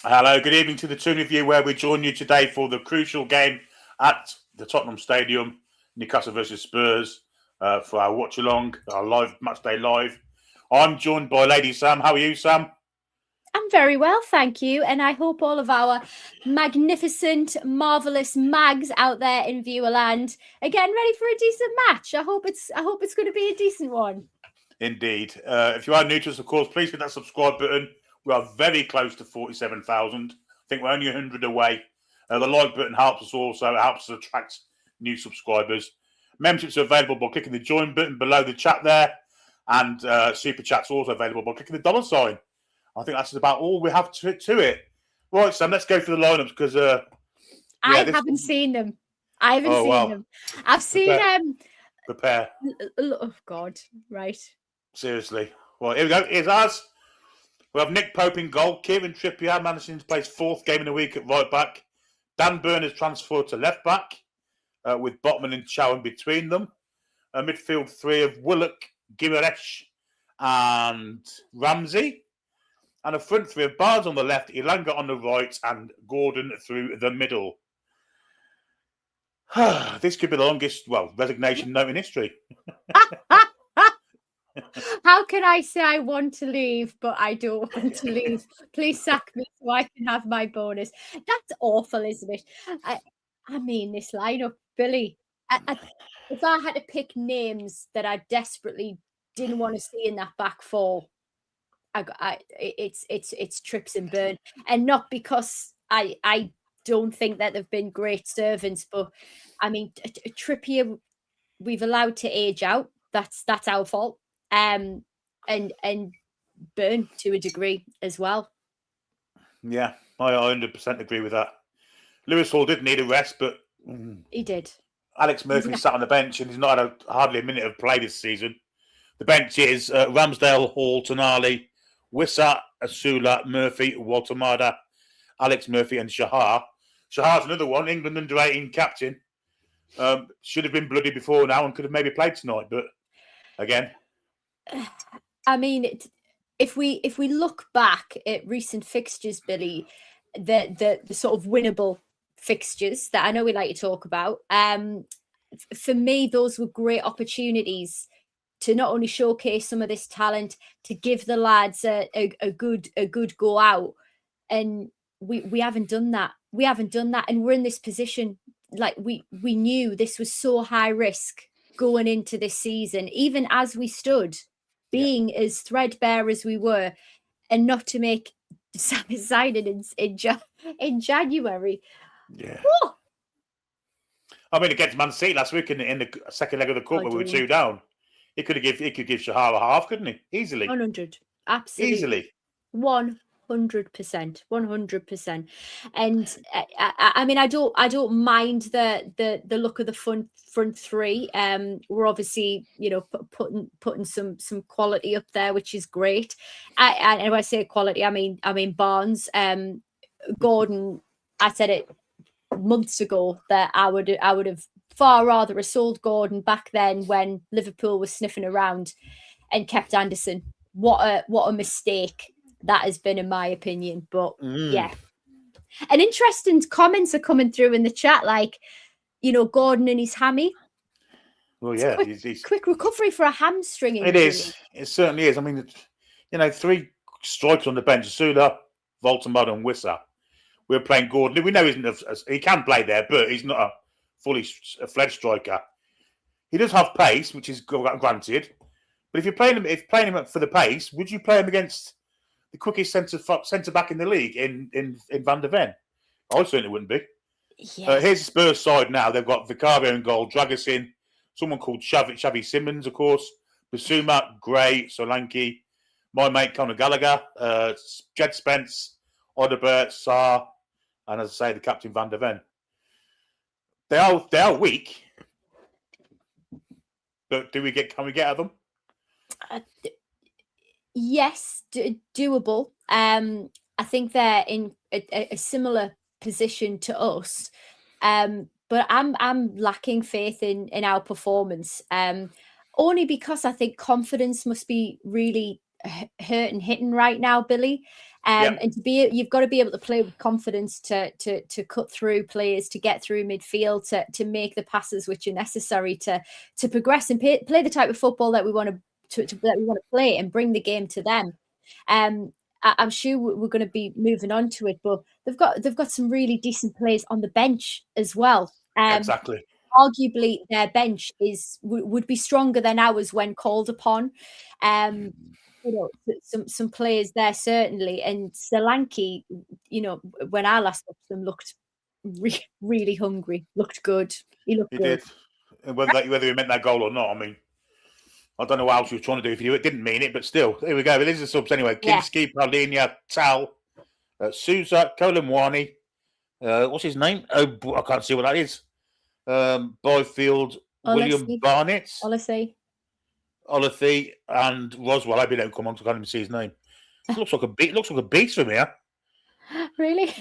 Hello, good evening to the Toon Review, where we join you today for the crucial game at the Tottenham Stadium, Newcastle versus Spurs, for our watch-along, our live Matchday live. I'm joined by Lady Sam. How are you, Sam? I'm very well, thank you. And I hope all of our magnificent, marvellous mags out there in viewerland are getting ready for a decent match. I hope it's going to be a decent one. Indeed. If you are new to us, of course, please hit that subscribe button. We are very close to 47,000. I think we're only 100 away. The like button helps us also. It helps us attract new subscribers. Memberships are available by clicking the join button below the chat there. And super chats are also available by clicking the dollar sign. I think that's about all we have to it. Right, Sam, let's go through the lineups because I haven't seen them. I haven't seen them. I've seen Prepare. Oh God! Right. Seriously. Well, here we go. Here's ours. We have Nick Pope in goal. Kieran Trippier managing to play his fourth game in a week at right back. Dan Burn has transferred to left back, with Botman and Chow in between them. A midfield three of Willock, Gimaresh, and Ramsey. And a front three of Barnes on the left, Ilanga on the right, and Gordon through the middle. This could be the longest, resignation note in history. How can I say I want to leave, but I don't want to leave? Please sack me so I can have my bonus. That's awful, isn't it? I mean, this lineup, Billy. If I had to pick names that I desperately didn't want to see in that back four, it's Trips and Burn, and not because I don't think that they've been great servants, but I mean, Trippier, we've allowed to age out. That's our fault. And Burn to a degree as well. Yeah, I 100% agree with that. Lewis Hall did need a rest, but he did. Alex Murphy sat on the bench and he's not had hardly a minute of play this season. The bench is Ramsdale, Hall, Tonali, Wissa, Asula, Murphy, Waltamada, Alex Murphy, and Shahar. Shahar's another one, England under-18 captain. Should have been bloody before now and could have maybe played tonight, but again. I mean, if we look back at recent fixtures, Billy, the sort of winnable fixtures that I know we like to talk about, for me, those were great opportunities to not only showcase some of this talent, to give the lads a good go out, and we haven't done that. We haven't done that, and we're in this position. Like we knew this was so high risk going into this season, even as we stood, being as threadbare as we were, and not to make signing in January. Yeah. Woo! I mean, against Man City last week in the second leg of the cup, where we were 2 down, he could give Shahar a half, couldn't he? Easily. 100, absolutely. Easily. 100%, 100%. And I mean, I don't mind the look of the front three. We're obviously, putting some quality up there, which is great. And when I say quality, I mean Barnes, Gordon. I said it months ago that I would have far rather sold Gordon back then when Liverpool was sniffing around and kept Anderson. What a mistake that has been, in my opinion. But yeah, and interesting comments are coming through in the chat, like, Gordon and his hammy. Well, yeah, it's quick recovery for a hamstring injury. It is. It certainly is. I mean, 3 strikers on the bench: Sula, Voltamada, and Wissa. We're playing Gordon. We know he can play there, but he's not a fully fledged striker. He does have pace, which is granted. But if you're playing him for the pace, would you play him against the quickest centre back in the league in Van der Ven? I certainly wouldn't be. Yeah. Here's the Spurs side now. They've got Vicario in goal, Dragusin, someone called Xavi Simmons, of course, Basuma, Gray, Solanke, my mate Conor Gallagher, Jed Spence, Odobert, Sarr, and as I say, the captain Van der Ven. They are weak, but can we get at them? Yes, doable. I think they're in a similar position to us, but I'm lacking faith in our performance. Only because I think confidence must be really hurt and hitting right now, Billy. And you've got to be able to play with confidence to cut through players, to get through midfield, to make the passes which are necessary to progress and play the type of football that we want to play and bring the game to them. I'm sure we're going to be moving on to it, but they've got some really decent players on the bench as well. Exactly. Arguably, their bench would be stronger than ours when called upon. Some players there certainly, and Solanke, when I last watched them, looked really hungry. Looked good. He looked good. Did. Whether he meant that goal or not, I mean, I don't know what else he was trying to do for you. It didn't mean it, but still, here we go. These are the subs anyway. Kinski, Paulinia, Tal, Souza, Kolomwani. What's his name? Oh, I can't see what that is. Byfield, William Barnett, Olathi, and Roswell. I hope he don't come on, because I can't even see his name. It looks like a beast from here. Really?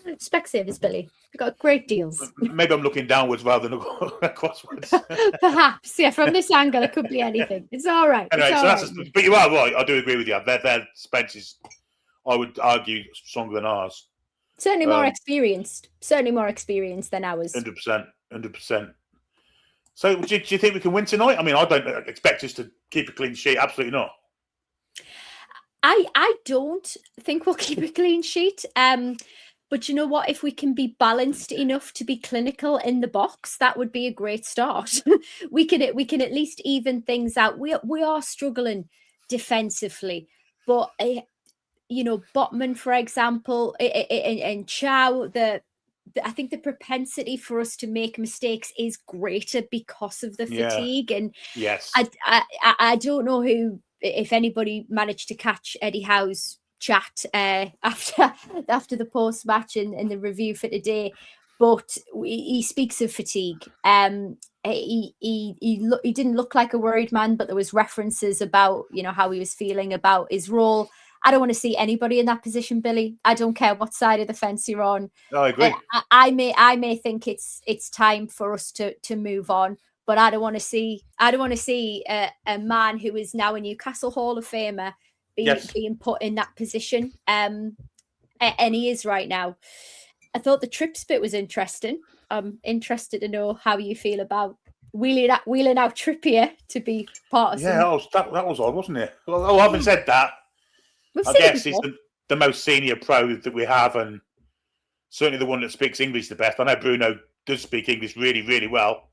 Specsavers, Billy. We've got great deals. Maybe I'm looking downwards rather than crosswards. Perhaps, yeah. From this angle, it could be anything. It's all right. Anyway, but you are right. I do agree with you. Their bench is, I would argue, stronger than ours. Certainly more experienced. Certainly more experienced than ours. 100%. So, do you think we can win tonight? I mean, I don't expect us to keep a clean sheet. Absolutely not. I don't think we'll keep a clean sheet. But you know what? If we can be balanced enough to be clinical in the box, that would be a great start. we can at least even things out. We are struggling defensively, but Botman, for example, and Chow, I think the propensity for us to make mistakes is greater because of the fatigue. And yes, I don't know if anybody managed to catch Eddie Howe's chat after the post match and the review for today, but he speaks of fatigue. He didn't look like a worried man, but there was references about how he was feeling about his role. I don't want to see anybody in that position, Billy. I don't care what side of the fence you're on. No, I agree. I may think it's time for us to move on, but I don't want to see a man who is now a Newcastle Hall of Famer being put in that position. And he is right now. I thought the trips bit was interesting. I'm interested to know how you feel about wheeling out Trippier to be part of. Yeah, that was odd, wasn't it? Well, having said that, I guess he's the most senior pro that we have, and certainly the one that speaks English the best. I know Bruno does speak English really, really well,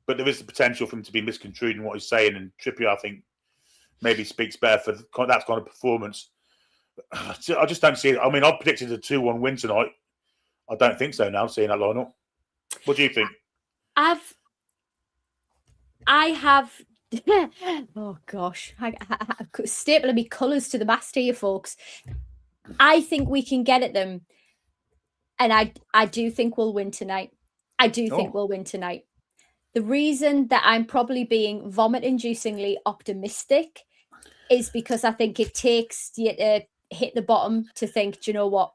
but there is the potential for him to be misconstrued in what he's saying. And Trippier, I think, maybe speaks better for that kind of performance. I just don't see it. I mean, I've predicted a 2-1 win tonight. I don't think so now, seeing that lineup. What do you think? I have. Oh gosh, I stapling me colours to the mast here, folks. I think we can get at them, and I do think we'll win tonight. Think we'll win tonight. The reason that I'm probably being vomit-inducingly optimistic is because I think it takes you to hit the bottom to think, do you know what?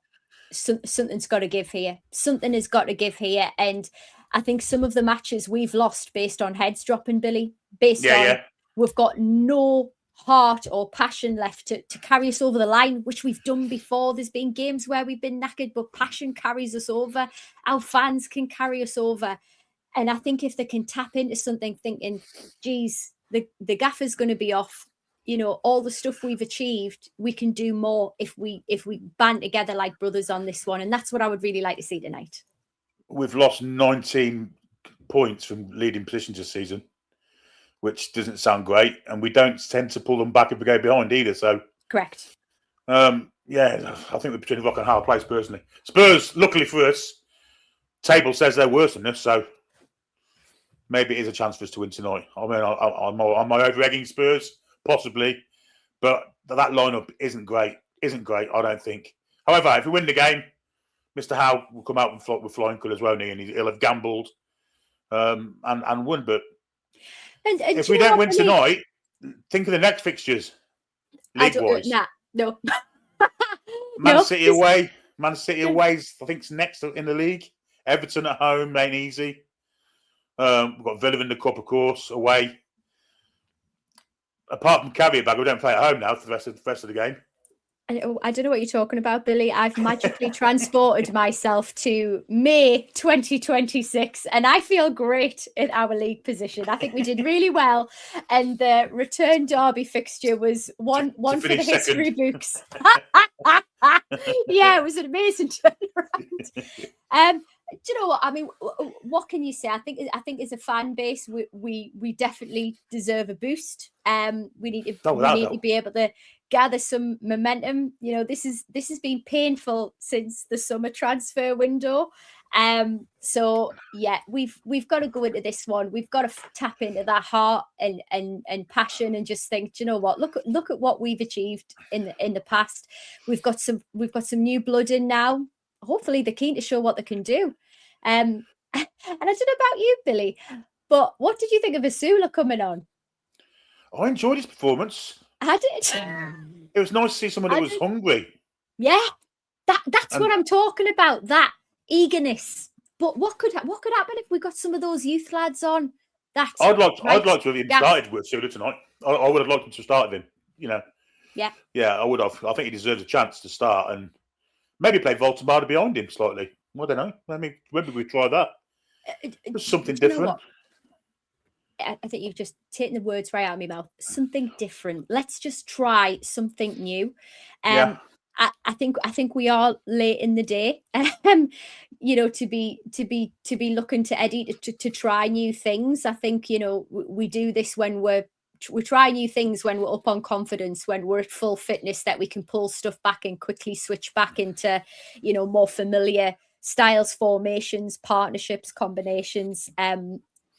Something's got to give here. Something has got to give here. And I think some of the matches we've lost based on heads dropping, Billy, we've got no heart or passion left to carry us over the line, which we've done before. There's been games where we've been knackered, but passion carries us over. Our fans can carry us over. And I think if they can tap into something thinking, geez, the gaffer's going to be off, all the stuff we've achieved, we can do more if we band together like brothers on this one. And that's what I would really like to see tonight. We've lost 19 points from leading positions this season, which doesn't sound great. And we don't tend to pull them back if we go behind either. So correct. I think we're between a rock and a hard place personally. Spurs, luckily for us, table says they're worse than us, so maybe it is a chance for us to win tonight. I mean, am I over-egging Spurs? Possibly. But that lineup isn't great. I don't think. However, if we win the game, Mr. Howe will come out with flying colours, won't he? And he'll have gambled and won. But if we don't win tonight, think of the next fixtures. League-wise. No. Man City away. Man City away, I think, is next in the league. Everton at home, ain't easy. We've got Villa in the Cup, of course, away. Apart from caveat bag, we don't play at home now for the rest of the game. I don't know what you're talking about, Billy. I've magically transported myself to May 2026, and I feel great in our league position. I think we did really well, and the return derby fixture was one for the history books. Yeah, it was an amazing turnaround. Do you know what I mean? What can you say? I think as a fan base, we definitely deserve a boost. We need to be able to gather some momentum. You know, this has been painful since the summer transfer window. So yeah, we've got to go into this one. We've got to tap into that heart and passion, and just think, do you know what? Look at what we've achieved in the past. We've got some new blood in now. Hopefully they're keen to show what they can do. And I don't know about you, Billy, but what did you think of Asula coming on? I enjoyed his performance. I did. It was nice to see someone that was hungry. Yeah, that's what I'm talking about. That eagerness. But what could happen if we got some of those youth lads on? I'd like to have him started with Asula tonight. I would have liked him to start with him. You know. Yeah, I would have. I think he deserves a chance to start and maybe play Voltemada behind him slightly. I don't know. Maybe we try that. It's something different. I think you've just taken the words right out of my mouth. Something different. Let's just try something new. I think we are late in the day. You know, to be looking to Eddie to try new things. I think, you know, we do this when we try new things when we're up on confidence, when we're at full fitness, that we can pull stuff back and quickly switch back into, you know, more familiar styles, formations, partnerships, combinations.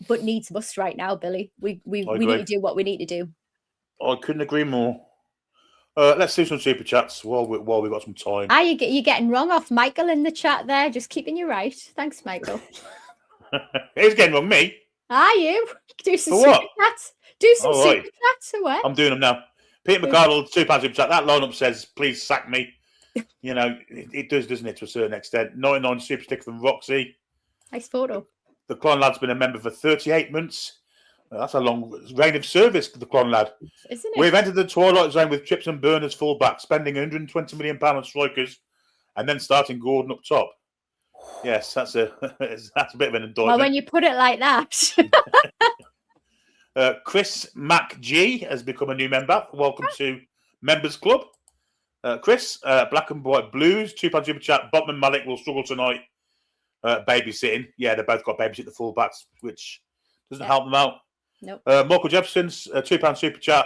But needs must right now, Billy. We need to do what we need to do. I couldn't agree more. Let's do some super chats while we've got some time. You're getting wrong off Michael in the chat there. Just keeping you right. Thanks, Michael. He's getting wrong me. Are you? Do some super chats. Do some super chats or what? I'm doing them now. Peter McCardle, £2 super chat. That lineup says, please sack me. You know, it does, doesn't it, to a certain extent. 99 super stick from Roxy. Nice photo. The Clon Lad's been a member for 38 months. That's a long reign of service, the Clon Lad. Isn't it? We've entered the twilight zone with Chips and Burners full-back, spending £120 million on strikers, and then starting Gordon up top. Yes, that's a bit of an indictment. Well, when you put it like that. Chris Mac G has become a new member. Welcome to Members Club. Chris, Black and White Blues, £2 super chat. Botman Malik will struggle tonight. Babysitting. Yeah, they both got babysit the full-backs, which doesn't help them out. Nope. Michael Jefferson's £2 super chat.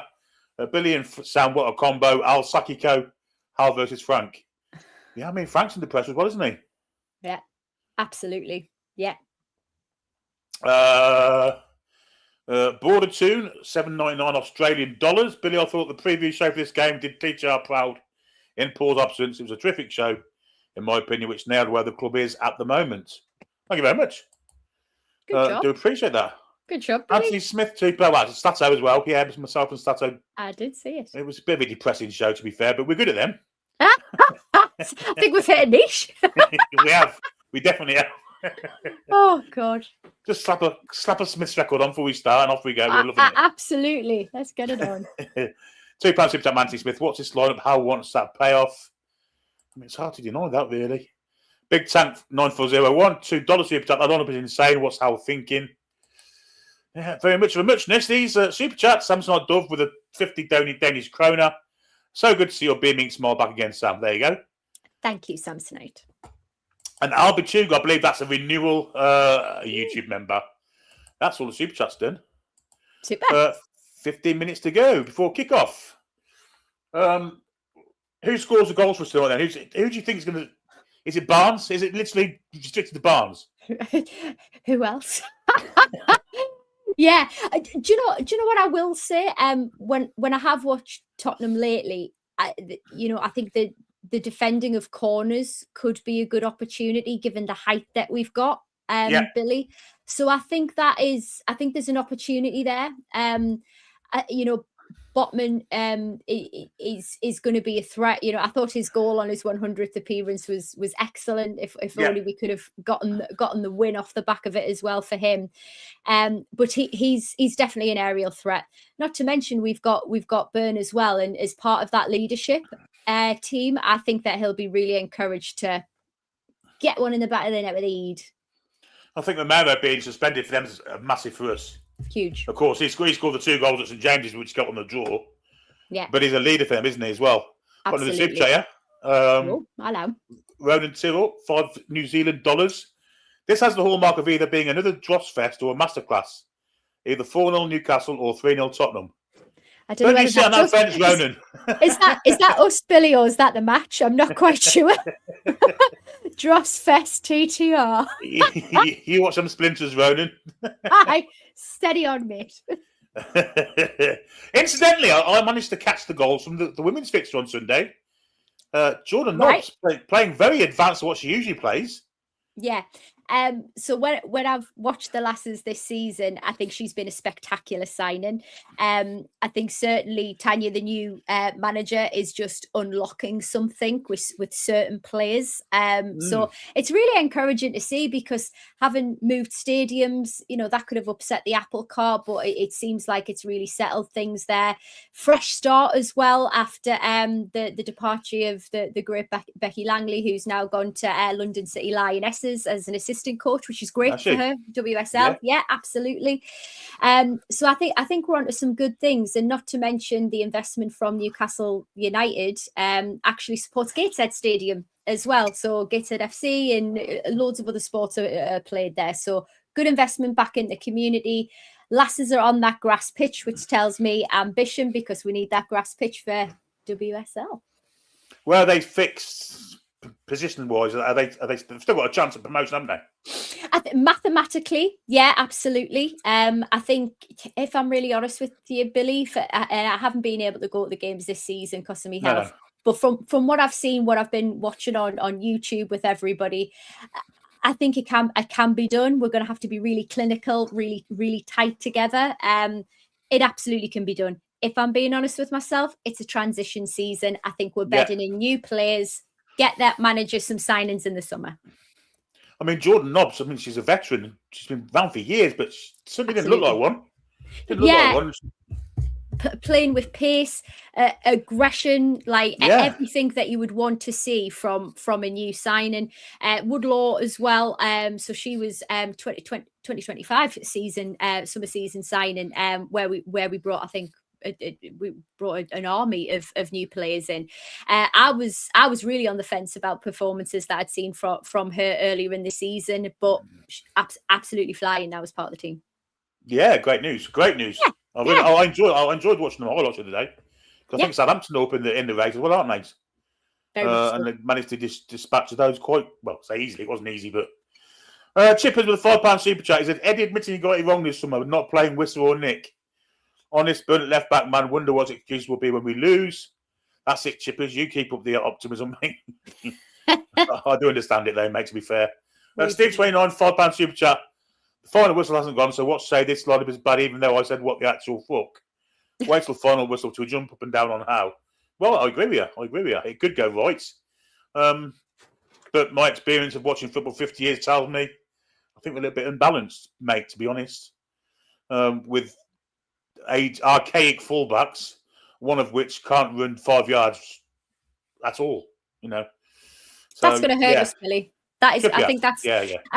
Billy and Sam, what a combo. Al Sakiko, Hal versus Frank. Yeah, I mean, Frank's in the press as well, isn't he? Yeah, absolutely. Yeah. Border Toon, $7.99 Australian dollars. Billy, I thought the preview show for this game did teach our proud in Paul's absence. It was a terrific show, in my opinion, which nailed where the club is at the moment. Thank you very much. Good job. Do appreciate that. Good job, Billy. Anthony Smith, too. Well, Stato as well. Yeah, it was myself and Stato. I did see it. It was a bit of a depressing show, to be fair, but we're good at them. I think we've hit a niche. We have. We definitely have. Oh, God. Just slap a Smith's record on before we start, and off we go. We're loving it. Absolutely. Let's get it on. £2 super chat, Anthony Smith. What's this lineup? How wants that payoff? I mean, it's hard to deny that, really. Big Tank 9401, $2 super chat. That lineup is insane. What's Hal thinking? Yeah, very much of a muchness. These super chats. Samsonite Dove with a 50 Danish kroner. So good to see your beaming smile back again, Sam. There you go. Thank you, Samsonite. And Albachug, I believe that's a renewal YouTube member. That's all the super chats done. Super. 15 minutes to go before kickoff. Who scores the goals for us tonight then? Who do you think is going to... Is it Barnes? Is it literally restricted to Barnes? Who else? Yeah. Do you know what I will say? When I have watched Tottenham lately, I think the defending of corners could be a good opportunity given the height that we've got, Billy. So I think there's an opportunity there. Botman is going to be a threat. You know, I thought his goal on his 100th appearance was excellent. If only we could have gotten the win off the back of it as well for him. But he's definitely an aerial threat. Not to mention we've got Burn as well, and as part of that leadership, team, I think that he'll be really encouraged to get one in the back of the net with Eid. I think Romero being suspended for them is massive for us. Huge. Of course, he scored the 2 goals at St James's, which got on the draw. Yeah. But he's a leader for them, isn't he, as well? Absolutely. Got another super chat, Hello. Ronan Tyrrell, $5 New Zealand dollars. This has the hallmark of either being another dross fest or a masterclass. Either 4-0 Newcastle or 3-0 Tottenham. I don't know you sit on that bench, Ronan? Is that us, Billy, or is that the match? I'm not quite sure. Dross Fest TTR. you watch some splinters, Ronan. Hi, steady on, mate. Incidentally, I managed to catch the goals from the women's fixture on Sunday. Jordan Nobbs playing very advanced to what she usually plays. Yeah. So when I've watched the lasses this season, I think she's been a spectacular signing. I think certainly Tanya, the new manager, is just unlocking something with certain players. So it's really encouraging to see, because having moved stadiums, that could have upset the apple cart, but it seems like it's really settled things there. Fresh start as well after the departure of the great Becky Langley, who's now gone to London City Lionesses as an assistant coach, which is great for her. WSL, yeah, absolutely. So I think we're onto some good things, and not to mention the investment from Newcastle United actually supports Gateshead Stadium as well. So Gateshead FC and loads of other sports are played there. So good investment back in the community. Lasses are on that grass pitch, which tells me ambition, because we need that grass pitch for WSL. Where are they fixed position-wise? They've still got a chance of promotion, haven't they? Mathematically, yeah, absolutely. I think, if I'm really honest with you, Billy, and I haven't been able to go to the games this season because of my health. No. But from what I've seen, what I've been watching on YouTube with everybody, I think it can be done. We're going to have to be really clinical, really, really tight together. It absolutely can be done. If I'm being honest with myself, it's a transition season. I think we're bedding in new players, get that manager some signings in the summer. I mean, Jordan Nobbs, she's a veteran. She's been around for years, but certainly didn't look like one. Playing with pace, aggression, everything that you would want to see from a new signing. Woodlaw as well. So she was 2025 season, summer season signing, where we brought, I think, we brought an army of new players in. I was really on the fence about performances that I'd seen from her earlier in the season, but absolutely flying now as part of the team. Yeah, great news. Yeah. I enjoyed watching the highlights of the day. I think Southampton opened in the race as well, aren't they? And they managed to dispatch those quite well. Say easily, it wasn't easy, but Chippers with a £5 super chat. He said, Eddie admitting he got it wrong this summer, not playing Whistle or Nick. Honest, burnt left back man, wonder what excuse will be when we lose. That's it, Chippers. You keep up the optimism, mate. I do understand it, though, mate, to be fair. Steve 29, £5 super chat. The final whistle hasn't gone, so what say this line was bad, even though I said what the actual fuck. Wait till final whistle to jump up and down on how. Well, I agree with you. It could go right. But my experience of watching football 50 years tells me I think we're a little bit unbalanced, mate, to be honest. With archaic fullbacks, one of which can't run 5 yards at all, So, that's going to hurt us, Billy. I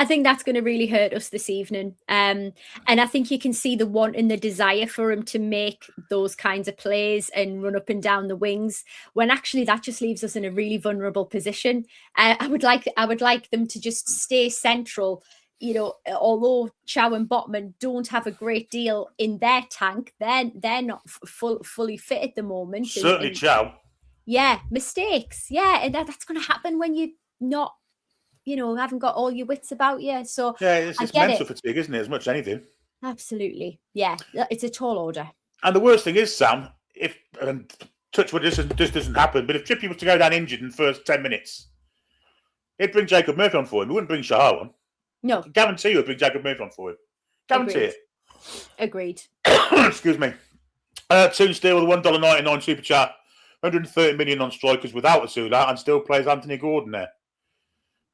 think that's going to really hurt us this evening. And I think you can see the want and the desire for him to make those kinds of plays and run up and down the wings, when actually that just leaves us in a really vulnerable position. I would like them to just stay central. Although Chow and Botman don't have a great deal in their tank, they're not fully fit at the moment. Certainly Chow. Yeah, mistakes. Yeah, and that's going to happen when you're not, haven't got all your wits about you. So it's mental fatigue, isn't it? As much as anything. Absolutely. Yeah, it's a tall order. And the worst thing is, Sam, if touchwood this doesn't happen, but if Trippie was to go down injured in the first 10 minutes, he'd bring Jacob Murphy on for him. He wouldn't bring Shahar on. No. I guarantee you would bring Jacob Murphy on for him. Guarantee Agreed. it. Excuse me. Toon Steel with a $1.99 super chat. 130 million on strikers without a Sula and still plays Anthony Gordon there.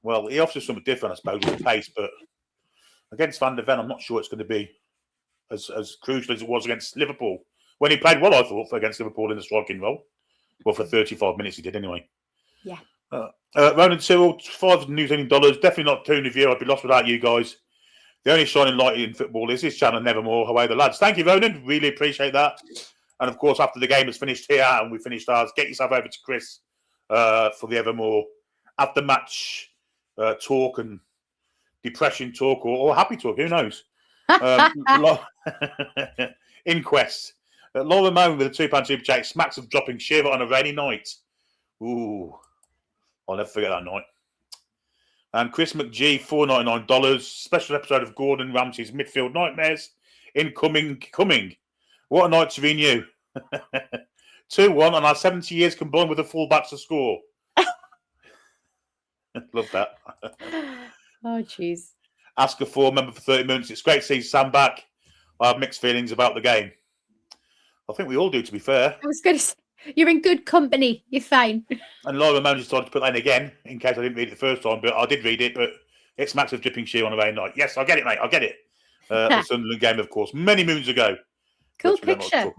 Well, he offers something different, I suppose, with the pace, but against Van der Ven, I'm not sure it's going to be as crucial as it was against Liverpool. When he played well, I thought, against Liverpool in the striking role. Well, for 35 minutes he did anyway. Yeah. Ronan Cyril, $5 New Zealand dollars. Definitely not Toon of you. I'd be lost without you guys. The only shining light in football is this channel, Nevermore. Away the lads. Thank you, Ronan. Really appreciate that. And of course, after the game has finished here and we finished ours, get yourself over to Chris for the Evermore after match talk and depression talk or happy talk. Who knows? Inquest. Laura Moan with a £2 super chat. Smacks of dropping Shiva on a rainy night. Ooh, I'll never forget that night. And Chris McGee, $4.99. Special episode of Gordon Ramsay's Midfield Nightmares. Coming. What a night to be new. 2-1 on our 70 years combined with the fullbacks to score. Love that. Oh, jeez. Ask a 4 member for 30 minutes. It's great to see Sam back. I have mixed feelings about the game. I think we all do, to be fair. I was going to say, you're in good company. You're fine. And Laura Moan decided to put that in again, in case I didn't read it the first time, but I did read it, but it's Smacks of dripping shoe on a rainy night. Yes, I get it, mate. I get it. The Sunderland game, of course, many moons ago. Cool picture.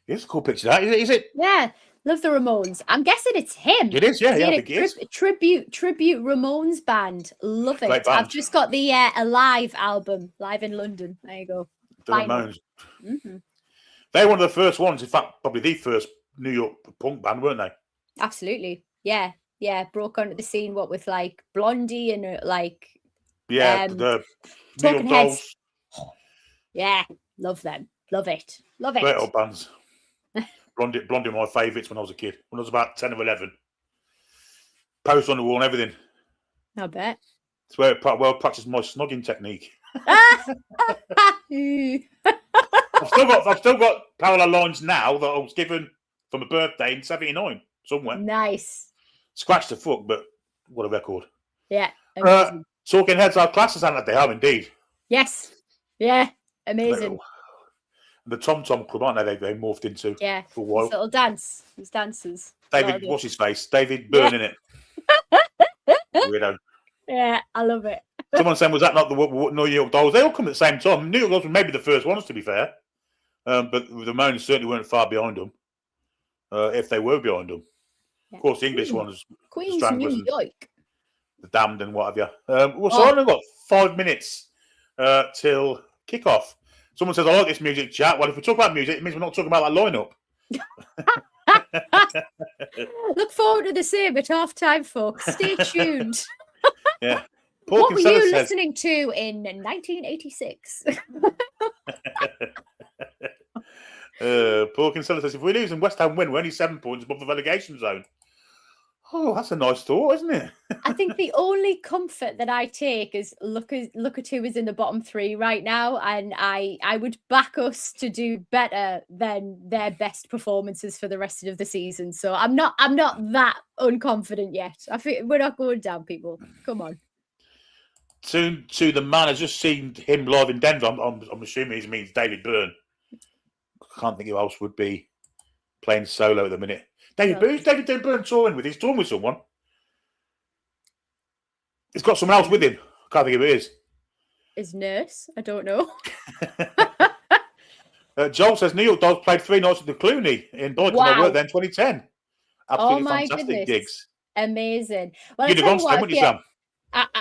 It's a cool picture, that. Is it? Yeah. Love the Ramones. I'm guessing it's him. It is, yeah. I think it is. Tribute Ramones band. Love it. Great band. I've just got the Alive album, live in London. There you go. The Ramones. Mm-hmm. They're one of the first ones, in fact, probably the first New York punk band, weren't they? Absolutely. Yeah. Broke onto the scene, what, with like Blondie and Yeah, the New York Dolls. Yeah, love them. Love it. Great old bands. Blondie were my favourites when I was a kid. When I was about 10 or 11. Post on the wall and everything. I bet. It's where I practiced my snogging technique. I've still got parallel lines now that I was given for my birthday in 79 somewhere. Nice. Scratch the foot, but what a record. Yeah. Talking heads, our classes, and they are indeed. Yes. Yeah. Amazing. The Tom Tom Club, aren't they? They morphed into for a while. Little dance. These dancers. David, what's his face? David Byrne, in it. Weirdo. Yeah, I love it. Someone saying, was that not the New York Dolls? They all come at the same time. New York Dolls were maybe the first ones, to be fair. But the Ramones certainly weren't far behind them. If they were behind them. Yeah. Of course, the English ones. Queen's New York. The Damned and what have you. So I've only got 5 minutes till kickoff. Someone says, I like this music chat. Well, if we talk about music, it means we're not talking about that lineup. Look forward to the same at half time, folks. Stay tuned. Yeah. What were you listening to in 1986? Paul Kinsella says, if we lose and West Ham win, we're only 7 points above the relegation zone. Oh, that's a nice thought, isn't it? I think the only comfort that I take is look at who is in the bottom 3 right now, and I would back us to do better than their best performances for the rest of the season. So I'm not that unconfident yet. I think we're not going down, people. Come on. To the man, I've just seen him live in Denver. I'm assuming he means David Byrne. I can't think who else would be playing solo at the minute. Who's David Byrne touring with? He's touring with someone. He's got someone else with him. I can't think who it is. His nurse? I don't know. Joel says New York Dolls played 3 nights at the Clooney in Boycott. Wow. I worked there in 2010. Absolutely fantastic gigs. Amazing. Well, you'd have gone to them, wouldn't you, Sam?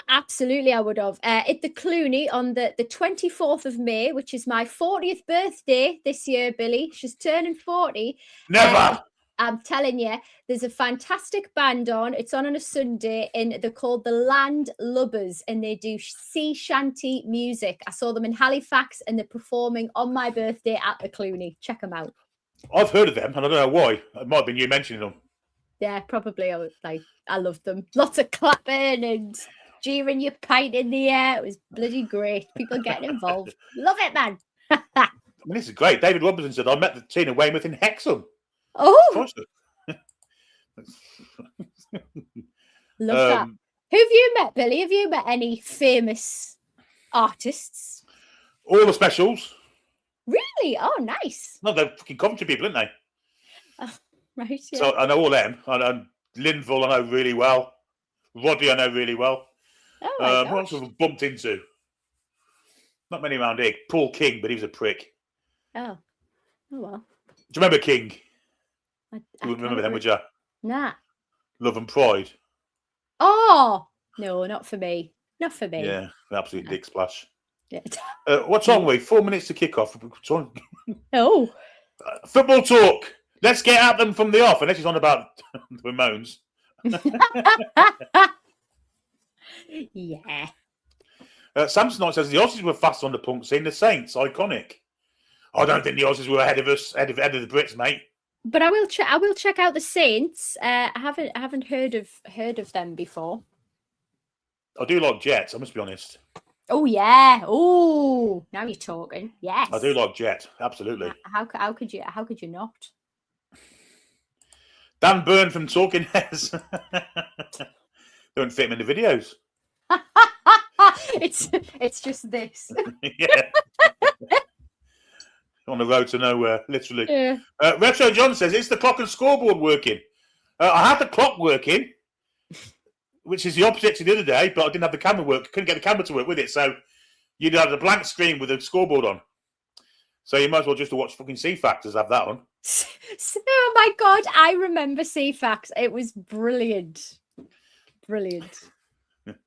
Absolutely, I would have. At the Clooney on the 24th of May, which is my 40th birthday this year, Billy. She's turning 40. Never! I'm telling you, there's a fantastic band on. It's on a Sunday, and they're called the Land Lubbers, and they do sea shanty music. I saw them in Halifax, and they're performing on my birthday at the Clooney. Check them out. I've heard of them, and I don't know why. It might have been you mentioning them. Yeah, probably. I loved them. Lots of clapping and jeering your pint in the air. It was bloody great. People getting involved. Love it, man. I mean, this is great. David Robinson said, I met the Tina Weymouth in Hexham. Oh, love that. Who have you met, Billy? Have you met any famous artists? All the specials. Really? Oh, nice. No, they're fucking Coventry people, aren't they? Oh, right. Yeah. So I know all them. And Linville I know really well. Roddy I know really well. Oh, who else have we bumped into? Not many around here. Paul King, but he was a prick. Oh well. Do you remember King? I You wouldn't remember can't them, would you? Nah. Love and Pride. Oh no, not for me. Not for me. Yeah, absolute dick splash. Yeah. What's wrong with 4 minutes to kick off? Oh. Football talk. Let's get at them from the off. Unless he's on about the Ramones. Yeah. Samsonite says the Aussies were fast on the punk scene. The Saints, iconic. I don't think the Aussies were ahead of us, ahead of the Brits, mate. But I will check out the Saints. I haven't heard of them before. I do like Jet, I must be honest. Oh yeah. Oh, now you're talking. Yes. I do like Jet, absolutely. How could you not? Dan Byrne from Talking Heads. Don't fit him in the videos. It's just this. Yeah. On the road to nowhere, literally. Yeah. Retro John says, is the clock and scoreboard working? I had the clock working, which is the opposite to the other day, but I didn't have the camera work. Couldn't get the camera to work with it. So you'd have a blank screen with a scoreboard on. So you might as well just watch fucking C-Factors, have that on. Oh my God, I remember C-Fax. It was brilliant. Brilliant. What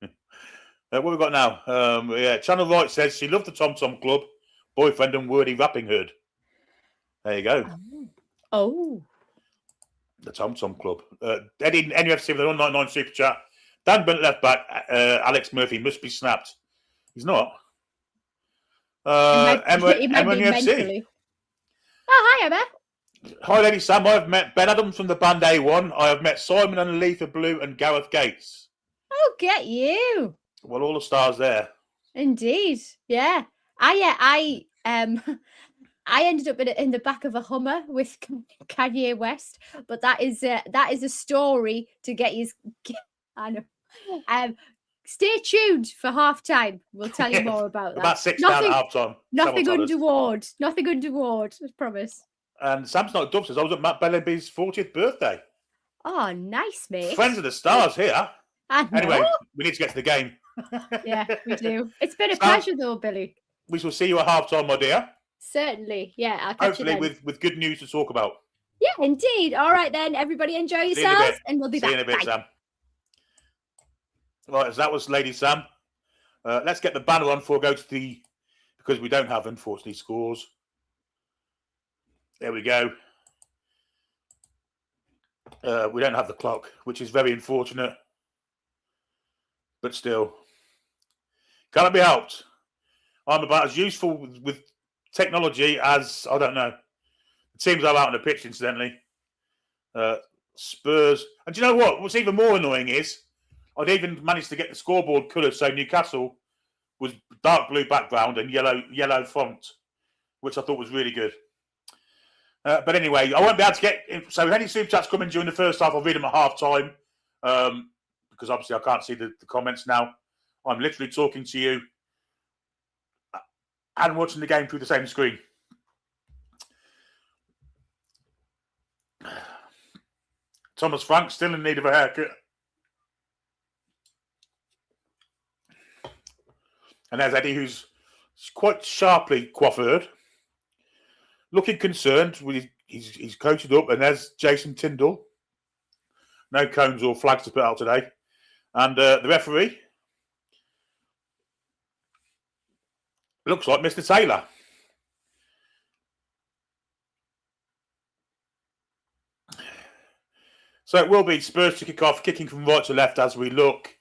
have we got now? Yeah, Channel Right says she loved the Tom Tom Club, boyfriend and wordy rapping hood. There you go. Oh. The Tom Tom Club. Eddie NUFC with an 199 super chat. Dan Bent left back. Alex Murphy must be snapped. He's not. Emma NUFC. Oh, hi, Emma. Hi, Lady Sam. I have met Ben Adams from the band A1. I have met Simon and Lee for Blue and Gareth Gates. Oh, get you. Well, all the stars there. Indeed. Yeah. I ended up in the back of a Hummer with Kanye West, but that is a story to get you. I know. Stay tuned for halftime. We'll tell you more about that. About 6 down at halftime. Nothing untoward. Nothing untoward. I promise. And Sam's not Dub says I was at Matt Bellamy's 40th birthday. Oh, nice, mate. Friends of the stars here. Anyway, we need to get to the game. Yeah, we do. It's been a pleasure, though, Billy. We shall see you at halftime, my dear. Certainly. Yeah, I'll catch you then. Hopefully with good news to talk about. Yeah, indeed. All right, then. Everybody enjoy yourselves, and we'll be back. See you in a bit, Bye. Sam. Right, so that was Lady Sam. Let's get the banner on before we go to the... Because we don't have, unfortunately, scores. There we go. We don't have the clock, which is very unfortunate. But still. Can it be helped? I'm about as useful with technology as, I don't know, the teams I'm out on the pitch, incidentally. Spurs. And do you know what? What's even more annoying is I'd even managed to get the scoreboard colours so Newcastle was dark blue background and yellow font, which I thought was really good. But anyway, I won't be able to get... So if any super chats come in during the first half, I'll read them at half time. Because obviously I can't see the comments now. I'm literally talking to you and watching the game through the same screen. Thomas Frank still in need of a haircut. And there's Eddie, who's quite sharply coiffured. Looking concerned. He's coated up. And there's Jason Tyndall. No cones or flags to put out today. And the referee looks like Mr. Taylor. So it will be Spurs to kick off, kicking from right to left as we look.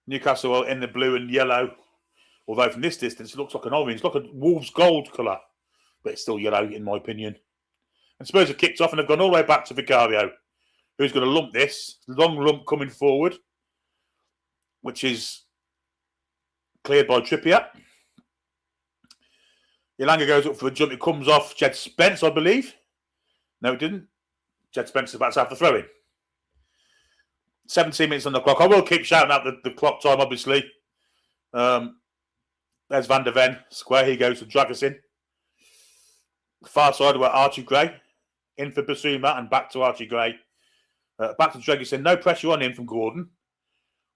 Newcastle in the blue and yellow. Although from this distance, it looks like an orange. It's like a wolf's gold colour. But it's still yellow, in my opinion. And Spurs have kicked off and have gone all the way back to Vicario, who's going to lump this. Long lump coming forward, which is cleared by Trippier. Ilanga goes up for a jump. It comes off Jed Spence, I believe. No, it didn't. Jed Spence is about to have the throw-in. 17 minutes on the clock. I will keep shouting out the clock time, obviously. There's Van der Ven. Square. He goes to drag us in. Far side where Archie Gray. In for Basuma and back to Archie Gray. Back to Dragusin. No pressure on him from Gordon.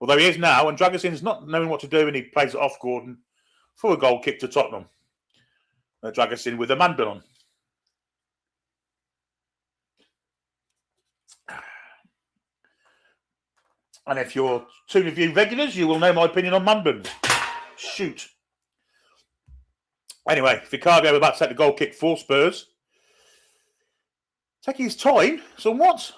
Although he is now. And Dragusin's not knowing what to do and he plays it off Gordon. for a goal kick to Tottenham. Drag us in with a man bill on. And if you're Toon Review regulars, you will know my opinion on man buns. Shoot. Anyway, Vicario about to take the goal kick for Spurs. Taking his time, somewhat.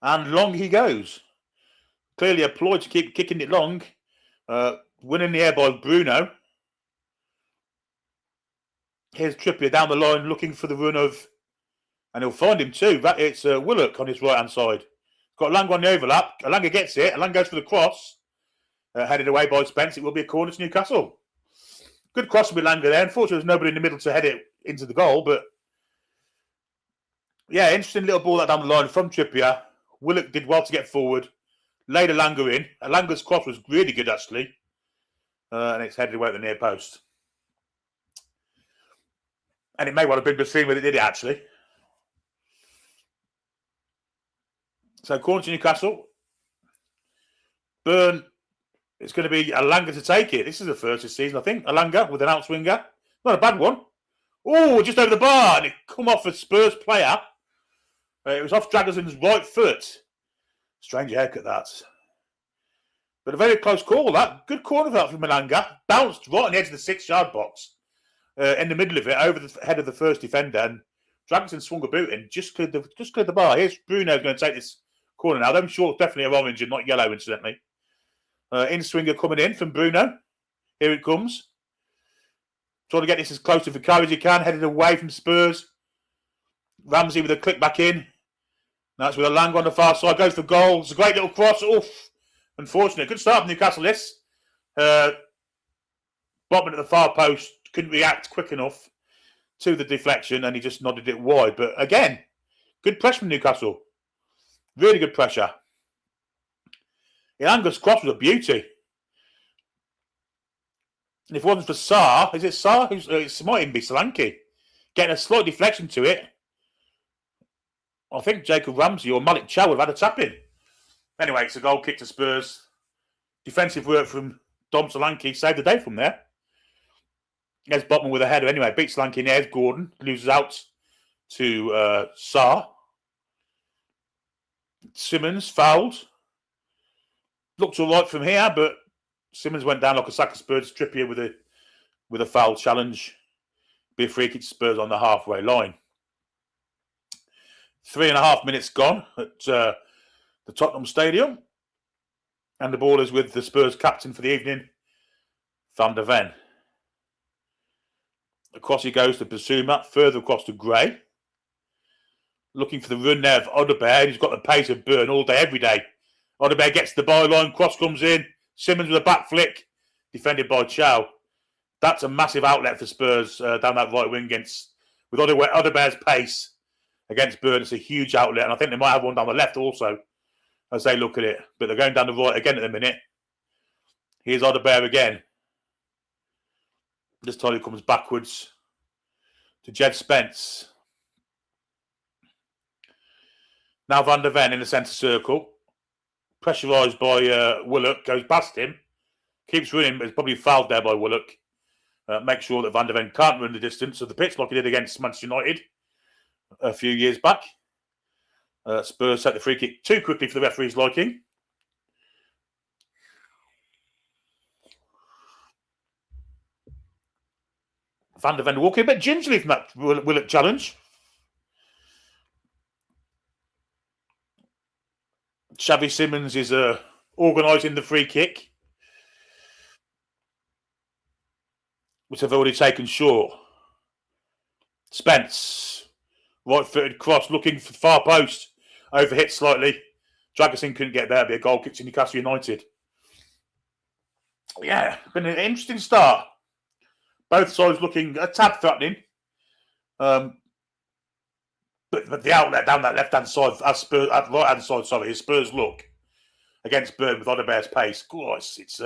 And long he goes. Clearly a ploy to keep kicking it long. Winning the air by Bruno. Here's Trippier down the line looking for the run of... And he'll find him too. It's Willock on his right-hand side. Got Elanga on the overlap. Elanga gets it. Elanga goes for the cross. Headed away by Spence. It will be a corner to Newcastle. Good cross with Elanga there. Unfortunately, there's nobody in the middle to head it into the goal. But, yeah, interesting little ball that down the line from Trippier. Willock did well to get forward. Laid Elanga in. Elanga's cross was really good, actually. And it's headed away at the near post. And it may well have been Bassim when it did it, actually. So, corner to Newcastle. Burn. It's going to be Elanga to take it. This is the first this season, I think. Elanga with an outswinger. Not a bad one. Oh, just over the bar. And it come off a Spurs player. It was off Dragosin's right foot. Strange haircut, that. But a very close call, that. Good corner that from Elanga. Bounced right on the edge of the 6-yard box. In the middle of it, over the head of the first defender. And Dragosin swung a boot in. Just cleared the bar. Here's Bruno going to take this corner now. Them shorts definitely are orange and not yellow, incidentally. In-swinger coming in from Bruno. Here it comes. Trying to get this as close to Vicario as he can. Headed away from Spurs. Ramsey with a click back in. That's with Elanga on the far side. Goes for goal. It's a great little cross. Oof. Unfortunate. Good start from Newcastle, this. Botman at the far post. Couldn't react quick enough to the deflection and he just nodded it wide. But again, good pressure from Newcastle. Really good pressure. Elanga's cross was a beauty. And if it wasn't for Sarr, is it Sarr? It might even be Solanke. Getting a slight deflection to it. I think Jacob Ramsey or Malik Chow would have had a tap in. Anyway, it's a goal kick to Spurs. Defensive work from Dom Solanke. Saved the day from there. There's Botman with a header anyway. Beats Solanke in there. Gordon loses out to Sarr. Simmons fouled. Looked all right from here, but Simmons went down like a sack of Spurs. Trippier with a foul challenge. Be a free kick to Spurs on the halfway line. 3.5 minutes gone at the Tottenham Stadium. And the ball is with the Spurs captain for the evening, Van der Ven. Across he goes to Basuma, further across to Gray. Looking for the run there of Odegaard. He's got the pace of Burn all day, every day. Odegaard gets the byline, cross comes in. Simmons with a back flick, defended by Chow. That's a massive outlet for Spurs down that right wing with Odegaard's pace against Burn. It's a huge outlet, and I think they might have one down the left also as they look at it. But they're going down the right again at the minute. Here's Odegaard again. This time he comes backwards to Jed Spence. Now Van der Ven in the centre circle. Pressurised by Willock. Goes past him. Keeps running, but is probably fouled there by Willock. Make sure that Van der Ven can't run the distance of the pitch like he did against Manchester United a few years back. Spurs set the free kick too quickly for the referee's liking. Van der Ven walking a bit gingerly from that Willock challenge. Xavi Simmons is organising the free kick, which have already taken short. Spence, right-footed cross, looking for the far post. Overhit slightly. Dragosin couldn't get there. It'd be a goal kick to Newcastle United. Yeah, been an interesting start. Both sides looking a tad threatening. But the outlet down that left-hand side, right-hand side, sorry, is Spurs look against Burn with Odegaard's pace. God, it's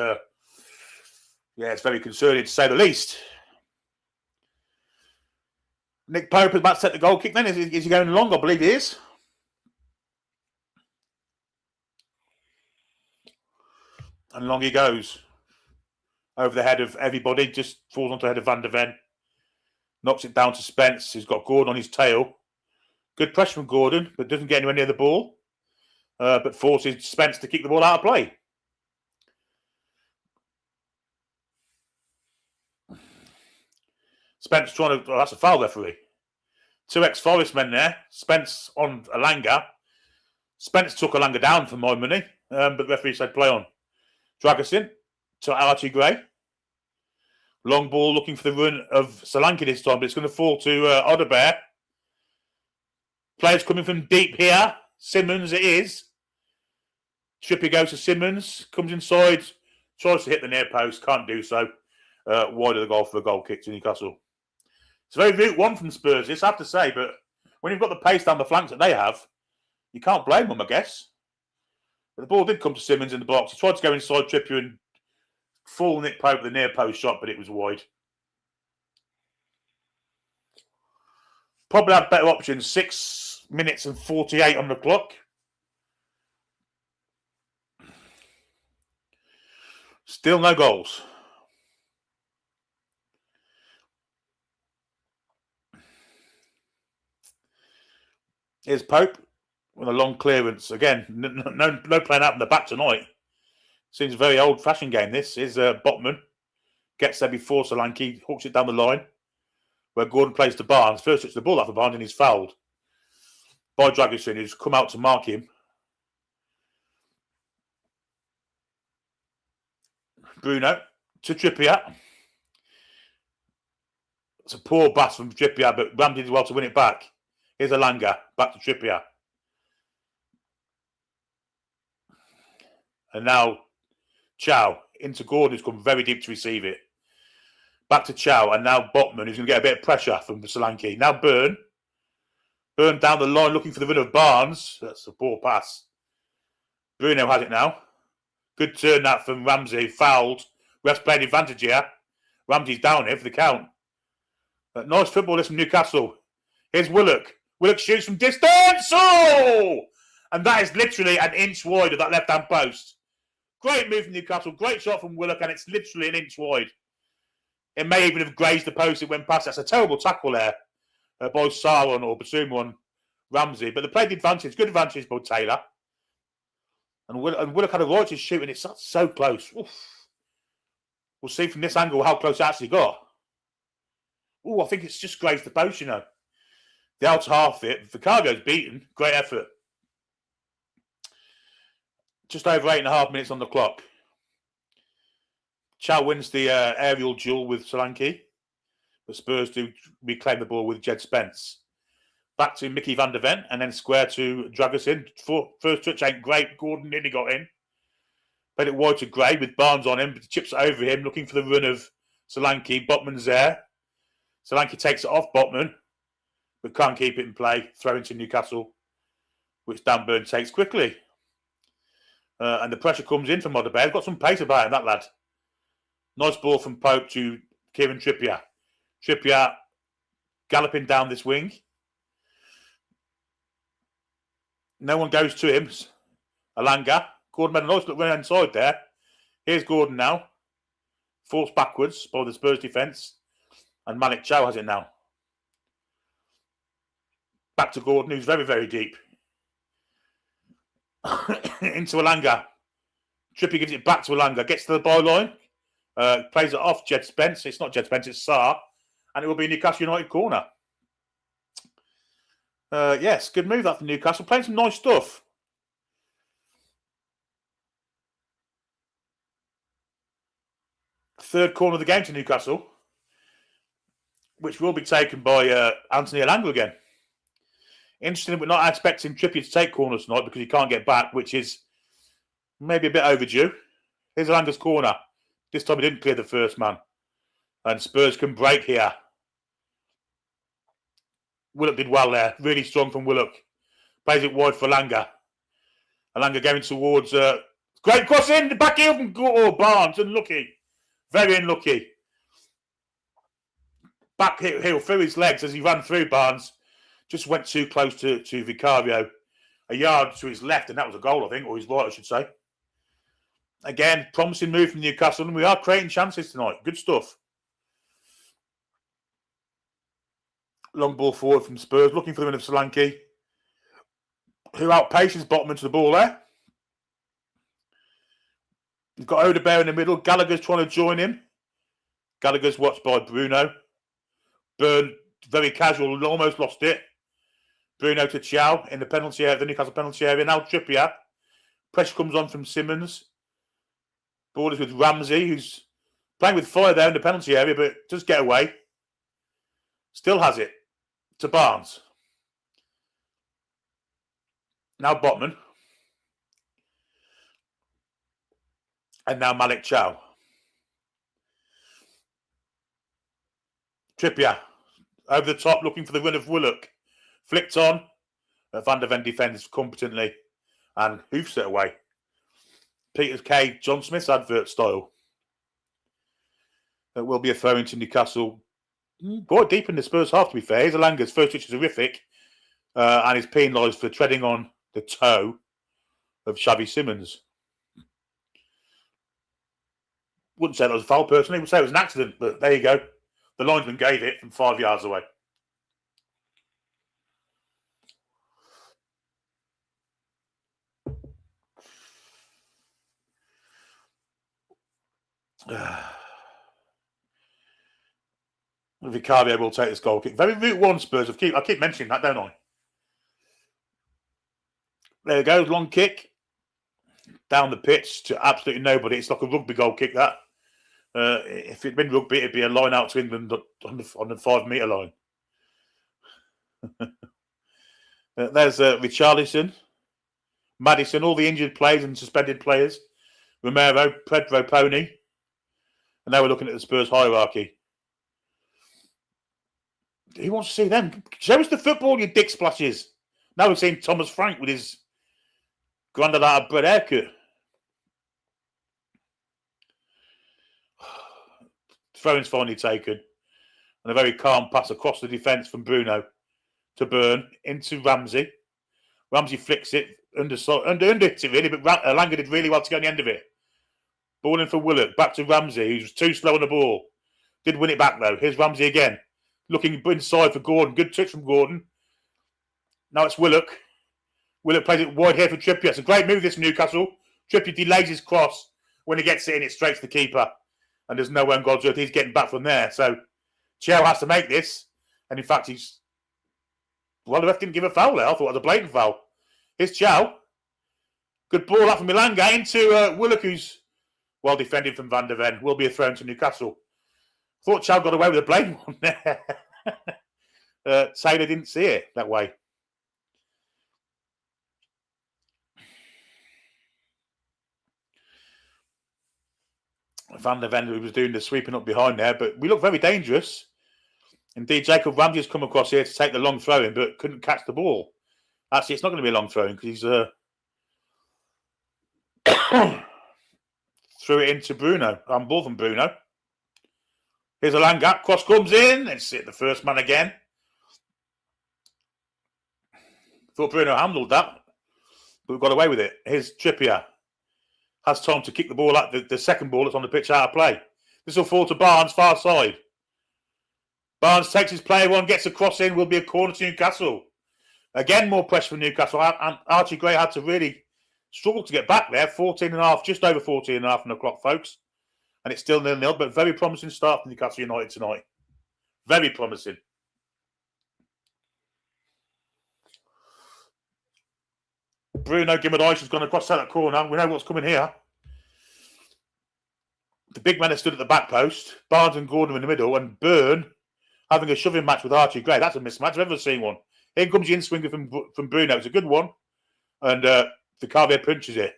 very concerning to say the least. Nick Pope is about to set the goal kick then. Is he going long? I believe he is. And long he goes. Over the head of everybody, just falls onto the head of Van der Ven. Knocks it down to Spence, who's got Gordon on his tail. Good pressure from Gordon, but doesn't get anywhere near the ball. But forces Spence to kick the ball out of play. Spence trying to... that's a foul, referee. 2 ex-Forest men there. Spence on Alanga. Spence took Alanga down for my money, but the referee said play on. Dragusin to Archie Gray. Long ball looking for the run of Solanke this time, but it's going to fall to Odebear. Players coming from deep here. Simmons it is. Trippier goes to Simmons, comes inside, tries to hit the near post, can't do so. Wide of the goal for a goal kick to Newcastle. It's very route one from Spurs, this I have to say, but when you've got the pace down the flanks that they have, you can't blame them, I guess. But the ball did come to Simmons in the box. He tried to go inside Trippier and full Nick Pope with the near post shot, but it was wide. Probably had better options. 6 minutes and 48 on the clock. Still no goals. Here's Pope with a long clearance. Again, no playing out in the back tonight. Seems a very old-fashioned game, this. Here's Botman. Gets there before Solanke. Hooks it down the line. Where Gordon plays to Barnes. First touch the ball off of Barnes and he's fouled. By Dragusin, who's come out to mark him. Bruno to Trippier. It's a poor pass from Trippier, but Ramsey did well to win it back. Here's Alanga. Back to Trippier. And now Chow into Gordon, who's come very deep to receive it. Back to Chow, and now Botman, who's going to get a bit of pressure from Solanke. Now Byrne. Byrne down the line looking for the run of Barnes. That's a poor pass. Bruno has it now. Good turn that from Ramsey. Fouled. Ref's playing advantage here. Ramsey's down here for the count. Nice football this from Newcastle. Here's Willock. Willock shoots from distance. Oh! And that is literally an inch wide of that left-hand post. Great move from Newcastle. Great shot from Willock, and it's literally an inch wide. It may even have grazed the post it went past. That's a terrible tackle there by Saron or Basuma on Ramsey. But they played the advantage. Good advantage by Taylor. And Willock had a right to shoot, and it's so close. Oof. We'll see from this angle how close it actually got. Oh, I think it's just grazed the post, you know. The outer half of it. Vicago's beaten. Great effort. Just over 8.5 minutes on the clock. Chow wins the aerial duel with Solanke. The Spurs do reclaim the ball with Jed Spence. Back to Mickey van der Ven and then square to Dragusin. First touch ain't great. Gordon nearly got in. Played it wide to Gray with Barnes on him. But chips it over him, looking for the run of Solanke. Botman's there. Solanke takes it off Botman, but can't keep it in play. Throw into Newcastle, which Dan Burn takes quickly. And the pressure comes in from Odebear. Got some pace about him, that lad. Nice ball from Pope to Kieran Trippier. Trippier galloping down this wing. No one goes to him. Alanga. Gordon made a nice look run inside there. Here's Gordon now. Forced backwards by the Spurs defence. And Malik Chow has it now. Back to Gordon, who's very, very deep. Into Alanga. Trippier gives it back to Alanga. Gets to the byline. Plays it off Jed Spence. It's not Jed Spence, it's Sarr. And it will be a Newcastle United corner. Yes, good move that from Newcastle. Playing some nice stuff. Third corner of the game to Newcastle, which will be taken by Anthony Alanga again. Interesting, we're not expecting Trippier to take corners tonight because he can't get back, which is maybe a bit overdue. Here's Alanga's corner. This time he didn't clear the first man. And Spurs can break here. Willock did well there. Really strong from Willock. Plays it wide for Alanga. Alanga going towards... great cross in. Back heel from Barnes. Unlucky. Very unlucky. Back heel through his legs as he ran through Barnes. Just went too close to Vicario. A yard to his left, and that was a goal, I think, or his right, I should say. Again, promising move from Newcastle, and we are creating chances tonight. Good stuff. Long ball forward from Spurs, looking for the win of Solanke, who outpaces bottom into the ball there. You've got Odebear in the middle. Gallagher's trying to join him. Gallagher's watched by Bruno. Burn, very casual, almost lost it. Bruno to Chow in the penalty area, the Newcastle penalty area. Now Trippier. Pressure comes on from Simmons. Ball is with Ramsey, who's playing with fire there in the penalty area, but does get away. Still has it to Barnes. Now Botman. And now Malik Chow. Trippier over the top, looking for the run of Willock. Flicked on. Van der Ven defends competently and hoofs it away. Peter K. John Smith's advert style. It will be a throw into Newcastle. Quite deep in the Spurs half, to be fair. Alanga's first touch is horrific and is penalised for treading on the toe of Xavi Simmons. Wouldn't say that was a foul personally. Would say it was an accident, but there you go. The linesman gave it from 5 yards away. Vicario will take this goal kick. Very route one Spurs. I keep mentioning that, don't I? There it goes. Long kick. Down the pitch to absolutely nobody. It's like a rugby goal kick, that. If it'd been rugby, it'd be a line out to England on the 5 metre line. There's Richarlison, Maddison, all the injured players and suspended players. Romero, Pedro, Pony. And now we're looking at the Spurs hierarchy. Who wants to see them? Show us the football, you dick splashes. Now we've seen Thomas Frank with his grandad out of bread haircut. Throw-in's finally taken. And a very calm pass across the defence from Bruno to Burn into Ramsey. Ramsey flicks it under it really, but Langer did really well to get on the end of it. Ball in for Willock. Back to Ramsey, who's too slow on the ball. Did win it back though. Here's Ramsey again. Looking inside for Gordon. Good touch from Gordon. Now it's Willock. Willock plays it wide here for Trippier. It's a great move, this Newcastle. Trippier delays his cross. When he gets it in, it's straight to the keeper. And there's no way on God's earth he's getting back from there. So Chow has to make this. And in fact, the ref didn't give a foul there. I thought it was a blatant foul. Here's Chow. Good ball out from Milanga into Willock, who's well defended from Van der Ven. Will be a throw to Newcastle. Thought Chow got away with a blatant one there. Taylor didn't see it that way. Van der Ven, who was doing the sweeping up behind there, but we look very dangerous. Indeed, Jacob Ramsey has come across here to take the long throw in, but couldn't catch the ball. Actually, it's not going to be a long throw in because he's threw it into Bruno. Ball from Bruno. Here's a Langat. Cross comes in. It's hit the first man again. Thought Bruno handled that, but we got away with it. Here's Trippier. Has time to kick the ball out, the second ball that's on the pitch out of play. This will fall to Barnes, far side. Barnes takes his player one, gets a cross in, will be a corner to Newcastle. Again, more pressure from Newcastle. And Archie Gray had to really struggle to get back there. 14.5, just over 14.5 on the clock, folks. And it's still 0-0, but very promising start from Newcastle United tonight. Very promising. Bruno Guimaraes has gone across that corner. We know what's coming here. The big men are stood at the back post. Barnes and Gordon in the middle. And Byrne having a shoving match with Archie Gray. That's a mismatch. I've never seen one. Here comes the in-swinger from Bruno. It's a good one. And Vicario punches it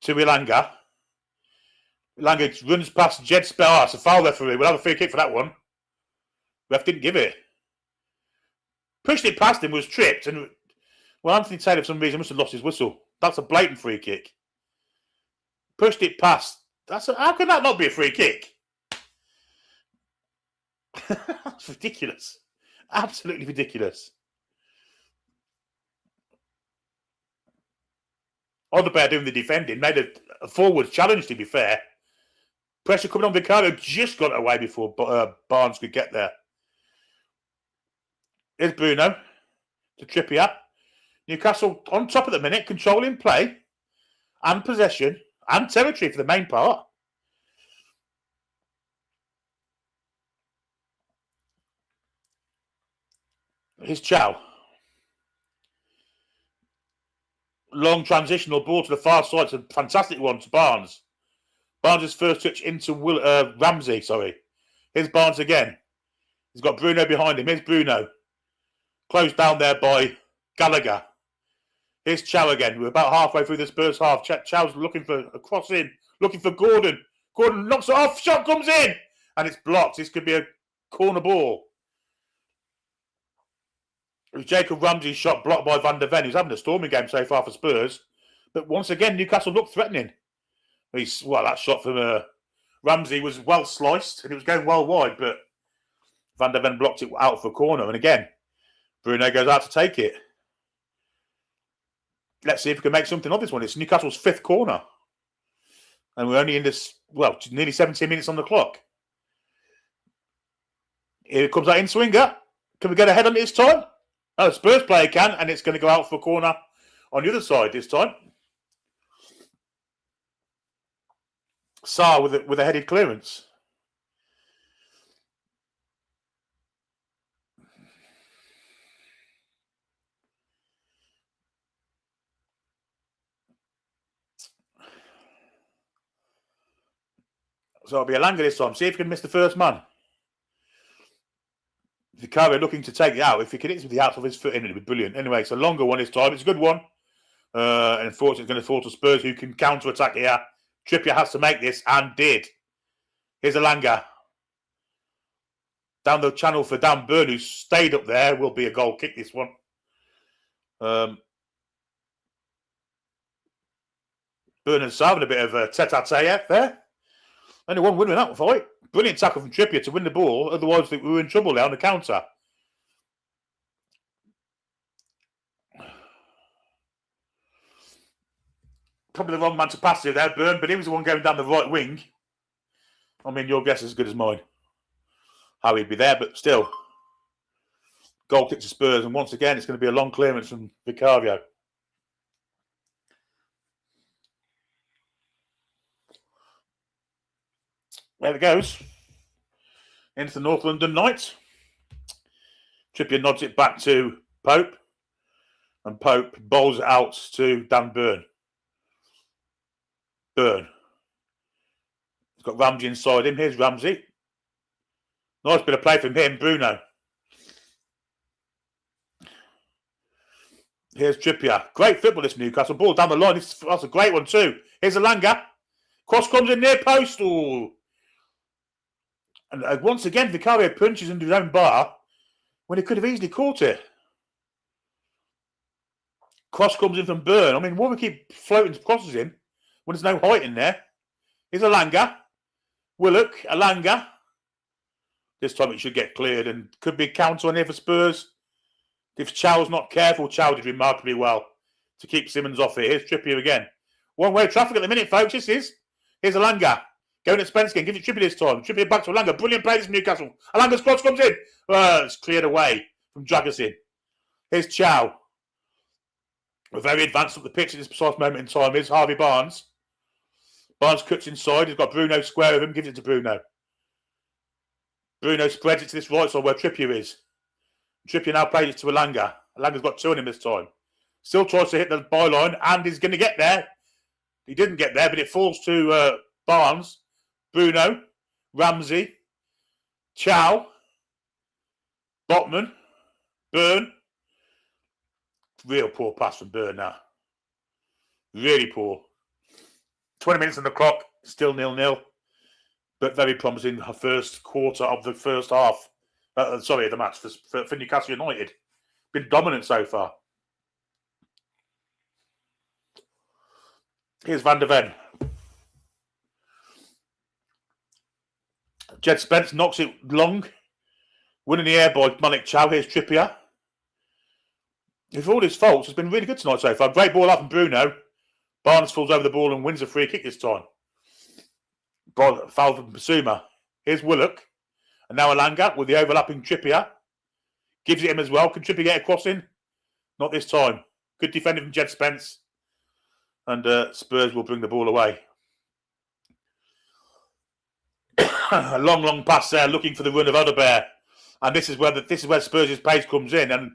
to Ilanga. Ilanga runs past Jed Spell. It's a foul referee. We'll have a free kick for that one. Ref didn't give it. Pushed it past him, was tripped, and well, Anthony Taylor, for some reason, must have lost his whistle. That's a blatant free kick. Pushed it past. How can that not be a free kick? That's ridiculous. Absolutely ridiculous. Alderweireld doing the defending, made a forward challenge, to be fair. Pressure coming on Vicario, just got away before Barnes could get there. Here's Bruno to Trippier. Newcastle on top at the minute, controlling play and possession and territory for the main part. Here's Chow. Long transitional ball to the far side. It's a fantastic one to Barnes. Barnes' first touch into Ramsey, sorry. Here's Barnes again. He's got Bruno behind him. Here's Bruno. Closed down there by Gallagher. Here's Chow again. We're about halfway through the Spurs half. Chow's looking for a cross in, looking for Gordon. Gordon knocks it off. Shot comes in. And it's blocked. This could be a corner ball. It was Jacob Ramsey's shot blocked by Van der Ven, who's having a storming game so far for Spurs. But once again, Newcastle looked threatening. That shot from Ramsey was well sliced and it was going well wide, but Van der Ven blocked it out for a corner. And again, Bruno goes out to take it. Let's see if we can make something of this one. It's Newcastle's 5th corner. And we're only in this, nearly 17 minutes on the clock. Here comes that in-swinger. Can we get ahead on it this time? Oh, Spurs player can, and it's going to go out for a corner on the other side this time. Sarr with a headed clearance. So it'll be Elanga this time. See if he can miss the first man. Vicario looking to take it out. If he can hit it with the outside of his foot in, it'll be brilliant. Anyway, it's a longer one this time. It's a good one. And unfortunately, it's going to fall to Spurs, who can counter-attack here. Trippier has to make this, and did. Here's Elanga. Down the channel for Dan Burn, who stayed up there. Will be a goal kick, this one. Burn and Sarr having a bit of a tete-a-tete there. Only one winner in that fight. Brilliant tackle from Trippier to win the ball. Otherwise, we were in trouble there on the counter. Probably the wrong man to pass to there, Burn, but he was the one going down the right wing. I mean, your guess is as good as mine. How he'd be there, but still. Goal kick to Spurs, and once again, it's going to be a long clearance from Vicario. There it goes. Into the North London night. Trippier nods it back to Pope. And Pope bowls it out to Dan Burn. Burn. He's got Ramsey inside him. Here's Ramsey. Nice bit of play from him. Bruno. Here's Trippier. Great football, this Newcastle. Ball down the line. That's a great one too. Here's Elanga. Cross comes in near post. Ooh. And once again, Vicario punches into his own bar when he could have easily caught it. Cross comes in from Burn. I mean, why we keep floating crosses in when there's no height in there? Here's Elanga. Willock, Elanga. This time it should get cleared and could be a counter on here for Spurs. If Chow's not careful, Chow did remarkably well to keep Simmons off it. Here's Trippier again. One-way traffic at the minute, folks. This is. Here's Elanga. Going at Spence again. Give it Trippier this time. Trippier back to Elanga. Brilliant play this Newcastle. Elanga's cross comes in. It's cleared away from Dragusin. Here's Chow. We're very advanced up the pitch at this precise moment in time. Here's Harvey Barnes. Barnes cuts inside. He's got Bruno square of him. Gives it to Bruno. Bruno spreads it to this right side where Trippier is. Trippier now plays it to Elanga. Elanga's got 2 on him this time. Still tries to hit the byline and he's going to get there. He didn't get there, but it falls to Barnes. Bruno, Ramsey, Chow, Botman, Burn. Real poor pass from Burn now. Really poor. 20 minutes on the clock, still 0-0. But very promising first quarter of the first half. Of the match for Newcastle United. Been dominant so far. Here's Van der Ven. Jed Spence knocks it long. Winning the air by Malik Chow. Here's Trippier. With all his faults, has been really good tonight so far. Great ball up from Bruno. Barnes falls over the ball and wins a free kick this time. Foul from Basuma. Here's Willock. And now Alanga with the overlapping Trippier. Gives it him as well. Can Trippier get a crossing? Not this time. Good defending from Jed Spence. And Spurs will bring the ball away. A long pass there, looking for the run of Odebear. And this is where Spurs' pace comes in and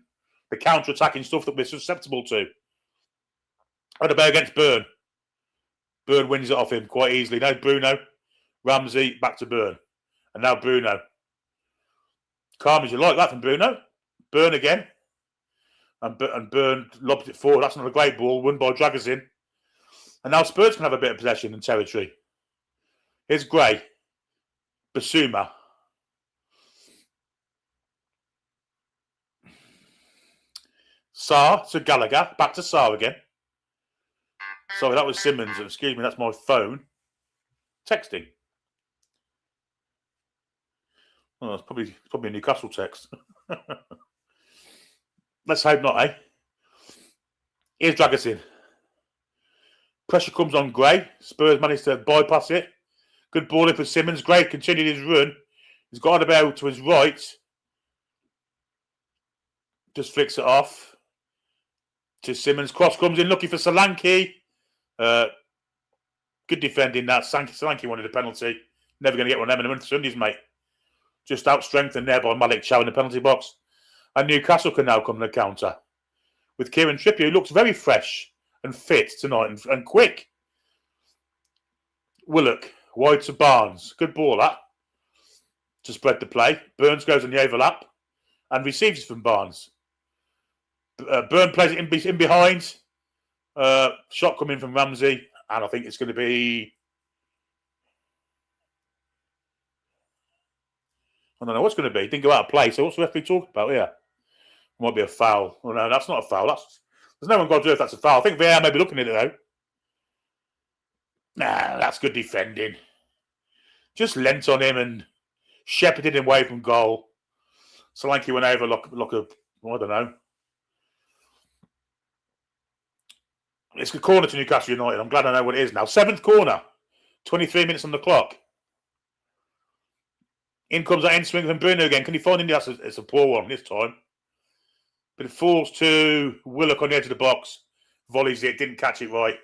the counter-attacking stuff that we're susceptible to. Odebear against Burn. Burn wins it off him quite easily. Now Bruno. Ramsey, back to Burn. And now Bruno. Calm as you like that from Bruno. Burn again. And Burn lobs it forward. That's not a great ball. Won by Dragazin. And now Spurs can have a bit of possession and territory. Here's Gray. Basuma. Sarr to Gallagher. Back to Sarr again. Sorry, that was Simmons. Excuse me, that's my phone. Texting. Oh, it's probably a Newcastle text. Let's hope not, eh? Here's Dragazin. Pressure comes on Gray. Spurs managed to bypass it. Good ball in for Simmons. Gray continued his run. He's got Odebear to his right. Just flicks it off. To Simmons. Cross comes in looking for Solanke. Good defending that. Solanke wanted a penalty. Never going to get one of them in the Sundays, mate. Just out-strengthened there by Malik Chow in the penalty box. And Newcastle can now come to the counter. With Kieran Trippier, who looks very fresh and fit tonight and quick. Willock, wide to Barnes. Good ball, that. To spread the play. Burns goes on the overlap and receives it from Barnes. Burn plays it in behind. Shot coming from Ramsey. And I think it's going to be... I don't know what's going to be. Didn't go out of play. So what's the referee talking about here? Might be a foul. Well, no, that's not a foul. There's no one got to do if that's a foul. I think VAR may be looking at it, though. Nah, that's good defending. Just leant on him and shepherded him away from goal. Solanke went over like a... I don't know. It's a corner to Newcastle United. I'm glad I know what it is now. 7th corner. 23 minutes on the clock. In comes that end swing from Bruno again. Can he find India? It's a poor one this time. But it falls to Willock on the edge of the box. Volleys it. Didn't catch it right.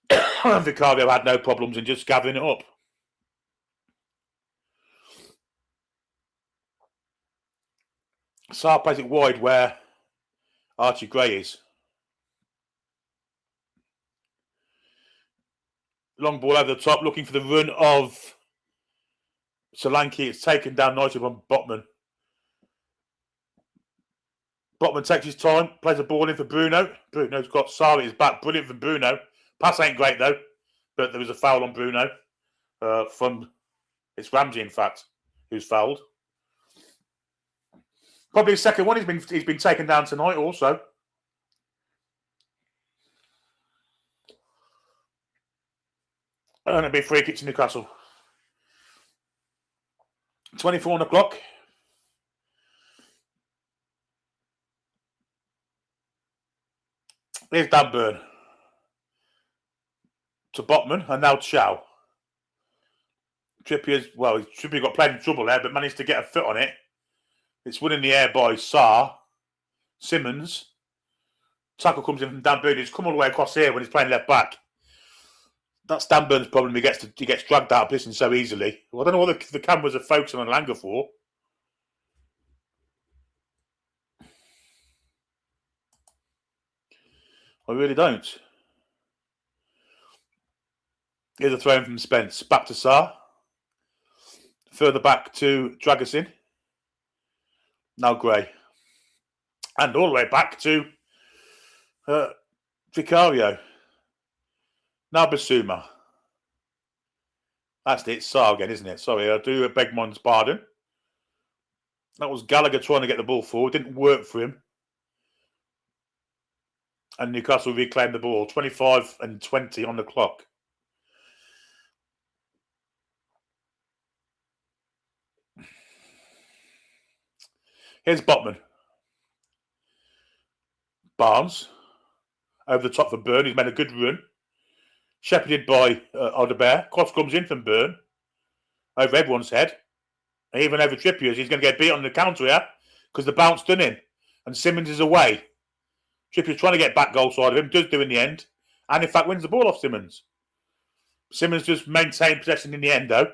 Vicario had no problems in just gathering it up. Sarr plays it wide where Archie Gray is. Long ball over the top, looking for the run of Solanke. It's taken down nicely by Botman. Botman takes his time, plays the ball in for Bruno. Bruno's got Sarr at his back. Brilliant from Bruno. Pass ain't great, though. But there was a foul on Bruno. It's Ramsey, in fact, who's fouled. Probably his second one. He's been taken down tonight also. And it'll be free kick to Newcastle. 24 on the clock. Here's Dan Burn. To Botman and now Chow. Trippier got plenty of trouble there, but managed to get a foot on it. It's won in the air by Sarr. Simmons. Tackle comes in from Dan Burn. He's come all the way across here when he's playing left back. That's Dan Burn's problem. He gets dragged out of position so easily. Well, I don't know what the cameras are focusing on Langer for. I really don't. Here's a throw in from Spence. Back to Sarr. Further back to Dragazin. Now Gray. And all the way back to Vicario. Now Basuma. That's it. It's Sarr again, isn't it? Sorry, I do beg one's pardon. That was Gallagher trying to get the ball forward. Didn't work for him. And Newcastle reclaimed the ball. 25 and 20 on the clock. Here's Botman. Barnes. over the top for Byrne. He's made a good run. Shepherded by Alderweireld. Cross comes in from Byrne. Over everyone's head. Even over Trippier's. He's going to get beat on the counter here because the bounce done in. And Simmons is away. Trippier's trying to get back goal side of him. Does do in the end. And in fact wins the ball off Simmons. Simmons just maintained possession in the end though.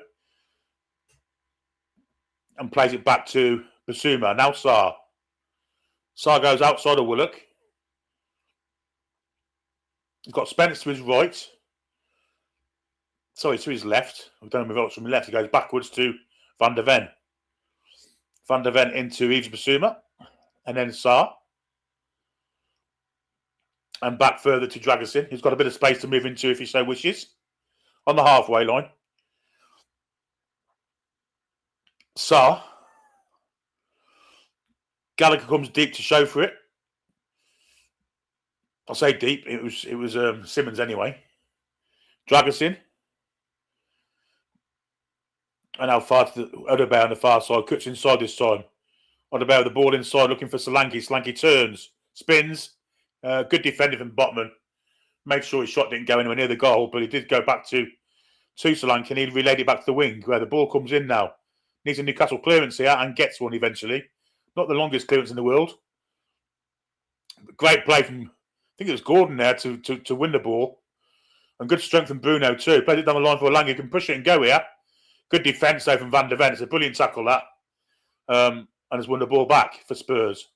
And plays it back to Basuma. Now Sarr. Sarr goes outside of Willock. He's got Spence to his right. Sorry, to his left. I don't know if it's from the left. He goes backwards to Van der Ven. Van der Ven into Yves Basuma. And then Sarr. And back further to Dragusin. He's got a bit of space to move into if he so wishes. On the halfway line. Sarr. Gallagher comes deep to show for it. I'll say deep. It was Simmons anyway. Dragusin. And now far to Alderweireld on the far side. Cuts inside this time. Alderweireld with the ball inside looking for Solanke. Solanke turns. Spins. Good defending from Botman. Made sure his shot didn't go anywhere near the goal, but he did go back to Solanke and he relayed it back to the wing where the ball comes in now. Needs a Newcastle clearance here and gets one eventually. Not the longest clearance in the world. Great play from, I think it was Gordon there to win the ball. And good strength from Bruno too. Played it down the line for Lang. He can push it and go here. Good defence though from Van der Ven. It's a brilliant tackle that. And has won the ball back for Spurs.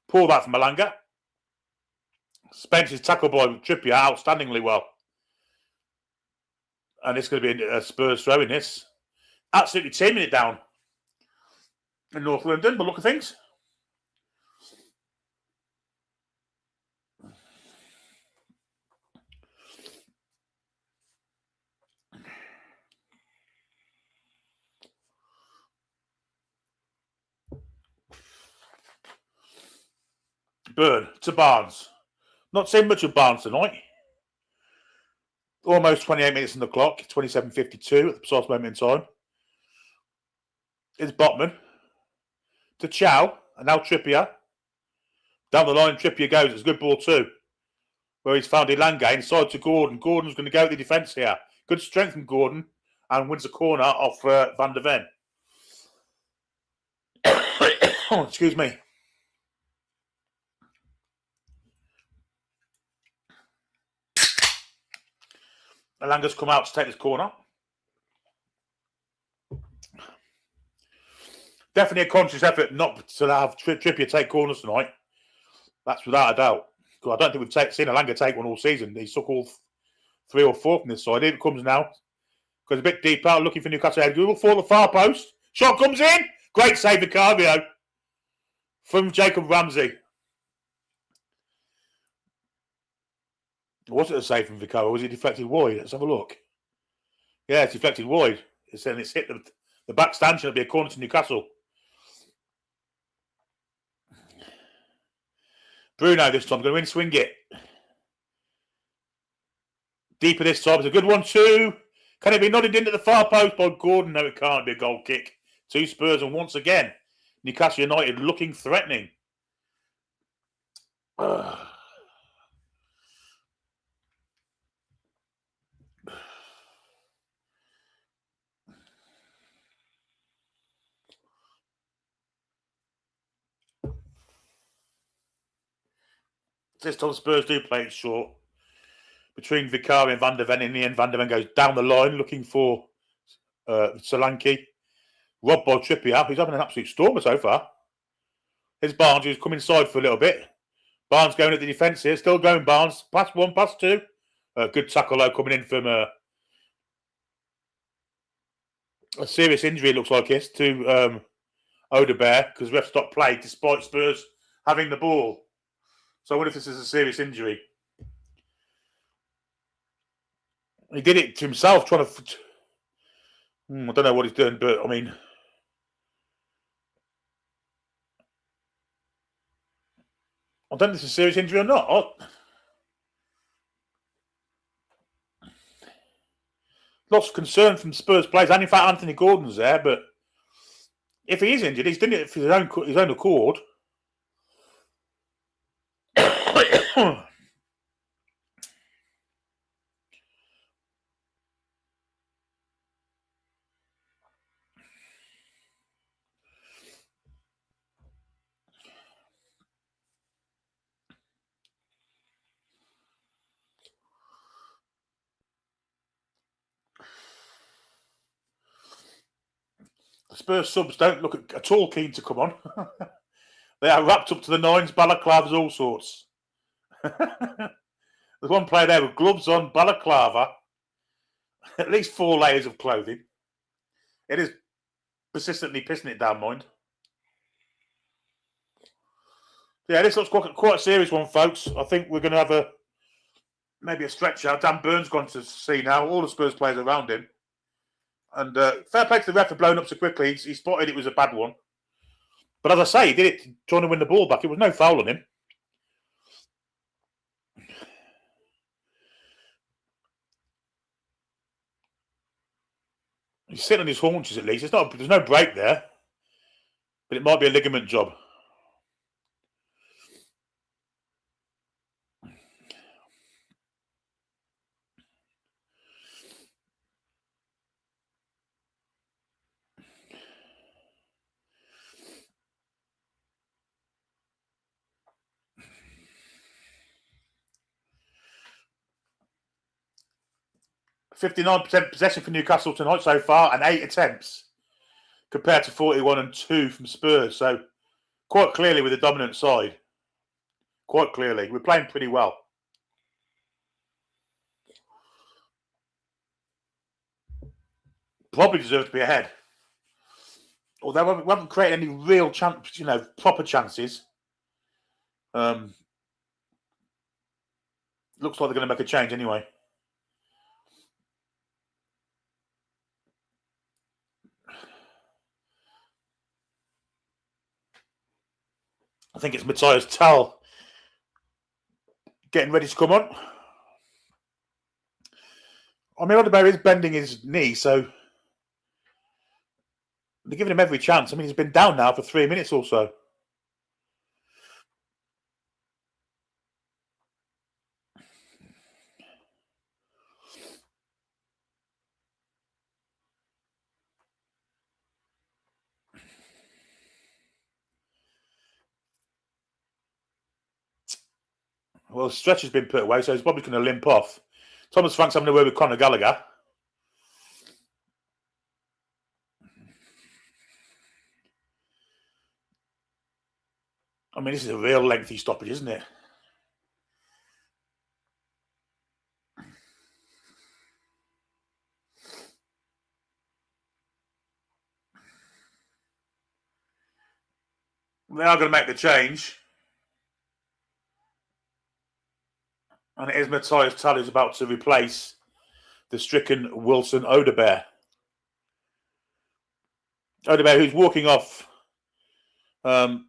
Pull that from Malanga. Spence is tackled by Trippier outstandingly well. And it's going to be a Spurs throw in this. Absolutely teaming it down in North London, but look at things. Byrne to Barnes. Not seeing much of Barnes tonight. Almost 28 minutes on the clock. 27:52 at the precise moment in time. It's Botman to Chow. And now Trippier. Down the line, Trippier goes. It's a good ball too. Where he's found Elanga inside to Gordon. Gordon's going to go with the defence here. Good strength from Gordon. And wins the corner off Van der Ven. Oh, excuse me. Elanga's come out to take this corner. Definitely a conscious effort not to have Trippier take corners tonight. That's without a doubt. Because I don't think we've seen Elanga take one all season. He's took all 3 or 4 from this side. Here it comes now. Goes a bit deep out, looking for Newcastle. Will for the far post. Shot comes in. Great save, Vicario. From Jacob Ramsey. Was it a save from Vicario or was it deflected wide? Let's have a look. Yeah, it's deflected wide. It's hit the back stanchion. It'll be a corner to Newcastle. Bruno this time. Going to win, swing it. Deeper this time. It's a good one too. Can it be nodded into the far post by Gordon? No, it can't be a goal kick. 2 Spurs and once again, Newcastle United looking threatening. This time Spurs do play it short. Between Vicario and Van der Ven. In the end, Van der Ven goes down the line looking for Solanke. Robbed by Trippier. He's having an absolute stormer so far. Here's Barnes, who's come inside for a little bit. Barnes going at the defence here. Still going, Barnes. Pass 1, pass 2. Good tackle, though, coming in from a serious injury, it looks like this, to Alderweireld, because ref stopped play despite Spurs having the ball. So I wonder if this is a serious injury. He did it to himself, trying to... I don't know what he's doing, but, I mean... I don't know if it's a serious injury or not. Lots of concern from Spurs players, and in fact Anthony Gordon's there, but if he is injured, he's doing it for his own accord. Spurs subs don't look at all keen to come on. They are wrapped up to the nines, balaclavas, all sorts. There's one player there with gloves on, balaclava, at least 4 layers of clothing. It is persistently pissing it down, mind. Yeah, this looks quite a serious one, folks. I think we're going to have maybe a stretch out. Dan Burns gone to see now. All the Spurs players around him. And fair play to the ref for blowing up so quickly. He spotted it was a bad one. But as I say, he did it trying to win the ball back. It was no foul on him. He's sitting on his haunches at least. There's no break there. But it might be a ligament job. %59 possession for Newcastle tonight so far and 8 attempts compared to 41 and 2 from Spurs. So quite clearly with the dominant side. Quite clearly. We're playing pretty well. Probably deserve to be ahead. Although we haven't created any real chance, proper chances. Looks like they're going to make a change anyway. I think it's Matthias Tal getting ready to come on. I mean, Odebear is bending his knee, so they're giving him every chance. I mean, he's been down now for 3 minutes or so. Well, the stretch has been put away, so he's probably going to limp off. Thomas Frank's having a word with Conor Gallagher. I mean, this is a real lengthy stoppage, isn't it? They are going to make the change. And it is Matthias Tal who's about to replace the stricken Wilson Odebear. Odebear who's walking off to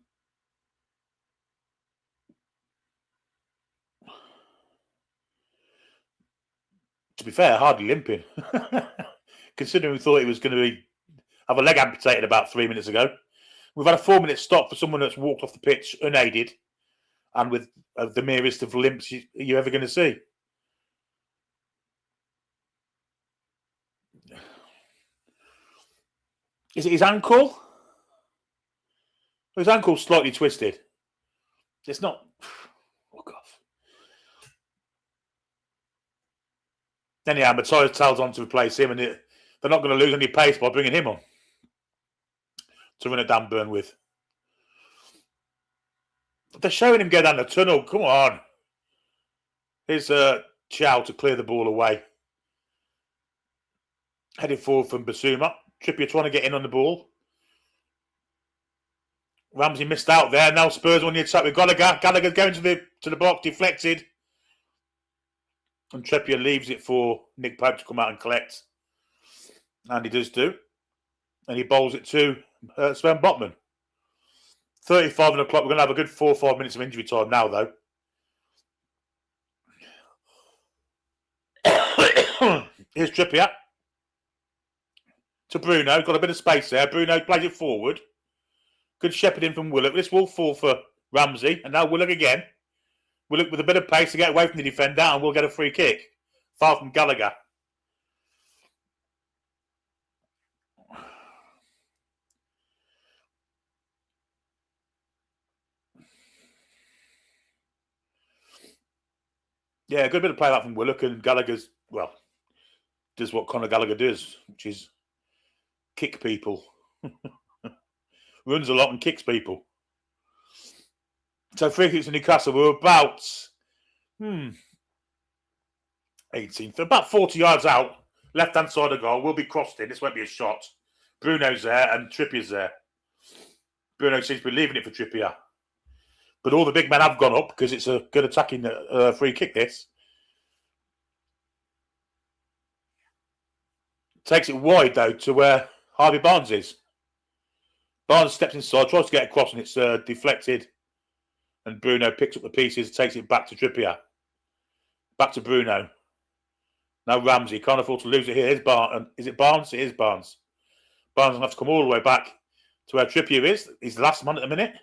be fair, hardly limping. Considering we thought he was going to have a leg amputated about 3 minutes ago. We've had a 4-minute stop for someone that's walked off the pitch unaided and with the merest of limps you're ever going to see. Is it his ankle? His ankle's slightly twisted. It's not... Fuck off. Anyhow, Matthias Tal's on to replace him, and they're not going to lose any pace by bringing him on to run a Dan Burn with. They're showing him go down the tunnel. Come on. Here's Chow to clear the ball away. Headed forward from Basuma. Trippier trying to get in on the ball. Ramsey missed out there. Now Spurs on the attack with Gallagher. Gallagher going to the box, deflected. And Trippier leaves it for Nick Pope to come out and collect. And he does do. And he bowls it to Sven Botman. 35 on the clock. We're going to have a good 4 or 5 minutes of injury time now, though. Here's Trippier. To Bruno. Got a bit of space there. Bruno plays it forward. Good shepherding from Willock. This will fall for Ramsey. And now Willock again. Willock with a bit of pace to get away from the defender. And we'll get a free kick. Far from Gallagher. Yeah, a good bit of play out from Willock, and Gallagher's, well, does what Conor Gallagher does, which is kick people. Runs a lot and kicks people. So free kicks in Newcastle were about 18th, about 40 yards out, left-hand side of goal, will be crossed in. This won't be a shot. Bruno's there and Trippier's there. Bruno seems to be leaving it for Trippier. But all the big men have gone up because it's a good attacking free kick, this. Takes it wide, though, to where Harvey Barnes is. Barnes steps inside, tries to get across, and it's deflected. And Bruno picks up the pieces, takes it back to Trippier. Back to Bruno. Now Ramsey, can't afford to lose it here. Here's Barnes. Is it Barnes? It is Barnes. Barnes will have to come all the way back to where Trippier is. He's the last man at the minute.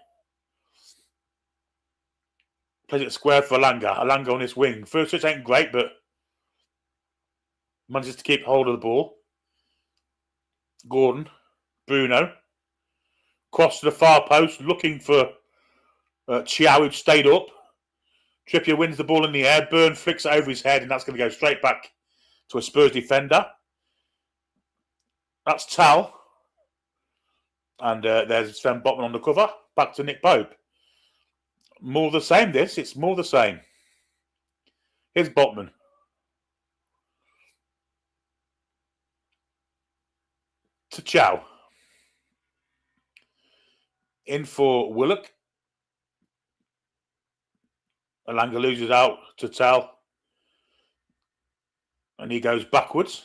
Plays it square for Alanga. Alanga on his wing. First touch ain't great, but manages to keep hold of the ball. Gordon. Bruno. Cross to the far post, looking for Chiao, who stayed up. Trippier wins the ball in the air. Byrne flicks it over his head, and that's going to go straight back to a Spurs defender. That's Tal. And there's Sven Botman on the cover. Back to Nick Pope. More the same, this. It's more the same. Here's Botman. To Chow. In for Willock. Alanga loses out to Tal. And he goes backwards.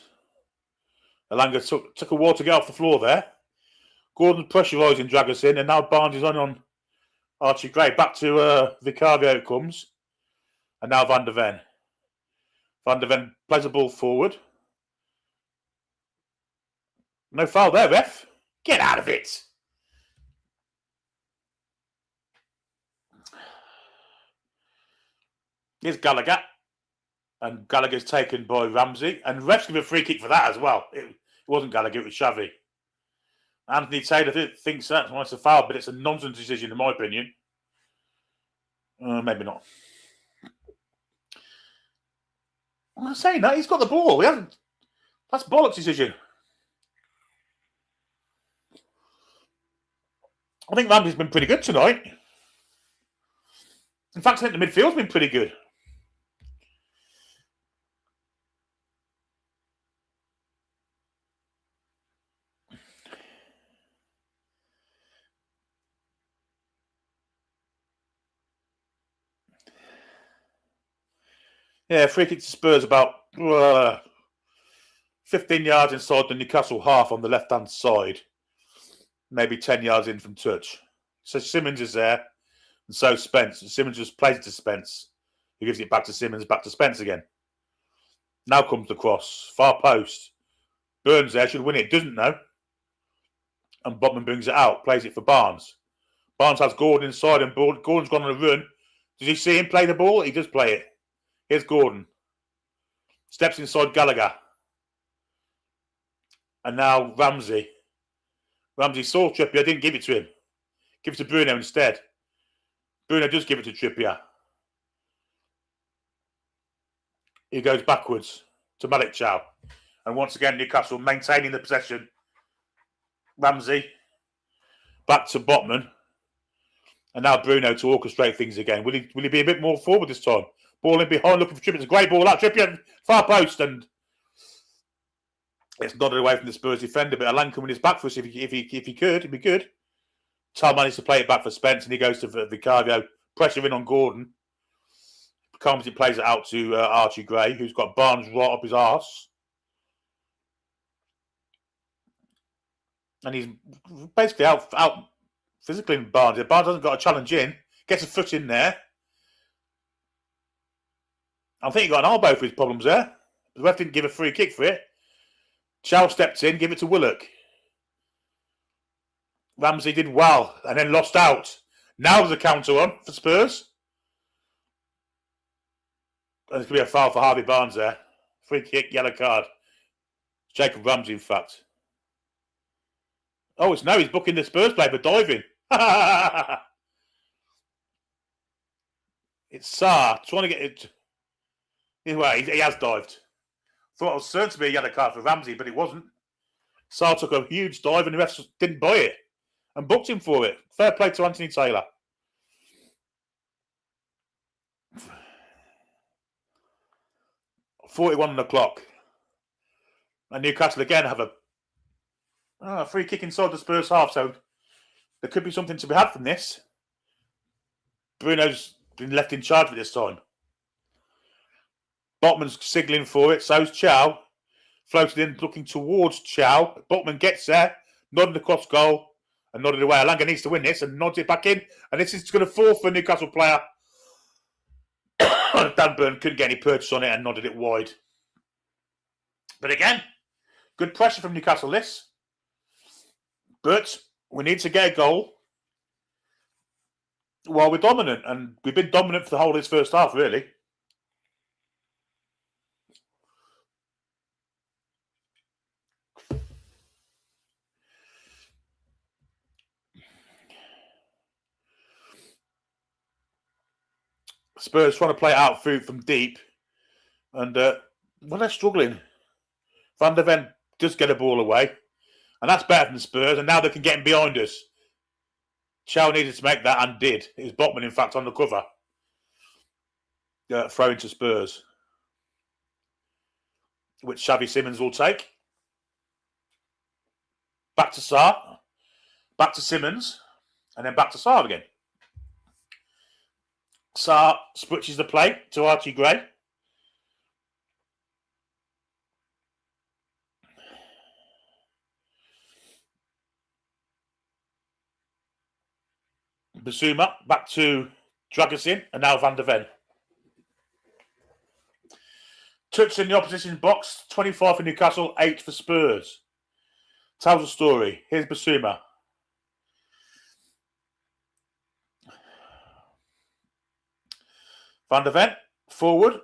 Alanga took a while to get off the floor there. Gordon pressurising, drag us in, and now Barnes is on Archie Gray. Back to Vicario it comes. And now Van der Ven. Van der Ven plays the ball forward. No foul there, ref. Get out of it. Here's Gallagher. And Gallagher's taken by Ramsey. And refs give a free kick for that as well. It wasn't Gallagher, it was Xavi. Anthony Taylor thinks that's why it's a foul, but it's a nonsense decision in my opinion. Maybe not. I'm saying that, he's got the ball. He hasn't. That's bollocks decision. I think Ramsey's been pretty good tonight. In fact, I think the midfield's been pretty good. Yeah, free kick to Spurs about 15 yards inside the Newcastle half on the left-hand side. Maybe 10 yards in from touch. So Simmons is there, and so Spence. Simmons just plays it to Spence. He gives it back to Simmons, back to Spence again. Now comes the cross. Far post. Burns there, should win it. Doesn't know. And Botman brings it out, plays it for Barnes. Barnes has Gordon inside, and Gordon's gone on a run. Does he see him play the ball? He does play it. Here's Gordon. Steps inside Gallagher. And now Ramsey. Ramsey saw Trippier, didn't give it to him. Give it to Bruno instead. Bruno does give it to Trippier. He goes backwards to Malik Chow. And once again, Newcastle maintaining the possession. Ramsey. Back to Botman. And now Bruno to orchestrate things again. Will he be a bit more forward this time? Ball in behind, looking for Trippier. It's a great ball out. Trippier, far post, and it's nodded away from the Spurs defender. But Alanga with his back for us if he could, it'd be good. Tal managed to play it back for Spence, and he goes to Vicario, pressure in on Gordon. Calmsy plays it out to Archie Gray, who's got Barnes right up his arse. And he's basically out physically in Barnes. Barnes hasn't got a challenge in, gets a foot in there. I think he got an elbow for his problems there. The ref didn't give a free kick for it. Chow stepped in, give it to Willock. Ramsey did well and then lost out. Now there's a counter on for Spurs. And there's going to be a foul for Harvey Barnes there. Free kick, yellow card. Jacob Ramsey, in fact. Oh, he's booking the Spurs play for diving. It's Sarr trying to get it. Anyway, he has dived. Thought it was certain to be a yellow card for Ramsey, but it wasn't. Sarr took a huge dive and the refs didn't buy it and booked him for it. Fair play to Anthony Taylor. .41 on the clock. And Newcastle again have a free kick inside the Spurs half, so there could be something to be had from this. Bruno's been left in charge at this time. Botman's signalling for it, so's Chow. Floated in, looking towards Chow. Botman gets there, nodded across goal, and nodded away. Alanga needs to win this and nods it back in. And this is going to fall for a Newcastle player. Dan Burn couldn't get any purchase on it and nodded it wide. But again, good pressure from Newcastle this. But we need to get a goal while we're dominant. And we've been dominant for the whole of this first half, really. Spurs trying to play it out through from deep. And when they're struggling, Van der Ven does get a ball away. And that's better than Spurs. And now they can get him behind us. Chow needed to make that and did. It was Botman, in fact, on the cover. Throw into Spurs. Which Xavi Simons will take. Back to Sarr. Back to Simons. And then back to Sarr again. Sarr switches the play to Archie Gray. Basuma back to Dragusin and now Van der Ven. Touch in the opposition box, 25 for Newcastle, 8 for Spurs. Tells a story. Here's Basuma. Van der Ven, forward.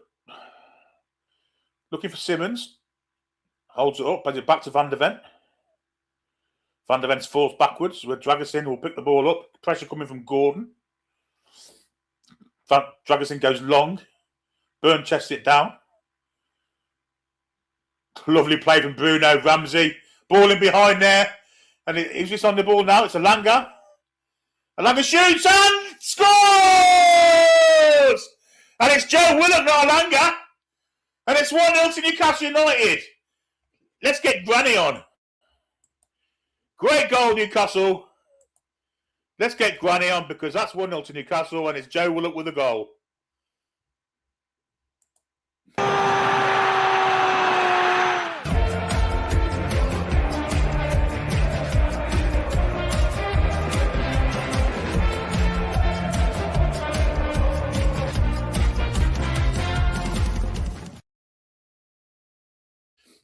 Looking for Simons. Holds it up, brings it back to Van der Ven. Van der Ven's falls backwards, where Dragusin will pick the ball up. Pressure coming from Gordon. Dragusin goes long. Burn chests it down. Lovely play from Bruno, Ramsey. Ball in behind there. And is this on the ball now? It's Alanga. Alanga shoots and scores! And it's Joe Willock, not Alanga. And it's 1-0 to Newcastle United. Let's get Granny on. Great goal, Newcastle. Let's get Granny on because that's 1-0 to Newcastle and it's Joe Willock with a goal.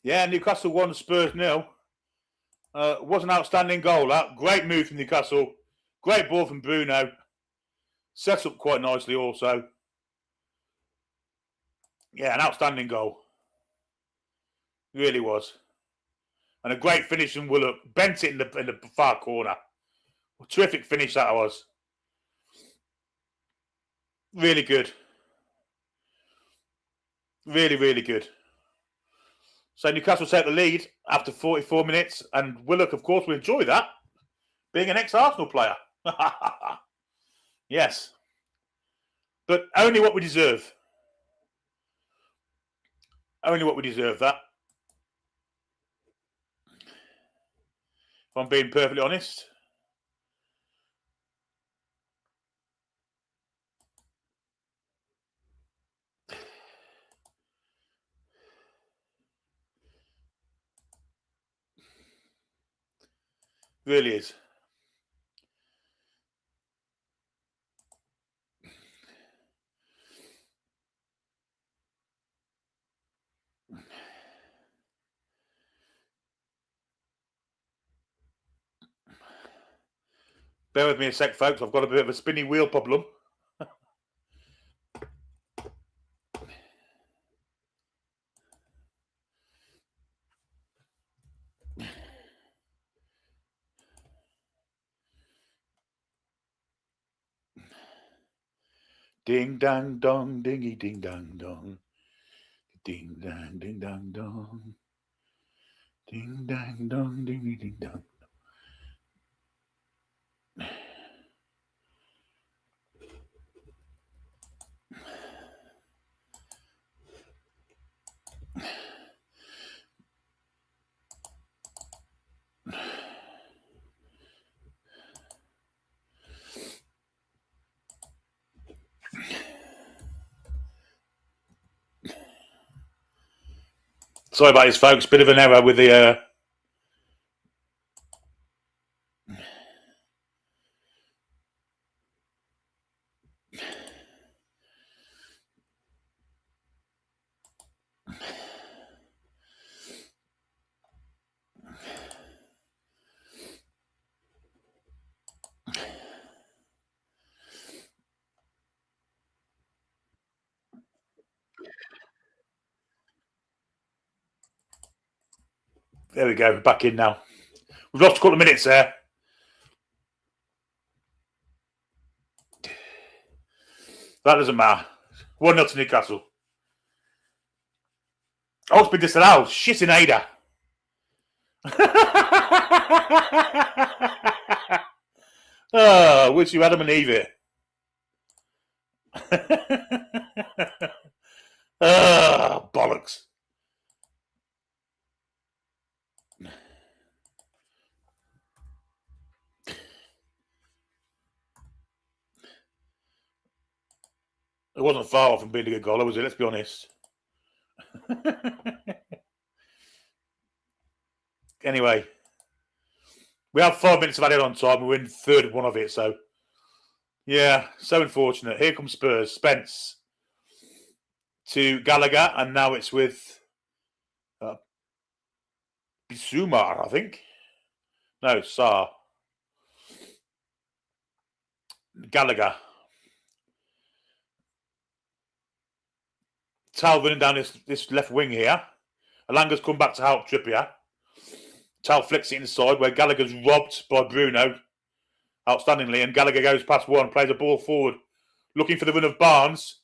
Yeah, Newcastle won, Spurs 0. Was an outstanding goal. That great move from Newcastle. Great ball from Bruno. Set up quite nicely also. Yeah, an outstanding goal. Really was. And a great finish from Willock. Bent it in the far corner. A terrific finish that was. Really good. Really, really good. So Newcastle take the lead after 44 minutes. And Willock, of course, will enjoy that. Being an ex-Arsenal player. Yes. But only what we deserve. Only what we deserve, that. If I'm being perfectly honest. Really is. Bear with me a sec, folks. I've got a bit of a spinning wheel problem. Ding dang dong, dingy ding dang dong. Ding dang dong. Ding dang dong, ding ding ding dong. Sorry about this, folks. Bit of an error with the. There we go. We're back in now. We've lost a couple of minutes there. That doesn't matter. 1-0 to Newcastle. Oh, it's been disallowed. Shit in Ada. Oh, wish you Adam and Eve it. Oh, bollocks. It wasn't far off from being a good goal, was it? Let's be honest. Anyway, we have 5 minutes of added on time. We're in third one of it, so yeah, so unfortunate. Here comes Spurs. Spence to Gallagher, and now it's with Bissouma, I think. No, Sarr. Gallagher. Tal running down this left wing here. Alanga's come back to help Trippier. Tal flicks it inside where Gallagher's robbed by Bruno outstandingly, and Gallagher goes past one, plays a ball forward, looking for the run of Barnes.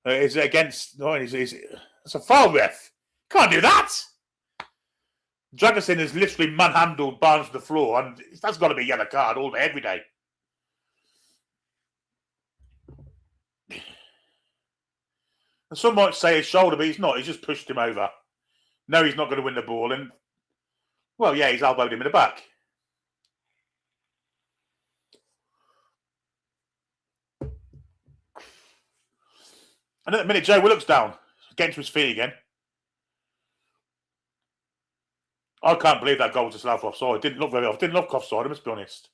Is it against? No, it's a foul, ref. Can't do that. Dragosin has literally manhandled Barnes to the floor, and that's got to be a yellow card all day, every day. And some might say his shoulder, but he's not. He's just pushed him over. No, he's not going to win the ball. And, well, yeah, he's elbowed him in the back. And at the minute, Joe Willock's down. Getting to his feet again. I can't believe that goal was disallowed for offside. Didn't look very off. Didn't look offside, I must be honest.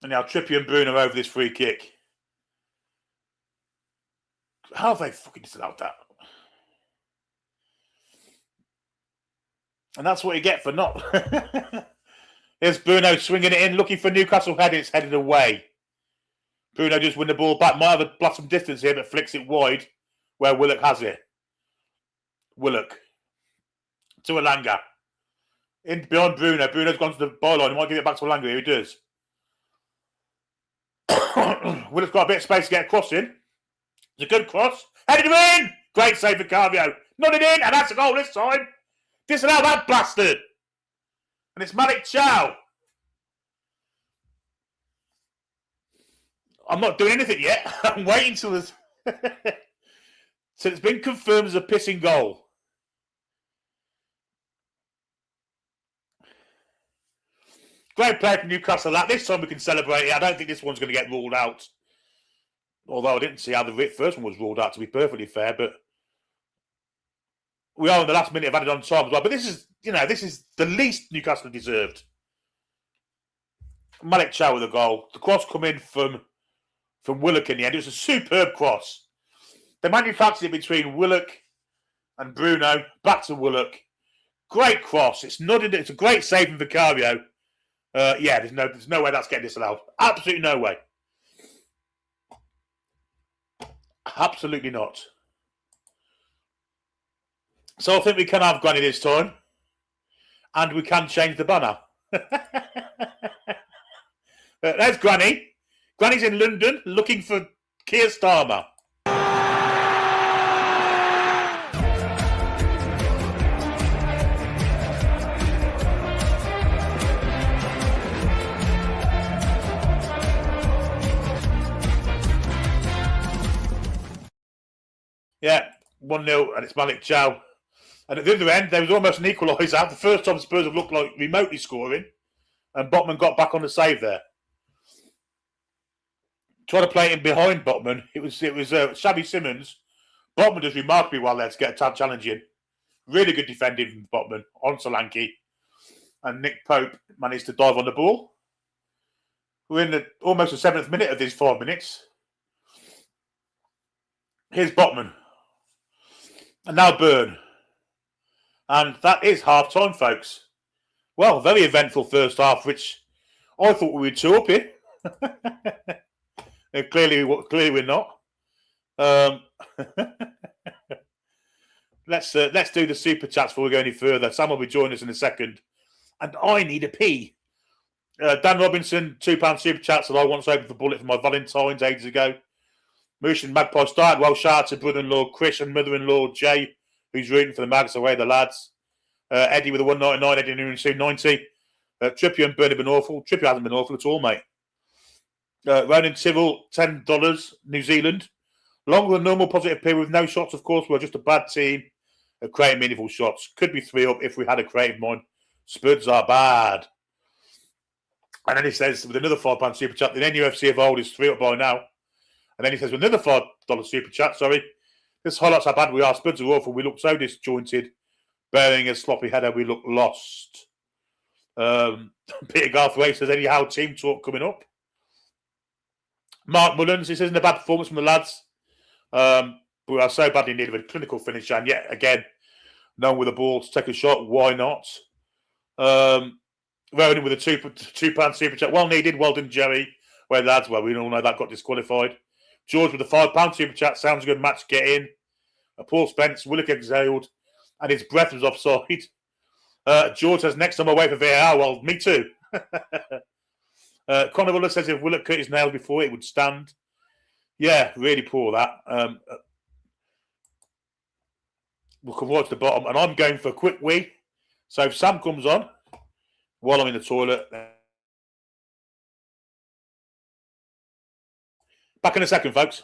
And now Trippier and Bruno over this free kick. How have they fucking disallowed that? And that's what you get for not. Here's Bruno swinging it in, looking for Newcastle head. It's headed away. Bruno just win the ball back. Might have a blast some distance here, but flicks it wide where Willock has it. Willock to Alanga. In beyond Bruno. Bruno's gone to the byline. He might give it back to Alanga. Here he does. Willock's got a bit of space to get across in. It's a good cross. Headed him in! Great save for Carvio. Nodded in, and that's a goal this time. Disallow that bastard. And it's Malik Chow. I'm not doing anything yet. I'm waiting till there's... So it's been confirmed as a pissing goal. Great play from Newcastle. This time we can celebrate it. I don't think this one's going to get ruled out. Although I didn't see how the first one was ruled out, to be perfectly fair. But we are in the last minute of added on time as well. But this is, this is the least Newcastle deserved. Malik Chow with a goal. The cross come in from Willock in the end. It was a superb cross. They manufactured it between Willock and Bruno. Back to Willock. Great cross. It's nodded. It's a great save from Vicario. Yeah, there's no way that's getting disallowed. Absolutely no way. Absolutely not. So I think we can have Granny this time. And we can change the banner. There's Granny. Granny's in London looking for Keir Starmer. Yeah, 1-0, and it's Malik Chow. And at the other end, there was almost an equaliser. The first time Spurs have looked like remotely scoring, and Botman got back on the save there. Trying to play in behind Botman. It was Xavi Simons. Botman does remarkably well there to get a challenge in. Really good defending from Botman on Solanke. And Nick Pope managed to dive on the ball. We're in almost the 7th minute of these 5 minutes. Here's Botman. And now Byrne. And that is half-time, folks. Well, very eventful first half, which I thought we would 2-up here. Clearly we're not. Let's do the super chats before we go any further. Sam will be joining us in a second. And I need a pee. Dan Robinson, £2 super chats that I once opened for Bullet for my Valentine's ages ago. Moosh and Magpie started well. Shout out to brother-in-law Chris and mother-in-law Jay, who's rooting for the Mags away, the lads. Eddie with a 199, Eddie Newman 290. Trippier and Burnley have been awful. Trippier hasn't been awful at all, mate. Ronan Tyrrell, $10, New Zealand. Longer than normal positive period with no shots, of course. We're just a bad team at creating meaningful shots. Could be 3-up if we had a creative mind. Spurs are bad. And then he says, with another £5 super chat, the NUFC of old is 3-up by now. And then he says, with another $5 super chat, sorry. This highlights how bad we are. Spurs are awful. We look so disjointed. Bearing a sloppy header, we look lost. Peter Garthwaite says, anyhow, team talk coming up. Mark Mullins, this isn't a bad performance from the lads. We are so badly in need of a clinical finish, and yet again, no one with a ball to take a shot. Why not? Ronan with a £2 super chat. Well needed. Well done, Jerry. Well, lads, well, we all know that got disqualified. George with a £5 super chat. Sounds a good match. Get in. Paul Spence, Willock exhaled, and his breath was offside. George says, next time I wait for VAR. Well, me too. Conor Willock says if Willock cut his nails before it would stand. Yeah, really poor that. We can watch the bottom, and I'm going for a quick wee. So if Sam comes on while I'm in the toilet, back in a second, folks.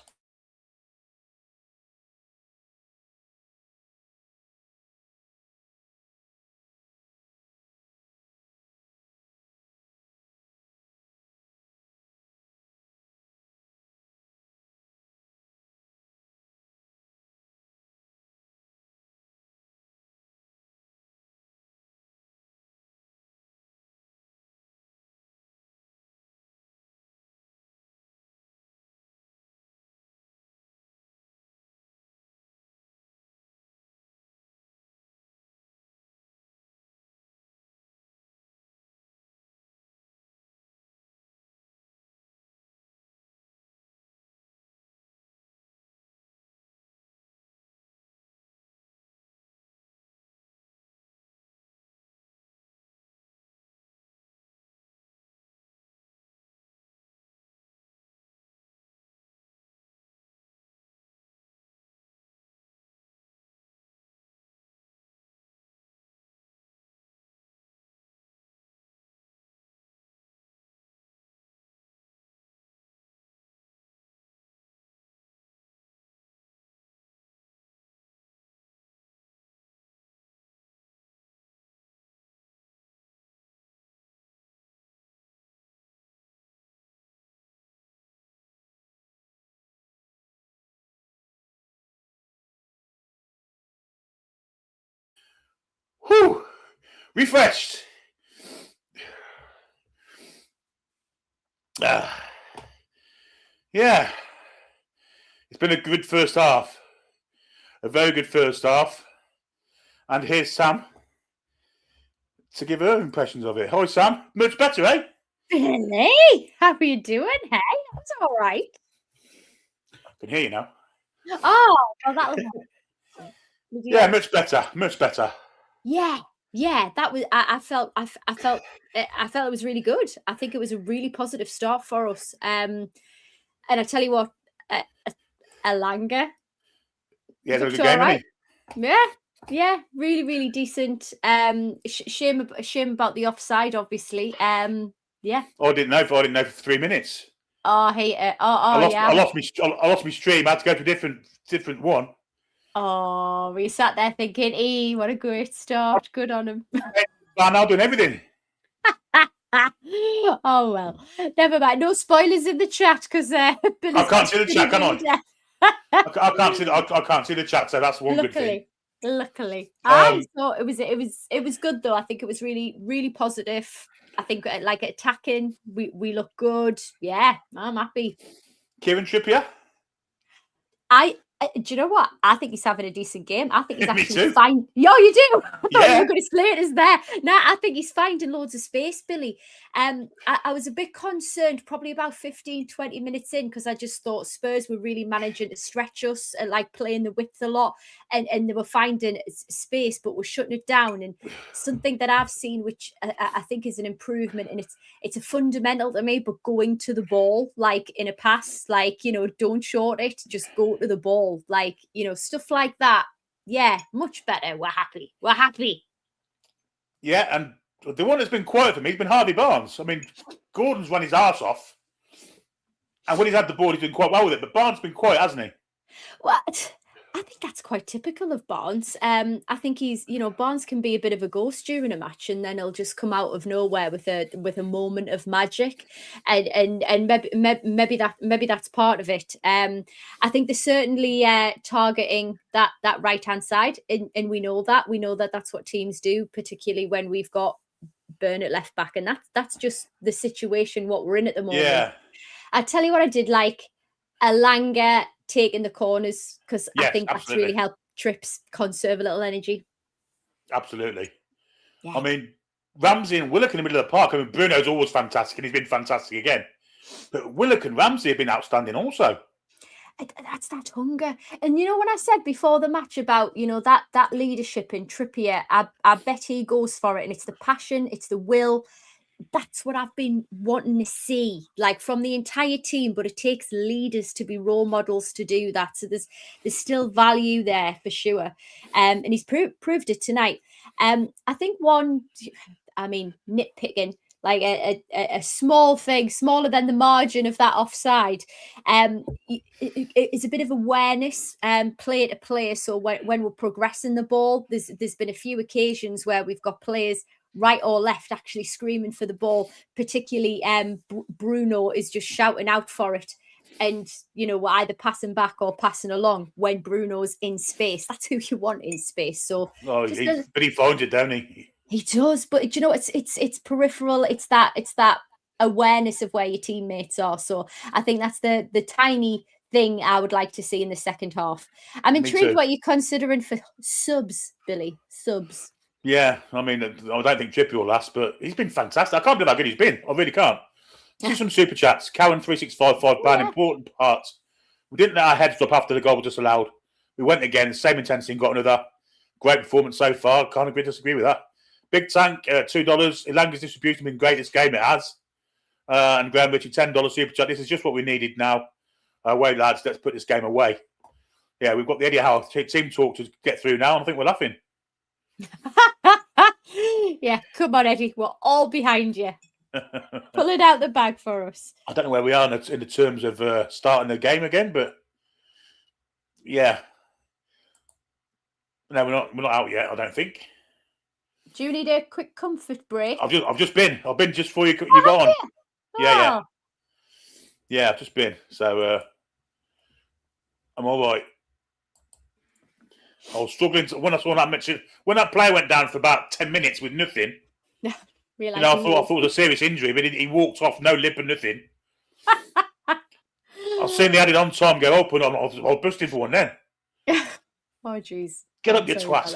Whew. Refreshed. Yeah. It's been a good first half. A very good first half. And here's Sam to give her impressions of it. Hi, Sam. Much better, eh? Hey, how are you doing? Hey, that's all right. I can hear you now. Oh, well, that was. Yeah, much better. Much better. Yeah, that was. I felt it was really good. I think it was a really positive start for us. And I tell you what, Elanga. Yeah, that's a Looked good game, all right. isn't he? Yeah, really, really decent. Shame about the offside, obviously. Yeah. I didn't know for 3 minutes. Oh, I hate it. I lost my stream. I had to go to a different one. Oh, we sat there thinking, what a great start. Good on him. I'm now doing everything. Oh, well. Never mind. No spoilers in the chat because I can't see the chat, can I? I can't see the chat, so that's one good thing. Luckily. I thought it was good though. I think it was really, really positive. I think like attacking, we look good. Yeah, I'm happy. Kieran Trippier? Do you know what? I think he's having a decent game. I think he's Me actually too. fine. Yo, you do? Yeah. You're going to slate us there. No, I think he's finding loads of space, Billy. I was a bit concerned probably about 15, 20 minutes in because I just thought Spurs were really managing to stretch us and like playing the width a lot and they were finding space but were shutting it down. And something that I've seen, which I think is an improvement, and it's a fundamental to me, but going to the ball, like in a pass, like, don't short it, just go to the ball. Like, stuff like that. Yeah, much better. We're happy. Yeah, and the one that's been quiet for me has been Harvey Barnes. I mean, Gordon's run his arse off. And when he's had the ball, he's been quite well with it. But Barnes has been quiet, hasn't he? What? I think that's quite typical of Barnes. I think he's, Barnes can be a bit of a ghost during a match, and then he'll just come out of nowhere with a moment of magic, and maybe that's part of it. I think they're certainly targeting that right hand side, and we know that that's what teams do, particularly when we've got Burn at left back, and that's just the situation what we're in at the moment. Yeah. I tell you what, I did like Elanga taking the corners because I think that's really helped Trips conserve a little energy. Absolutely. Yeah. I mean, Ramsey and Willock in the middle of the park. I mean, Bruno's always fantastic and he's been fantastic again. But Willock and Ramsey have been outstanding also. That's that hunger. And when I said before the match about, that leadership in Trippier, I bet he goes for it. And it's the passion, it's the will. That's what I've been wanting to see, like from the entire team, but it takes leaders to be role models to do that. So there's still value there for sure. And he's proved it tonight. I think nitpicking, like a small thing, smaller than the margin of that offside, is a bit of awareness, player to player. So when we're progressing the ball, there's been a few occasions where we've got players right or left actually screaming for the ball, particularly Bruno is just shouting out for it, and we're either passing back or passing along when Bruno's in space. That's who you want in space. So but he finds it, don't he? He does, but it's peripheral. It's that awareness of where your teammates are. So I think that's the tiny thing I would like to see in the second half. I'm intrigued what you're considering for subs, Billy. Subs. Yeah, I mean, I don't think Trippier will last, but he's been fantastic. I can't believe how good he's been. I really can't. Do some super chats. Karen 3655, important parts. We didn't let our heads drop after the goal was disallowed. We went again, same intensity, and got another great performance so far. Can't disagree with that. Big Tank, $2. Elanga's distribution has been great this game. It has. And Graham Ritchie, $10 super chat. This is just what we needed now. Away, lads. Let's put this game away. Yeah, we've got the Eddie Howe team talk to get through now, and I think we're laughing. Yeah, come on, Eddie. We're all behind you. Pull it out the bag for us. I don't know where we are in the terms of starting the game again, but yeah. No, we're not out yet, I don't think. Do you need a quick comfort break? I've just been just before you got on. Yeah. Yeah, I've just been. So I'm all right. I was struggling when I saw that match. When that player went down for about 10 minutes with nothing. I thought it was a serious injury, but he walked off, no lip and nothing. I've seen the added on time go open. I was busting for one then. Oh, jeez. Get up, you twat.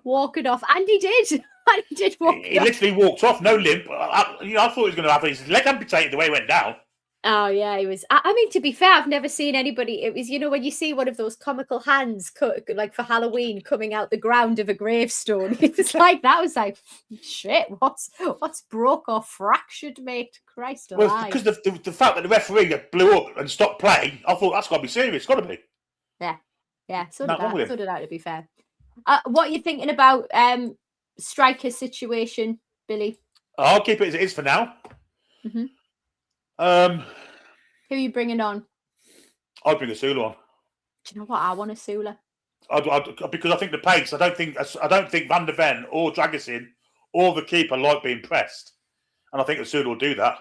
Walking off. And he did. And he did walk off. He literally walked off, no limp. I thought he was going to have his leg amputated the way he went down. Oh yeah, he was. I mean, to be fair, I've never seen anybody. It was, when you see one of those comical hands, like for Halloween, coming out the ground of a gravestone. It was like that. Was like, shit. What's broke or fractured, mate? Christ Well, alive. because the fact that the referee blew up and stopped playing, I thought that's got to be serious. It's got to be. Yeah. So Not did wrong I. with So him. did I. To be fair, what are you thinking about striker situation, Billy? I'll keep it as it is for now. Mm-hmm. Who are you bringing on? I'd bring Asula on. Do you know what? I want Asula. Because I think the pace. I don't think Van der Ven or Dragusin or the keeper like being pressed, and I think Asula will do that.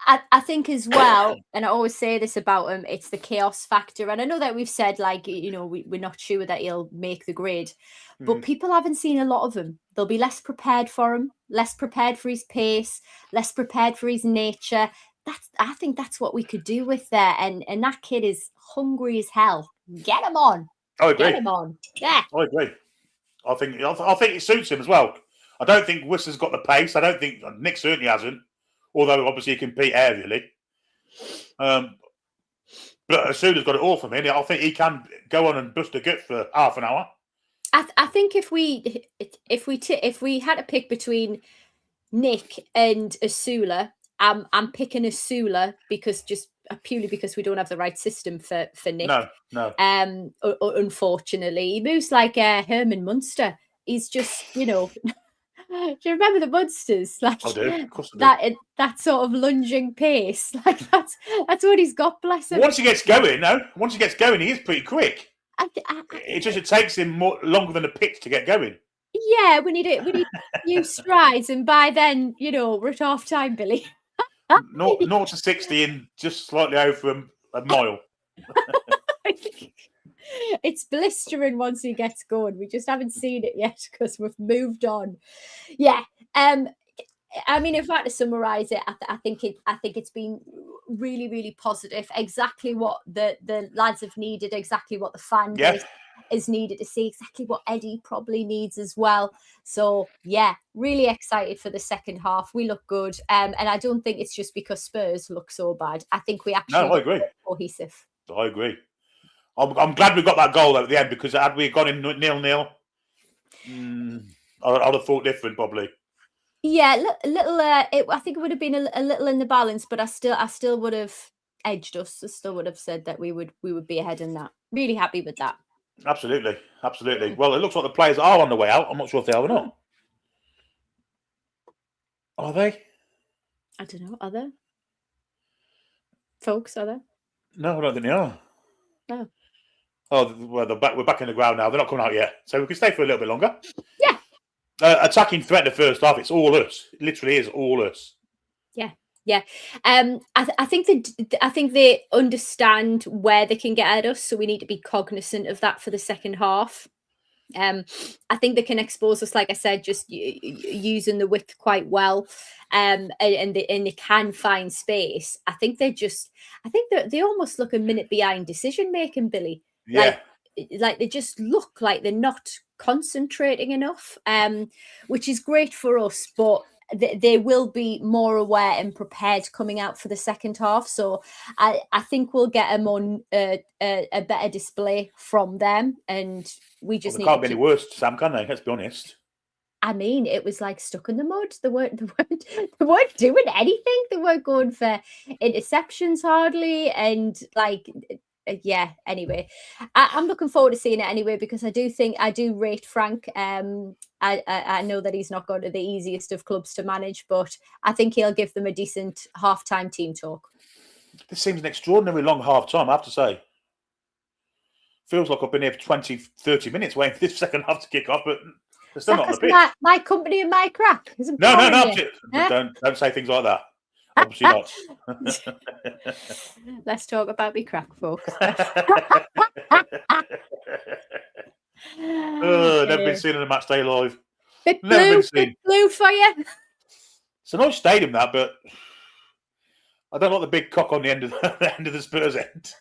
I think as well, and I always say this about him, it's the chaos factor. And I know that we've said, like, we're not sure that he'll make the grid, but people haven't seen a lot of him. They'll be less prepared for him, less prepared for his pace, less prepared for his nature. I think that's what we could do with there. And that kid is hungry as hell. Get him on. I agree. Get him on. Yeah. I agree. I think it suits him as well. I don't think Wissa's got the pace. I don't think Nick certainly hasn't. Although obviously he can compete aerially. But Asula's got it all from him. I think he can go on and bust a gut for half an hour. I think if we had to pick between Nick and Asula, I'm picking Asula purely because we don't have the right system for Nick. No. Unfortunately, he moves like Herman Munster. He's just, do you remember the Munsters? Like, I do. Of course I do. That sort of lunging pace. Like that's what he's got. Bless him. Once he gets going, he is pretty quick. It takes him longer than a pitch to get going. Yeah, we need new strides, and by then, we're at half time, Billy. 0 to 60 in just slightly over a mile. It's blistering once he gets going. We just haven't seen it yet because we've moved on. Yeah. I mean, if I had to summarize it, I think it's been really, really positive. Exactly what the lads have needed. Exactly what the fan base is needed to see. Exactly what Eddie probably needs as well. So yeah, really excited for the second half. We look good, and I don't think it's just because Spurs look so bad. I think we actually I agree. Cohesive. I agree. I'm glad we got that goal at the end, because had we gone in 0-0, I'd have thought different probably. Yeah, little. I think it would have been a little in the balance, but I still would have edged us. I still would have said that we would be ahead in that. Really happy with that. Absolutely. Well, it looks like the players are on the way out. I'm not sure if they are or not. Are they? I don't know. Are there? Folks, are there? No, I don't think they are. No. Oh, well, we're back in the ground now. They're not coming out yet, so we can stay for a little bit longer. Yeah. Attacking threat in the first half. It's all us. It literally is all us. Yeah. I think they understand where they can get at us, so we need to be cognizant of that for the second half. I think they can expose us, like I said, just using the width quite well, and they can find space. I think they almost look a minute behind decision making, Billy. Yeah. Like they just look like they're not concentrating enough, which is great for us, but they will be more aware and prepared coming out for the second half. So I think we'll get a better display from them, and we just can't be any worse, Sam, can they? Let's be honest. I mean, it was like stuck in the mud. They weren't doing anything. They weren't going for interceptions hardly, and like. Yeah, anyway, I'm looking forward to seeing it anyway, because I do rate Frank. I know that he's not going to the easiest of clubs to manage, but I think he'll give them a decent half-time team talk. This seems an extraordinarily long half-time, I have to say. Feels like I've been here for 20, 30 minutes waiting for this second half to kick off, but they're still not on the pitch. My company and my crack. No. Don't say things like that. Obviously not. Let's talk about me crack, folks. Never been seen in a match day live. Bit blue for you. It's a nice stadium, that, but I don't like the big cock on the end of the Spurs end.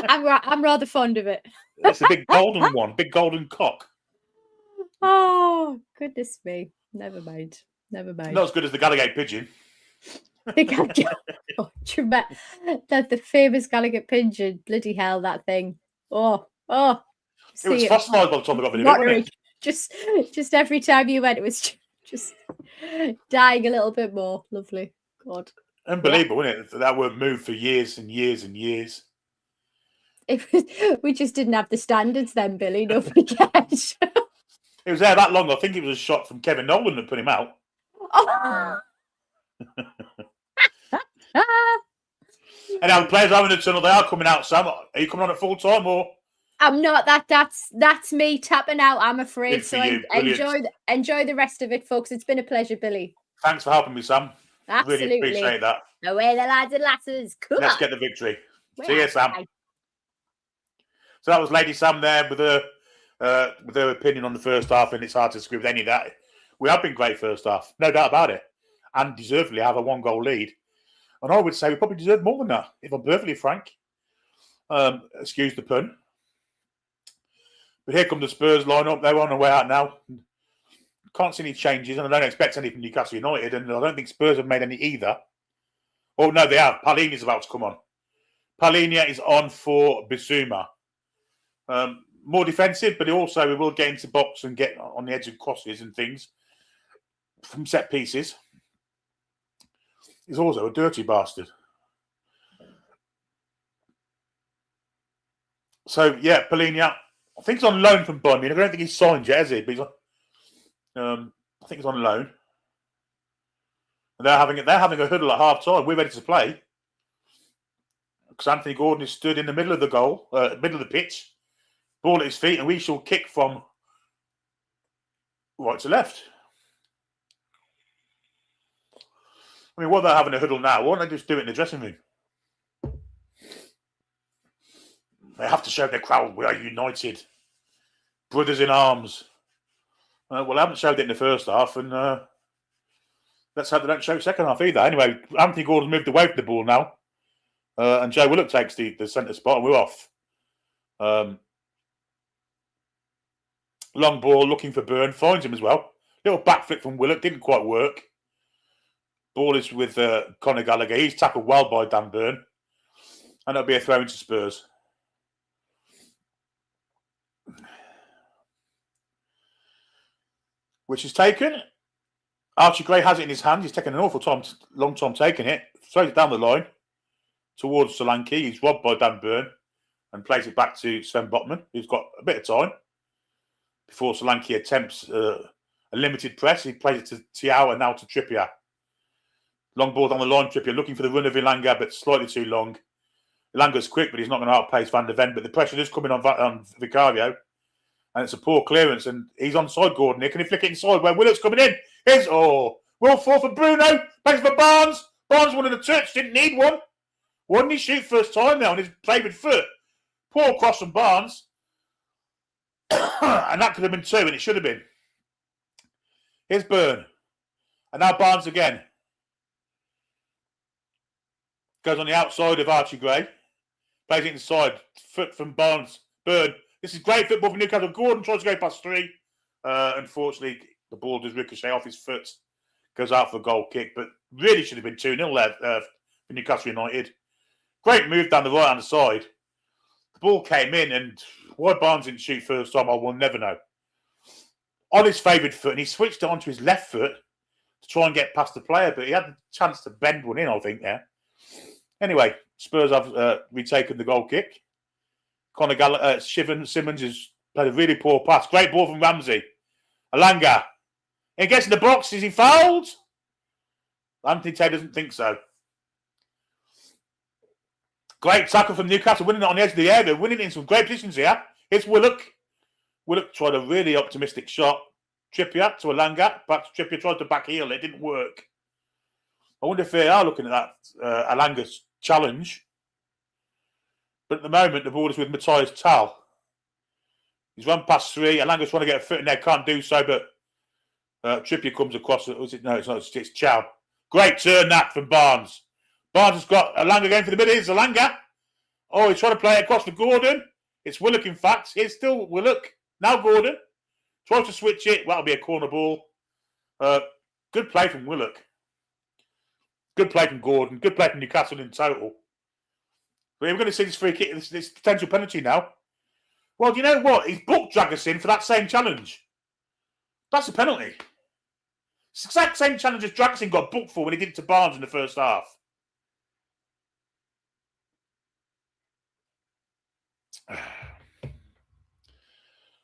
I'm rather fond of it. It's a big golden one, big golden cock. Oh, goodness me. Never mind. Not as good as the Gallagher pigeon. Oh, do you remember that the famous Gallagher pigeon? Bloody hell, that thing. Oh. It was fossilised by the time I got rid of it, wasn't it? Just every time you went, it was just dying a little bit more. Lovely. God. Unbelievable, wasn't it? That word moved for years and years and years. We just didn't have the standards then, Billy. Don't forget. It was there that long. I think it was a shot from Kevin Nolan that put him out. Oh. And now the players are in the tunnel. They are coming out, Sam. Are you coming on at full time or? I'm not. That's me tapping out, I'm afraid. Good for So you. enjoy the rest of it, folks. It's been a pleasure, Billy. Thanks for helping me, Sam. Absolutely. Really appreciate that. Away the lads and lasses. Come Let's on. get the victory. Well, See you, Sam. So that was Lady Sam there with her opinion on the first half, and it's hard to disagree with any of that. We have been great first half, no doubt about it, and deservedly have a 1-goal lead. And I would say we probably deserve more than that, if I'm perfectly frank. Excuse the pun. But here come the Spurs lineup. They're on their way out now. Can't see any changes, and I don't expect any from Newcastle United, and I don't think Spurs have made any either. Oh, no, they have. Palhinha's about to come on. Palhinha is on for Bissouma. More defensive, but also we will get into box and get on the edge of crosses and things from set pieces. He's also a dirty bastard. So, yeah, Palhinha, I think he's on loan from Bournemouth. I don't think he's signed yet, has he? But he's on, I think he's on loan. And they're having a huddle at half time. We're ready to play. Because Anthony Gordon is stood in the middle of the goal, middle of the pitch, ball at his feet, and we shall kick from right to left. I mean, what they're having a huddle now, why don't they just do it in the dressing room? They have to show their crowd we are united. Brothers in arms. Well, I haven't showed it in the first half, and let's hope they don't show second half either. Anyway, Anthony Gordon's moved away from the ball now. And Joe Willock takes the centre spot, and we're off. Long ball, looking for Byrne, finds him as well. Little back flick from Willock, didn't quite work. Ball is with Conor Gallagher. He's tackled well by Dan Byrne. And it'll be a throw into Spurs. Which is taken. Archie Gray has it in his hand. He's taken an long time taking it. Throws it down the line towards Solanke. He's robbed by Dan Byrne and plays it back to Sven Botman, who's got a bit of time before Solanke attempts a limited press. He plays it to Thiaw and now to Trippier. Long ball down the line. Trippier looking for the run of Ilanga, but slightly too long. Ilanga's quick, but he's not going to outpace Van der Ven. But the pressure is coming on Vicario. And it's a poor clearance, and he's onside Gordon here. Can he flick it inside where Willock's coming in? Will fall for Bruno. Thanks for Barnes. Barnes wanted a touch, didn't need one. Why didn't he shoot first time now on his favoured foot? Poor cross from Barnes. And that could have been 2, and it should have been. Here's Byrne. And now Barnes again. Goes on the outside of Archie Gray. Plays it inside. Foot from Barnes. Byrne. This is great football from Newcastle. Gordon tries to go past 3. Unfortunately, the ball does ricochet off his foot. Goes out for a goal kick. But really should have been 2-0 there for Newcastle United. Great move down the right-hand side. The ball came in, and why Barnes didn't shoot first time, I will never know. On his favoured foot, and he switched it onto his left foot to try and get past the player, but he had the chance to bend one in, I think, there. Anyway, Spurs have retaken the goal kick. Conor Simmons has played a really poor pass. Great ball from Ramsey. Alanga. He gets in the box. Is he fouled? Anthony Taylor doesn't think so. Great tackle from Newcastle, winning it on the edge of the area, winning it in some great positions here. Here's Willock. Willock tried a really optimistic shot. Trippier to Alanga. But Trippier tried to back heel. It didn't work. I wonder if they are looking at that Alanga's challenge. But at the moment, the ball is with Matthias Tal. He's run past 3. Alanga's trying to get a foot in there. Can't do so, but Trippier comes across. No, it's not. It's Chow. Great turn that from Barnes. Barnes has got Alanga going for the middle. Here's Alanga. Oh, he's trying to play it across to Gordon. It's Willock, in fact. It's still Willock. Now Gordon. Tries to switch it. That'll be a corner ball. Good play from Willock. Good play from Gordon. Good play from Newcastle in total. But we're going to see this free kick, this potential penalty now. Well, do you know what? He's booked Dragusin for that same challenge. That's a penalty. It's the exact same challenge as Dragusin got booked for when he did it to Barnes in the first half.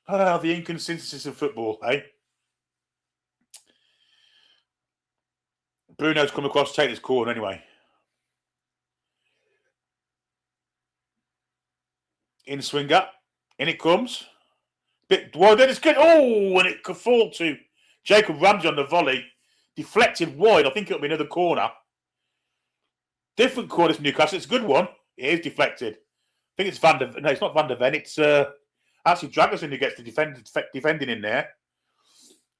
The inconsistencies of football, eh? Bruno's come across to take this corner anyway. In swinger. In it comes. Bit wide. Then it's good. Oh, and it could fall to Jacob Ramsey on the volley. Deflected wide. I think it'll be another corner. Different corner to Newcastle. It's a good one. It is deflected. I think it's Van der... No, it's not Van der Ven. It's actually Dragusin who gets the defending in there.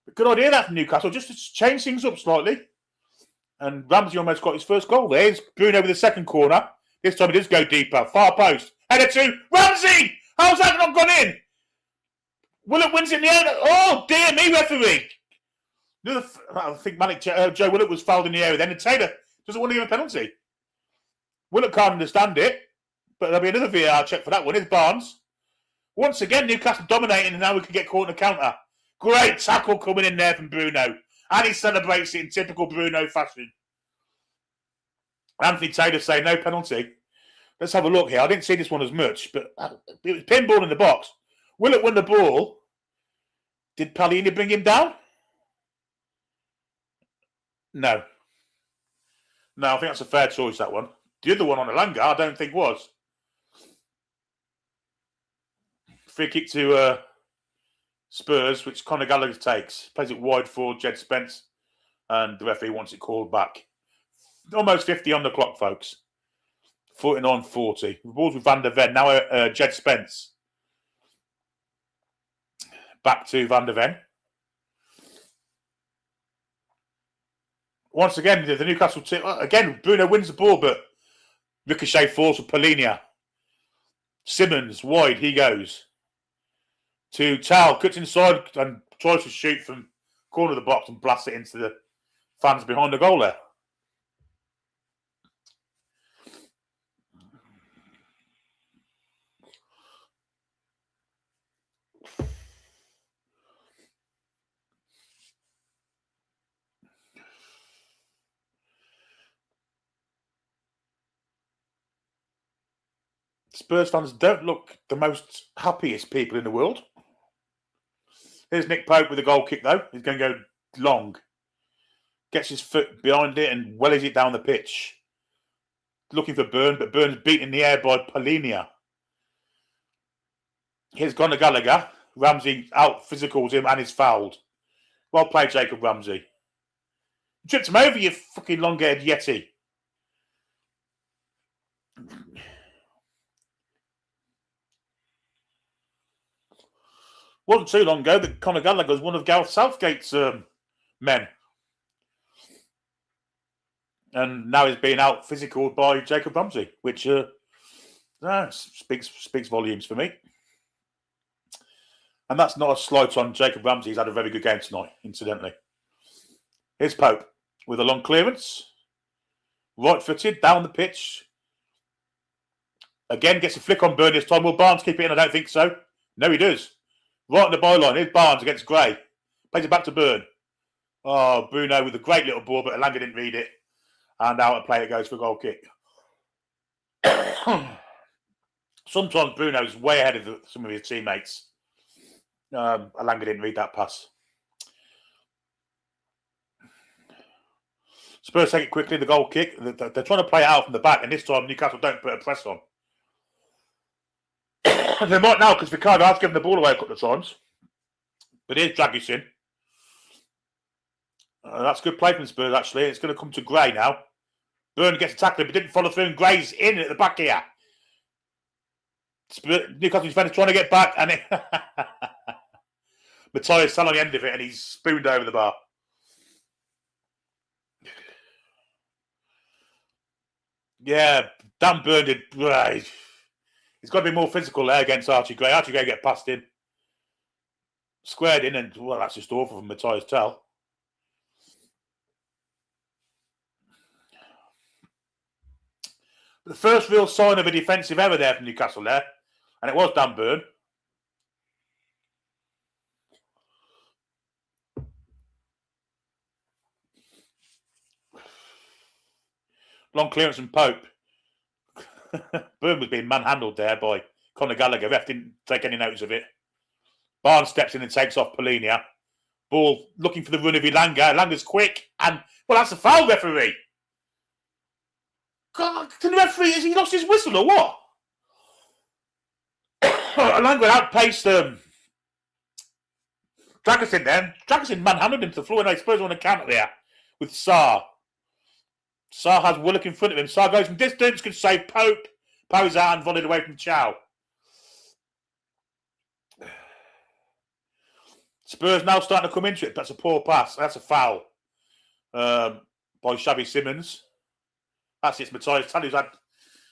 But good idea that from Newcastle. Just to change things up slightly. And Ramsey almost got his first goal. There's Bruno with the second corner. This time he does go deeper. Far post. Header to Ramsey! How's that not gone in? Willett wins it in the air. Oh, dear me, referee. I think Joe Willett was fouled in the area then. And Taylor doesn't want to give a penalty. Willett can't understand it. But there'll be another VAR check for that one. It's Barnes. Once again, Newcastle dominating, and now we can get caught in a counter. Great tackle coming in there from Bruno. And he celebrates it in typical Bruno fashion. Anthony Taylor saying no penalty. Let's have a look here. I didn't see this one as much, but it was pinball in the box. Willett won the ball. Did Palini bring him down? No. No, I think that's a fair choice, that one. The other one on Elanga, I don't think was. Free kick to Spurs, which Conor Gallagher takes. Plays it wide for Jed Spence. And the referee wants it called back. Almost 50 on the clock, folks. 49-40. The ball's with Van der Ven. Now Jed Spence. Back to Van der Ven. Once again, the Newcastle team. Again, Bruno wins the ball, but ricochet falls for Palini. Simmons, wide, he goes. To Tal, cuts inside and tries to shoot from corner of the box and blasts it into the fans behind the goal there. Spurs fans don't look the most happiest people in the world. Here's Nick Pope with a goal kick, though. He's going to go long. Gets his foot behind it and wellies it down the pitch. Looking for Byrne, but Byrne's beaten in the air by Palini. Here's Conor Gallagher. Ramsey out physicals him and is fouled. Well played, Jacob Ramsey. You tripped him over, you fucking long-haired Yeti. Wasn't too long ago that Conor Gallagher was one of Gareth Southgate's men. And now he's being out physical by Jacob Ramsey, which speaks volumes for me. And that's not a slight on Jacob Ramsey. He's had a very good game tonight, incidentally. Here's Pope with a long clearance. Right-footed, down the pitch. Again, gets a flick on Byrne this time. Will Barnes keep it in? I don't think so. No, he does. Right on the byline. Here's Barnes against Gray. Plays it back to Byrne. Oh, Bruno with a great little ball, but Elanga didn't read it. And out of play it goes for a goal kick. Sometimes Bruno's way ahead of some of his teammates. Elanga didn't read that pass. Spurs take it quickly, the goal kick. They're trying to play it out from the back, and this time Newcastle don't put a press on. They might now, because Ricardo has given the ball away a couple of times. But here's Dragusin. That's good play from Spurs, actually. It's going to come to Gray now. Byrne gets a tackle, but didn't follow through, and Gray's in at the back here. Newcastle defender trying to get back, and Matthias fell on the end of it, and he's spooned over the bar. Yeah, Dan Byrne did. He's got to be more physical there against Archie Gray. Archie Gray get past him. Squared in, and, well, that's just awful from Matthias Tell. The first real sign of a defensive error there from Newcastle there. And it was Dan Burn. Long clearance from Pope. Burn was being manhandled there by Conor Gallagher. Ref didn't take any notice of it. Barnes steps in and takes off Polinia. Ball looking for the run of Elanga. Elanga's quick. And, well, that's a foul, referee. God, can the referee, has he lost his whistle or what? Elanga outpaced Dragusin then. Dragusin manhandled him to the floor, and I suppose on a counter there with Sarr. Sarr has Willock in front of him. Sarr goes from distance, can save Pope. Poe's out and volleyed away from Chow. Spurs now starting to come into it. That's a poor pass. That's a foul by Xavi Simons. That's it. Matthias Tell, who's had,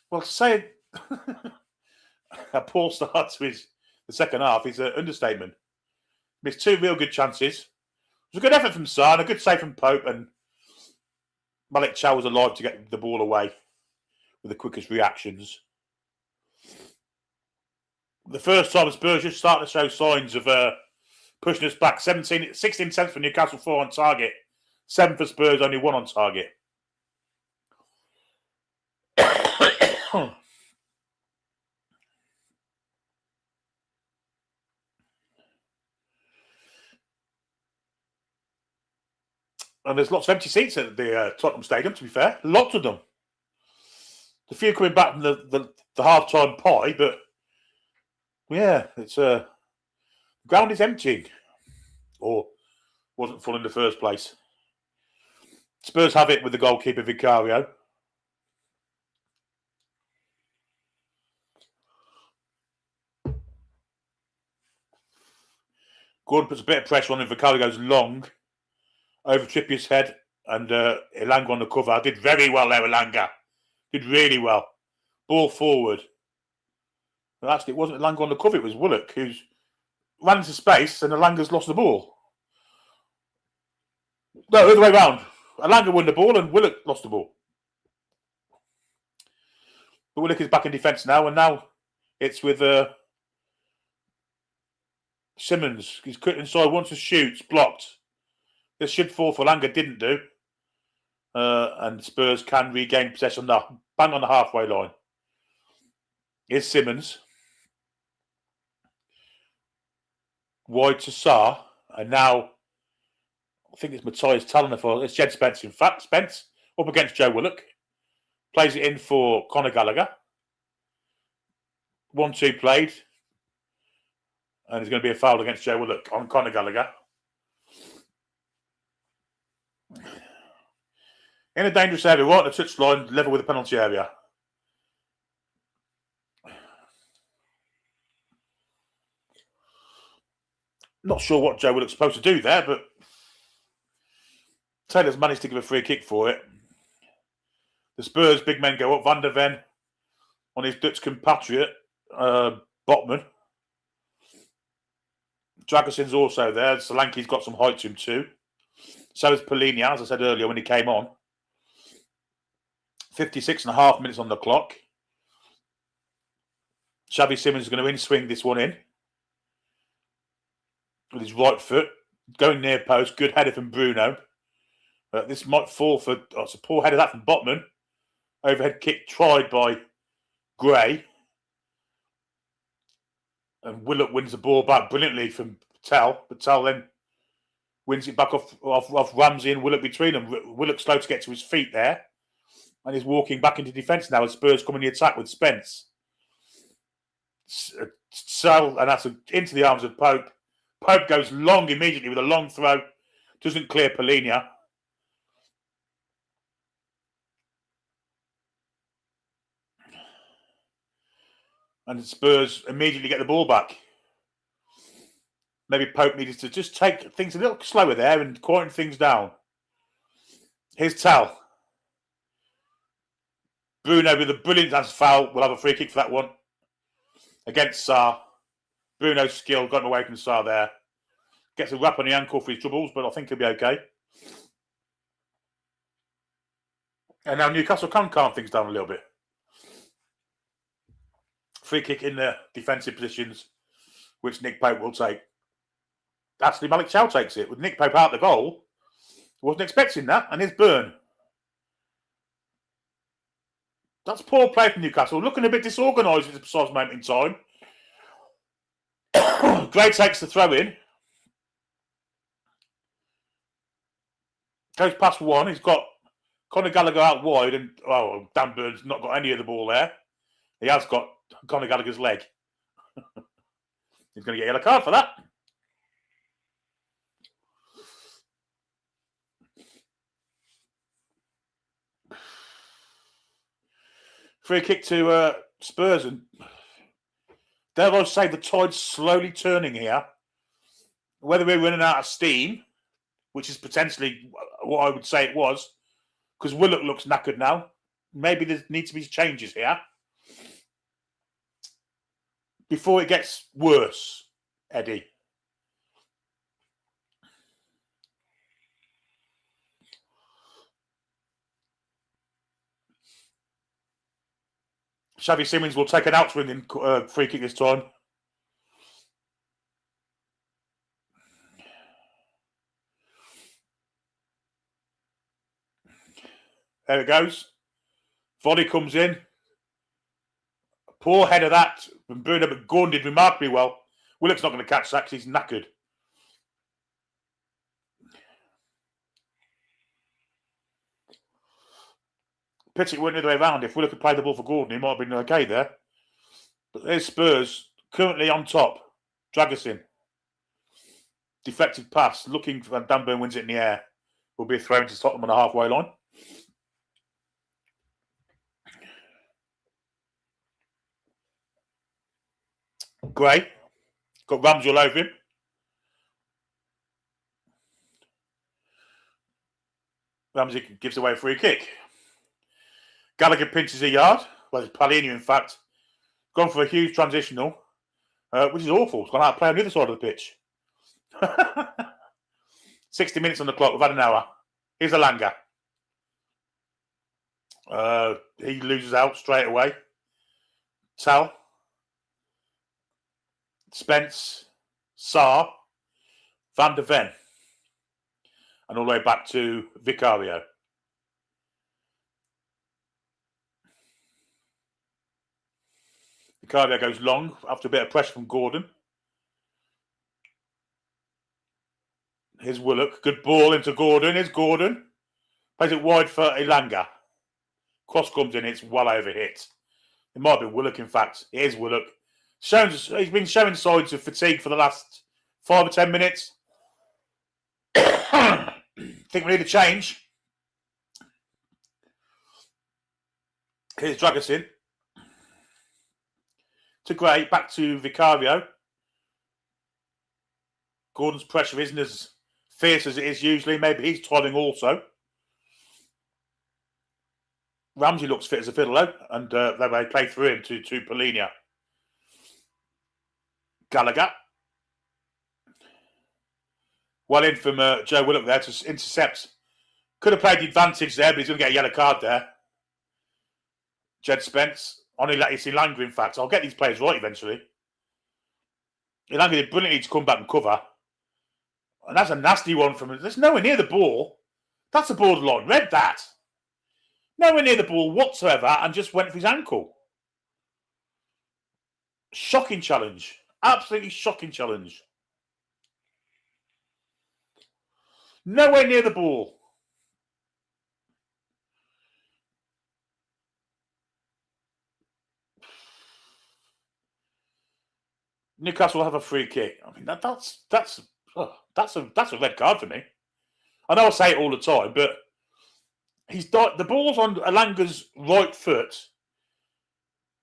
well, to say a poor start to the second half is an understatement. Missed two real good chances. It was a good effort from Sarr and a good save from Pope, and Malik Chow was alive to get the ball away with the quickest reactions. The first time Spurs just starting to show signs of pushing us back. 16 attempts for Newcastle, 4 on target. 7 for Spurs, only 1 on target. And there's lots of empty seats at the Tottenham Stadium, to be fair. Lots of them. A few coming back from the half-time pie, but yeah, it's the ground is emptying. Or wasn't full in the first place. Spurs have it with the goalkeeper, Vicario. Gordon puts a bit of pressure on him. Vicario goes long over Trippier's head, and Elanga on the cover. Did very well there, Elanga. Did really well. Ball forward. Well, actually, it wasn't Elanga on the cover. It was Willock, who's ran into space, and Elanga's lost the ball. No, the other way round. Elanga won the ball, and Willock lost the ball. But Willock is back in defence now, and now it's with Simmons. He's cut inside, wants to shoot, blocked. This should fall for Elanga, didn't do. And Spurs can regain possession bang on the halfway line. Here's Simmons. Wide to Sarr. And now, I think it's Matthias Talliner for it's Jed Spence. In fact, Spence up against Joe Willock. Plays it in for Conor Gallagher. 1-2 played. And there's going to be a foul against Joe Willock on Conor Gallagher. In a dangerous area, right on the touchline, level with the penalty area. Not sure what Joe Willock's supposed to do there, but Taylor's managed to give a free kick for it. The Spurs big men go up. Van der Ven on his Dutch compatriot, Botman. Dragusin's also there. Solanke's got some height to him too. So is Polinia, as I said earlier when he came on. 56.5 minutes on the clock. Xavi Simons is going to in-swing this one in. With his right foot. Going near post. Good header from Bruno. This might fall for... Oh, it's a poor header that from Botman. Overhead kick tried by Gray. And Willock wins the ball back brilliantly from Patel. Patel then wins it back off Ramsey and Willock between them. Willock slow to get to his feet there. And he's walking back into defence now as Spurs come in the attack with Spence. So, and that's into the arms of Pope. Pope goes long immediately with a long throw. Doesn't clear Polinia. And Spurs immediately get the ball back. Maybe Pope needed to just take things a little slower there and quieten things down. Here's Tal. Bruno with a brilliant dance foul. We'll have a free kick for that one. Against Sarr. Bruno's skill got him away from Sarr there. Gets a wrap on the ankle for his troubles, but I think he'll be okay. And now Newcastle can calm things down a little bit. Free kick in the defensive positions, which Nick Pope will take. Actually, Malik Chow takes it. With Nick Pope out the goal, wasn't expecting that. And here's Byrne. That's poor play from Newcastle. Looking a bit disorganised at the precise moment in time. Gray takes the throw in. Goes past one. He's got Conor Gallagher out wide. And, Dan Byrne's not got any of the ball there. He has got Conor Gallagher's leg. He's going to get a yellow card for that. Free kick to Spurs, and dare I say the tide's slowly turning here. Whether we're running out of steam, which is potentially what I would say it was, because Willock looks knackered now. Maybe there needs to be changes here before it gets worse, Eddie. Xavi Simons will take an outswinging free kick this time. There it goes. Volley comes in. Poor head of that from Bruno, but Gordon did remarkably well. Willock's not going to catch that because he's knackered. Pitch it went the other way around. If Willock had played the ball for Gordon, he might have been okay there. But there's Spurs currently on top. Dragusin. Deflected pass. Looking for Dan Burn wins it in the air. Will be a throw into Tottenham on the halfway line. Gray. Got Ramsey all over him. Ramsey gives away a free kick. Gallagher pinches a yard. Well, it's Palhinha, in fact. Gone for a huge transitional, which is awful. It's gone out to play on the other side of the pitch. 60 minutes on the clock. We've had an hour. Here's Alanga. He loses out straight away. Tal. Spence. Sarr. Van der Ven. And all the way back to Vicario. Vicario goes long after a bit of pressure from Gordon. Here's Willock. Good ball into Gordon. Here's Gordon. Plays it wide for Elanga. Cross comes in. It's well over hit. It might be Willock, in fact. It is Willock. He's been showing signs of fatigue for the last 5 or 10 minutes. Think we need a change. Here's Dragusin. To Gray, back to Vicario. Gordon's pressure isn't as fierce as it is usually. Maybe he's toiling also. Ramsey looks fit as a fiddle, though, and they play through him to Palhinha. Gallagher. Well in from Joe Willock there to intercept. Could have played the advantage there, but he's going to get a yellow card there. Jed Spence. It's Elanga, in fact. I'll get these players right eventually. Elanga did brilliantly to come back and cover. And that's a nasty one from him. There's nowhere near the ball. That's a borderline red, that. Nowhere near the ball whatsoever, and just went for his ankle. Shocking challenge. Absolutely shocking challenge. Nowhere near the ball. Newcastle will have a free kick. I mean, that's a red card for me. I know I say it all the time, but the ball's on Alanga's right foot,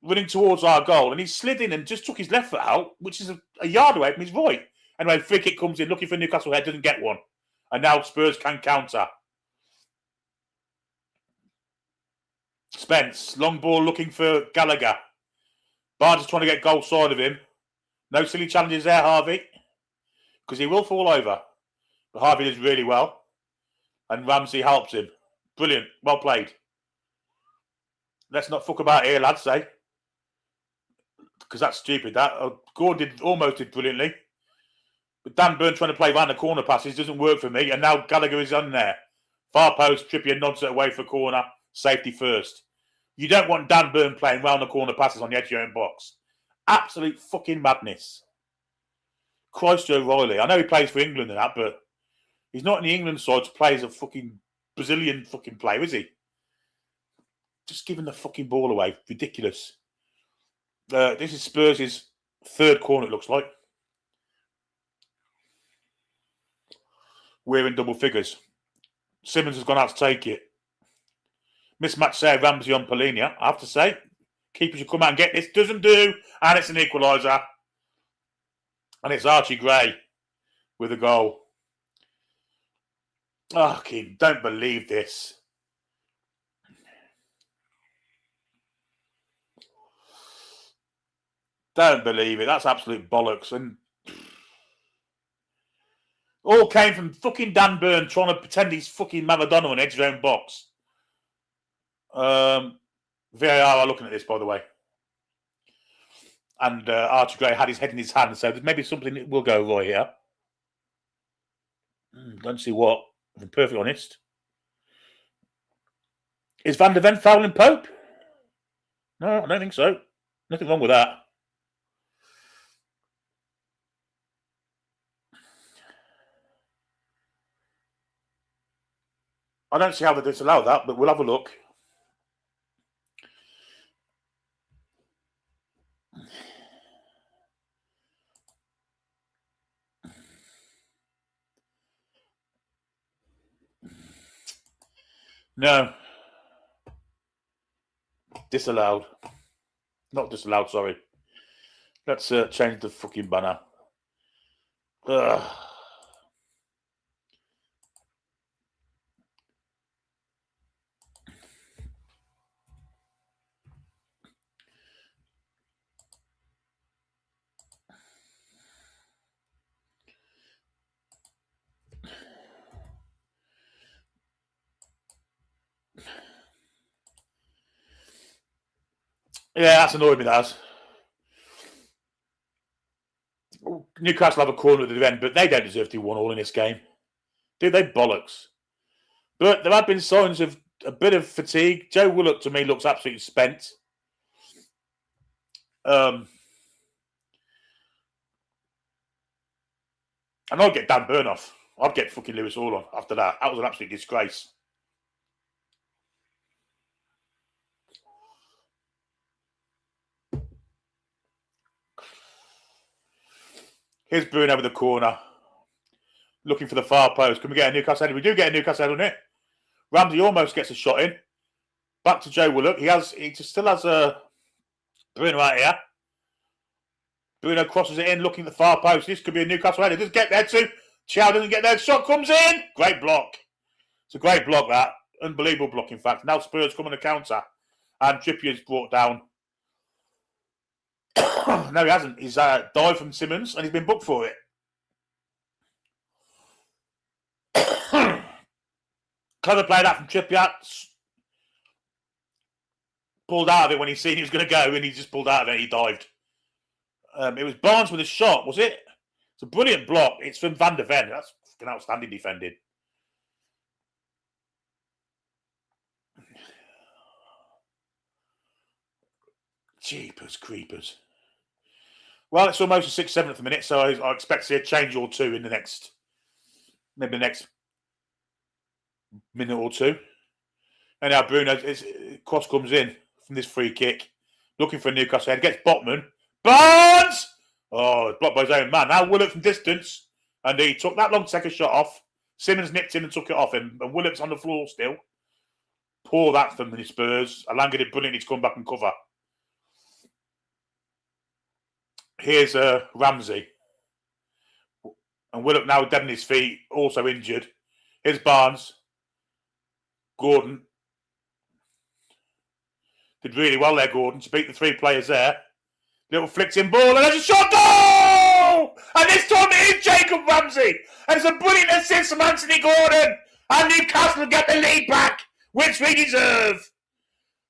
running towards our goal, and he slid in and just took his left foot out, which is a yard away from his right. Anyway, free kick comes in, looking for Newcastle head, doesn't get one, and now Spurs can counter. Spence, long ball looking for Gallagher. Barnes is trying to get goal side of him. No silly challenges there, Harvey, because he will fall over. But Harvey does really well, and Ramsey helps him. Brilliant. Well played. Let's not fuck about here, lads, eh? because that's stupid. That Gordon almost did brilliantly. But Dan Burn trying to play round the corner passes doesn't work for me. And now Gallagher is on there. Far post, Trippier nods it away for corner. Safety first. You don't want Dan Burn playing round the corner passes on the edge of your own box. Absolute fucking madness. Christ O'Reilly. I know he plays for England and that, but he's not in the England side to play as a fucking Brazilian fucking player, is he? Just giving the fucking ball away. Ridiculous. This is Spurs' third corner, it looks like. We're in double figures. Simmons has gone out to take it. Mismatch there, Ramsey on Polinia. I have to say, keepers should come out and get this. Doesn't do. And it's an equaliser. And it's Archie Gray with a goal. Oh, Keane, don't believe this. Don't believe it. That's absolute bollocks. And all came from fucking Dan Burn trying to pretend he's fucking Maradona on edge of his own box. VAR are looking at this, by the way. And Archie Gray had his head in his hand, so there's maybe something that will go right here. Don't see what, if I'm perfectly honest. Is Van der Ven fouling Pope? No, I don't think so. Nothing wrong with that. I don't see how they disallow that, but we'll have a look. No. Disallowed. Not disallowed, sorry. Let's change the fucking banner. Ugh. Yeah, that's annoyed me, that has. Newcastle have a corner at the end, but they don't deserve to be 1-1 in this game. Do they? Bollocks. But there have been signs of a bit of fatigue. Joe Willock, to me, looks absolutely spent. And I'd get Dan Burn off. I'd get fucking Lewis Hall on after that. That was an absolute disgrace. Here's Bruno with the corner. Looking for the far post. Can we get a Newcastle header? We do get a Newcastle header on it. Ramsey almost gets a shot in. Back to Joe Willock. He still has a Bruno right here. Bruno crosses it in, looking at the far post. This could be a Newcastle header. Doesn't get there too. Chow doesn't get there. Shot comes in. Great block. It's a great block, that. Unbelievable block, in fact. Now Spurs come on the counter. And Trippier's brought down. No, he hasn't. He's dived from Simmons and he's been booked for it. Clever play that from Trippier. Pulled out of it when he seen he was going to go and he just pulled out of it and he dived. It was Barnes with a shot, was it? It's a brilliant block. It's from Van der Ven. That's fucking outstanding defending. Jeepers creepers. Well, it's almost a 6-7 at the minute, so I expect to see a change or two in the next, maybe the next minute or two. And now Bruno, cross comes in from this free kick, looking for a Newcastle head, gets Botman. Barnes! Oh, blocked by his own man. Now Willock from distance, and he took that long to take a shot off. Simmons nipped in and took it off him, and Willock's on the floor still. Poor that from the Spurs. Alanga did brilliantly to come back and cover. Here's Ramsey. And Willock now dead on his feet, also injured. Here's Barnes. Gordon. Did really well there, Gordon, to beat the three players there. Little flicked in ball, and there's a shot. Goal! And this time it is Jacob Ramsey. And it's a brilliant assist from Anthony Gordon. And Newcastle get the lead back, which we deserve.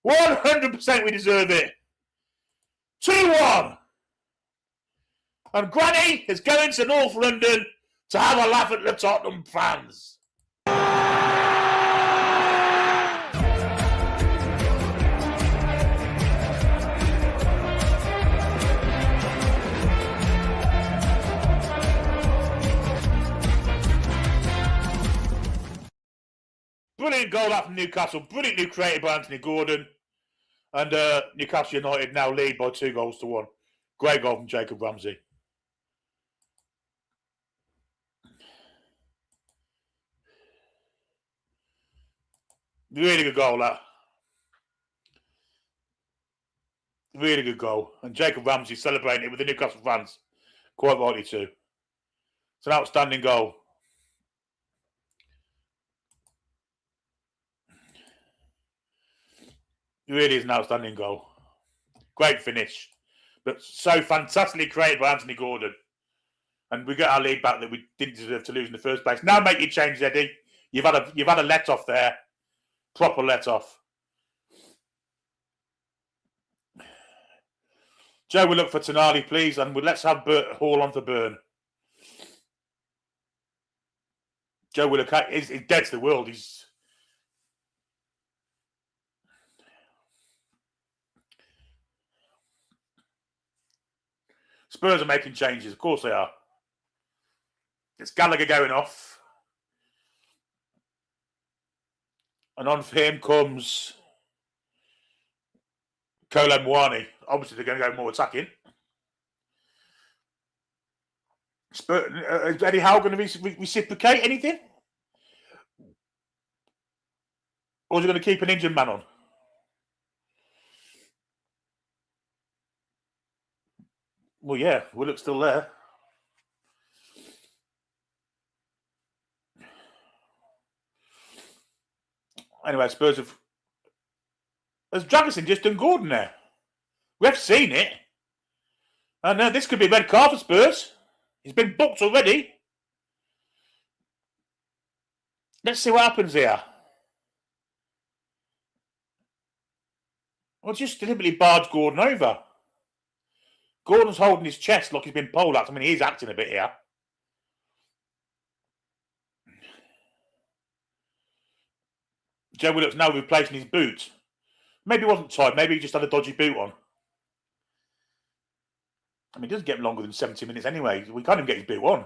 100% we deserve it. 2-1. And Granny is going to North London to have a laugh at the Tottenham fans. Brilliant goal out from Newcastle. Brilliantly created by Anthony Gordon. And Newcastle United now lead by 2-1. Great goal from Jacob Ramsey. Really good goal, that. Really good goal. And Jacob Ramsey celebrating it with the Newcastle fans. Quite rightly too. It's an outstanding goal. It really is an outstanding goal. Great finish. But so fantastically created by Anthony Gordon. And we get our lead back that we didn't deserve to lose in the first place. Now make your change, Eddie. You've had a let-off there. Proper let-off. Joe will look for Toon Army, please. And let's have Hall on for Burn. Joe Willock is dead to the world. Spurs are making changes. Of course they are. It's Gallagher going off. And on for him comes Kolo Muani. Obviously, they're going to go more attacking. Is Eddie Howe going to reciprocate anything? Or is he going to keep an injured man on? Well, yeah, Willock's still there. Anyway, Spurs have... Has Dragosin just done Gordon there? We've seen it. And this could be a red card for Spurs. He's been booked already. Let's see what happens here. Well, just deliberately barge Gordon over. Gordon's holding his chest like he's been pulled out. I mean, he's acting a bit here. Joe Willock's now replacing his boot. Maybe it wasn't tight. Maybe he just had a dodgy boot on. I mean, it doesn't get longer than 70 minutes anyway. We can't even get his boot on.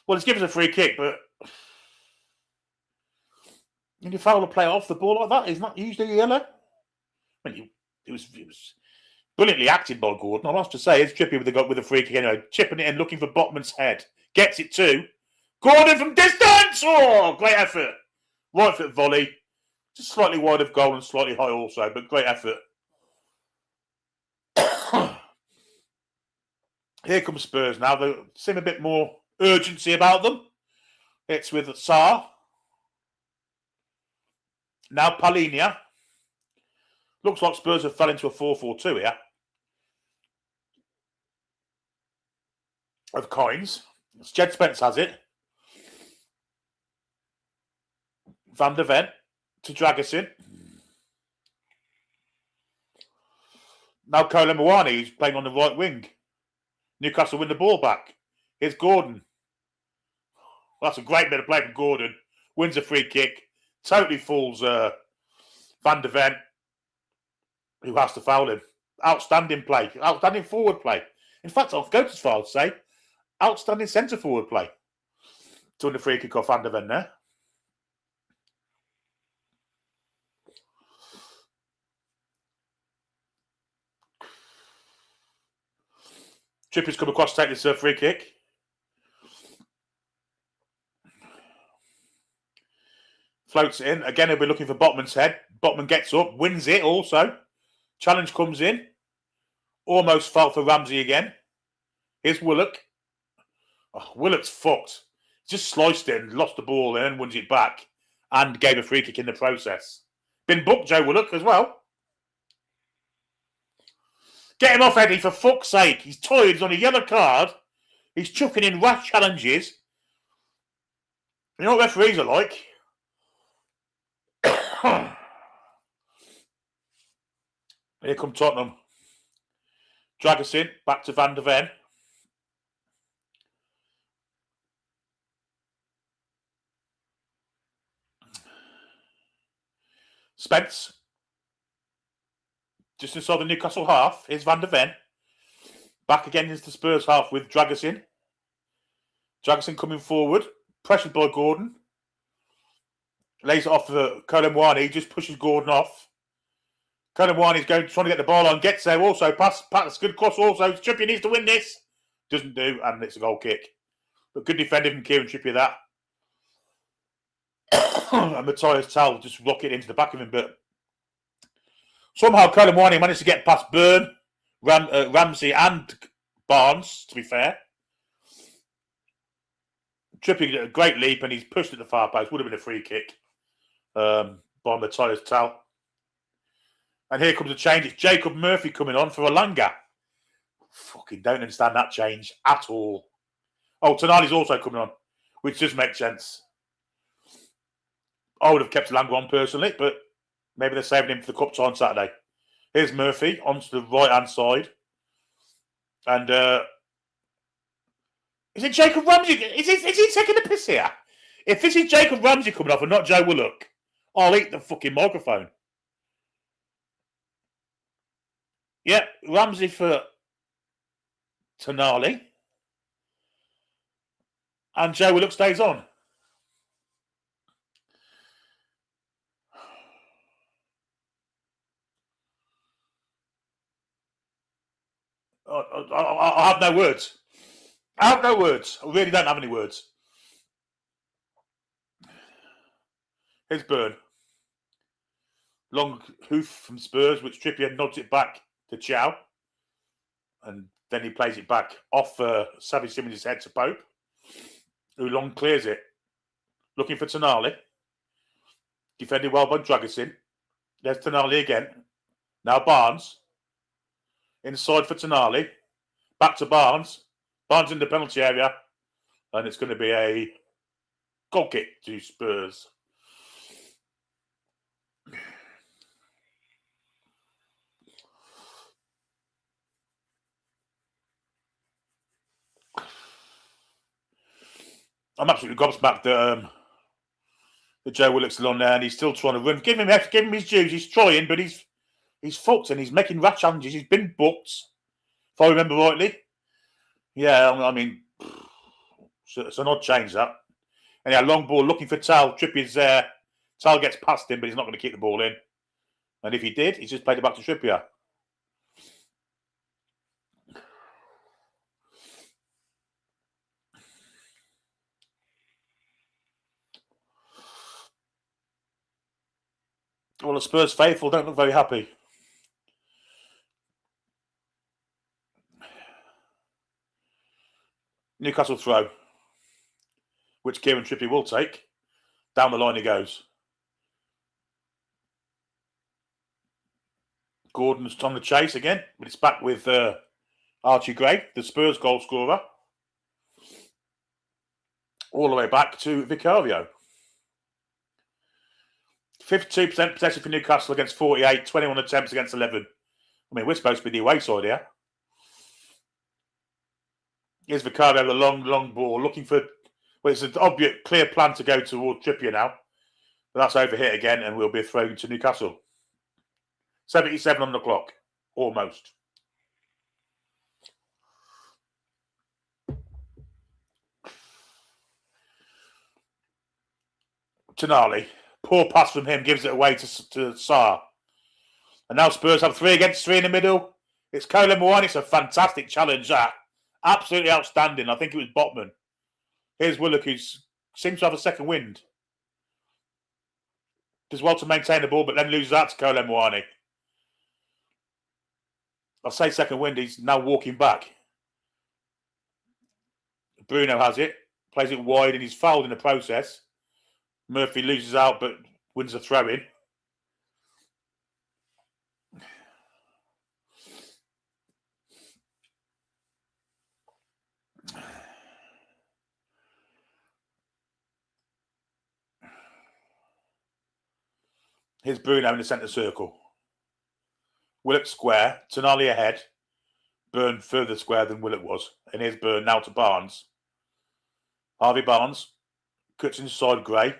Well, it's given us a free kick, but when you foul a player off the ball like that, isn't that usually yellow? I mean, it was brilliantly acted by Gordon. I'll have to say, it's trippy with the free kick anyway. Chipping it in, looking for Botman's head. Gets it too. Gordon from distance! Oh, great effort. Right foot volley. Just slightly wide of goal and slightly high also, but great effort. Here comes Spurs now. They seem a bit more urgency about them. It's with Sarr. Now Palinia. Looks like Spurs have fell into a 4-4-2 here. Of coins. Jed Spence has it. Van der Ven to Dragosin. Now Kolo Muani is playing on the right wing. Newcastle win the ball back. Here's Gordon. Well, that's a great bit of play from Gordon. Wins a free kick. Totally fools Van der Ven, who has to foul him. Outstanding play. Outstanding forward play. In fact, I'll go as far as say, outstanding centre forward play. To win the free kick off Van der Ven there. Trippier's come across to take this free kick. Floats it in. Again, he'll be looking for Botman's head. Botman gets up, wins it also. Challenge comes in. Almost fell for Ramsey again. Here's Willock. Oh, Willock's fucked. Just sliced it and lost the ball and then wins it back. And gave a free kick in the process. Been booked, Joe Willock, as well. Get him off, Eddie, for fuck's sake. He's tired. He's on a yellow card. He's chucking in rash challenges. You know what referees are like? Here come Tottenham. Drag us in, back to Van der Ven. Spence. Just inside the Newcastle half. Here's Van der Ven. Back again into the Spurs half with Dragusin. Dragusin coming forward. Pressured by Gordon. Lays it off for Colomwani. Just pushes Gordon off. Colomwani's trying to get the ball on. Gets there also. Pass. Good cross also. Trippier needs to win this. Doesn't do. And it's a goal kick. But good defending from Kieran Trippier, that. And Matthias Tal just rocket into the back of him. But somehow Colomwani managed to get past Byrne, Ramsey and Barnes, to be fair. Trippier did a great leap and he's pushed at the far post. Would have been a free kick by Matthias Tal. And here comes a change. It's Jacob Murphy coming on for Alanga. Fucking don't understand that change at all. Oh, Tonali's also coming on, which does make sense. I would have kept Alanga on personally, but maybe they're saving him for the cup tie on Saturday. Here's Murphy onto the right-hand side. And is it Jacob Ramsey? Is he taking the piss here? If this is Jacob Ramsey coming off and not Joe Willock, I'll eat the fucking microphone. Yeah, Ramsey for Tonali. And Joe Willock stays on. I have no words. I have no words. I really don't have any words. Here's Byrne. Long hoof from Spurs, which Trippier nods it back to Chow. And then he plays it back off Savvy Simmons' head to Pope, who long clears it. Looking for Tonali. Defended well by Dragusin. There's Tonali again. Now Barnes. Inside for Tonali. Back to Barnes. Barnes in the penalty area. And it's going to be a goal kick to Spurs. I'm absolutely gobsmacked that Joe Willock's still on there and he's still trying to run. Give him his dues. He's trying, but he's fucked and he's making rat challenges. He's been booked, if I remember rightly. Yeah, I mean, it's an odd change, that. Anyhow, long ball looking for Tal. Trippier's there. Tal gets past him, but he's not going to keep the ball in. And if he did, he's just played it back to Trippier. Well, the Spurs faithful don't look very happy. Newcastle throw, which Kieran Trippier will take. Down the line he goes. Gordon's on the chase again, but it's back with Archie Gray, the Spurs goal scorer. All the way back to Vicario. 52% possession for Newcastle against 48, 21 attempts against 11. I mean, we're supposed to be the away side here. Here's Vicario, the long ball, looking for... Well, it's an obvious, clear plan to go toward Trippier now. But that's overhit again, and we'll be thrown to Newcastle. 77 on the clock. Almost. Tonali. Poor pass from him, gives it away to Sarr. And now Spurs have 3 against 3 in the middle. It's Colomwani. It's a fantastic challenge, that. Absolutely outstanding. I think it was Botman. Here's Willock, who seems to have a second wind. Does well to maintain the ball, but then loses out to Colomwani. I'll say second wind. He's now walking back. Bruno has it. Plays it wide, and he's fouled in the process. Murphy loses out, but wins a throw-in. Here's Bruno in the centre circle. Willock square. Tonali ahead. Burn further square than Willock was. And here's Burn now to Barnes. Harvey Barnes cuts inside Gray.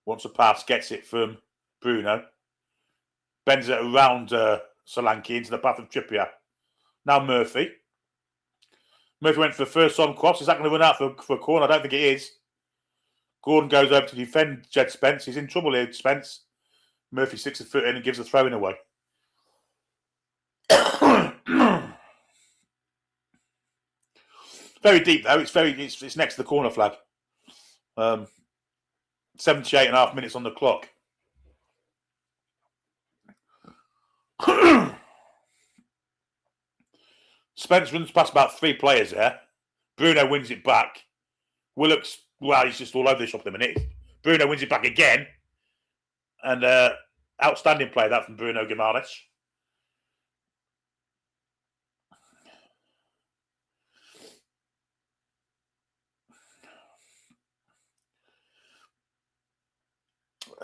Wants a pass, gets it from Bruno. Bends it around Solanke into the path of Trippier. Now Murphy. Murphy went for the first on cross. Is that going to run out for a corner? I don't think it is. Gordon goes over to defend Jed Spence. He's in trouble here, Spence. Murphy sticks a foot in and gives the throw-in away. Very deep though. It's next to the corner flag. 78.5 minutes on the clock. Spence runs past about 3 players there. Bruno wins it back. Willock's, well, he's just all over the shop at the minute. Bruno wins it back again. And outstanding play that from Bruno Guimaraes.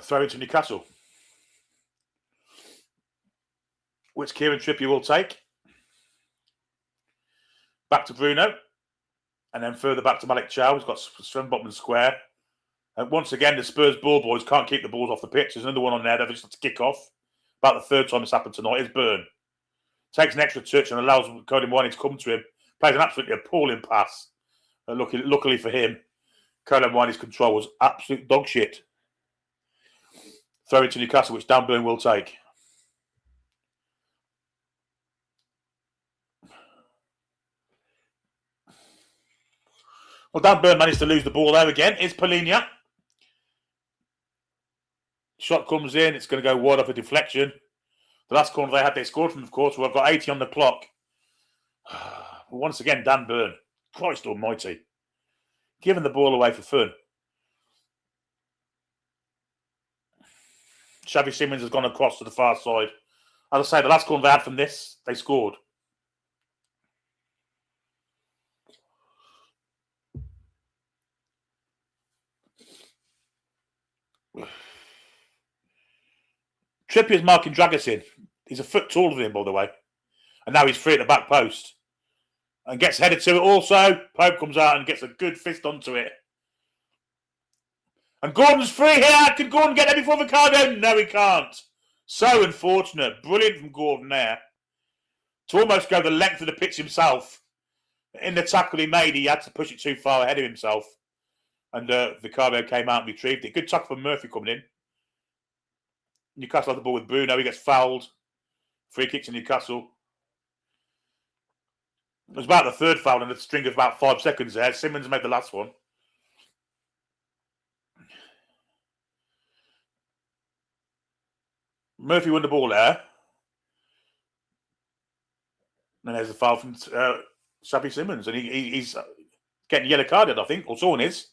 Throw into Newcastle, which Kieran Trippier will take. Back to Bruno, and then further back to Malik Chow. He's got Sven Botman square. And once again, the Spurs ball boys can't keep the balls off the pitch. There's another one on there. They've just had to kick off. About the third time it's happened tonight. Is Burn. Takes an extra touch and allows Cody Mwani to come to him. Plays an absolutely appalling pass. Luckily for him, Cody Mwani's control was absolute dog shit. Throw into Newcastle, which Dan Burn will take. Well, Dan Burn managed to lose the ball there again. It's Polinia. Shot comes in. It's going to go wide off a deflection. The last corner they scored from, of course. We've got 80 on the clock. Once again, Dan Burn. Christ almighty. Giving the ball away for fun. Xavi Simons has gone across to the far side. As I say, the last corner they had from this, they scored. Trippier's marking Dragusin. He's a foot taller than him, by the way. And now he's free at the back post. And gets headed to it also. Pope comes out and gets a good fist onto it. And Gordon's free here. Can Gordon get there before Ricardo? No, he can't. So unfortunate. Brilliant from Gordon there. To almost go the length of the pitch himself. In the tackle he made, he had to push it too far ahead of himself. And Ricardo came out and retrieved it. Good tackle from Murphy coming in. Newcastle had the ball with Bruno. He gets fouled. Free kick to Newcastle. It was about the third foul in a string of about 5 seconds there. Simmons made the last one. Murphy won the ball there. And there's a foul from Xavi Simons. And he's getting yellow carded, I think. Or someone is.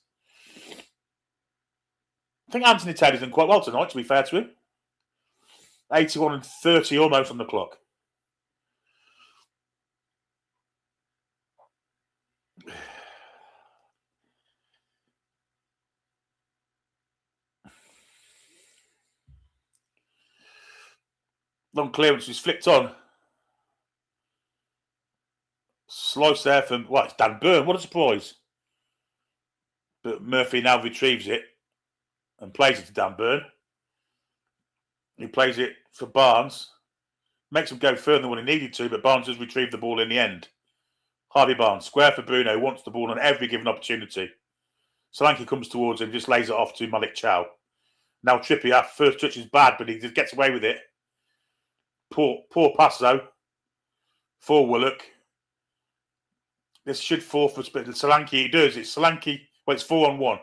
I think Anthony Taylor's done quite well tonight, to be fair to him. 81 and 30 almost on the clock. Long clearance is flicked on. Slice there from, well, it's Dan Burn. What a surprise. But Murphy now retrieves it and plays it to Dan Burn. He plays it for Barnes. Makes him go further than what he needed to, but Barnes has retrieved the ball in the end. Harvey Barnes, square for Bruno, wants the ball on every given opportunity. Solanke comes towards him, just lays it off to Malik Chow. Now Trippier, first touch is bad, but he just gets away with it. Poor pass though. For Willock. This should fall for Solanke. It does. It's Solanke. Well, it's 4-on-1.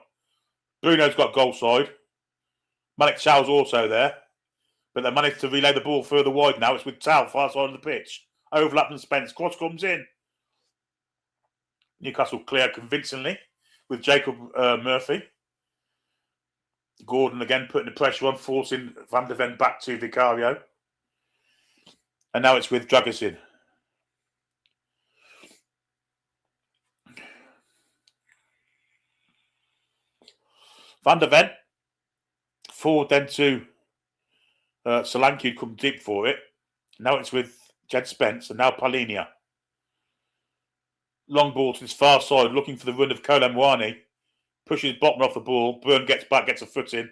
Bruno's got goal side. Malik Chow's also there. But they managed to relay the ball further wide now. It's with Tal, far side of the pitch. Overlap and Spence. Cross comes in. Newcastle clear convincingly with Jacob Murphy. Gordon again putting the pressure on, forcing Van der Ven back to Vicario. And now it's with Dragusin. Van der Ven. Forward then to Solanke had come deep for it. Now it's with Jed Spence and now Palhinha. Long ball to his far side, looking for the run of Colomwani. Pushes bottom off the ball. Byrne gets back, gets a foot in,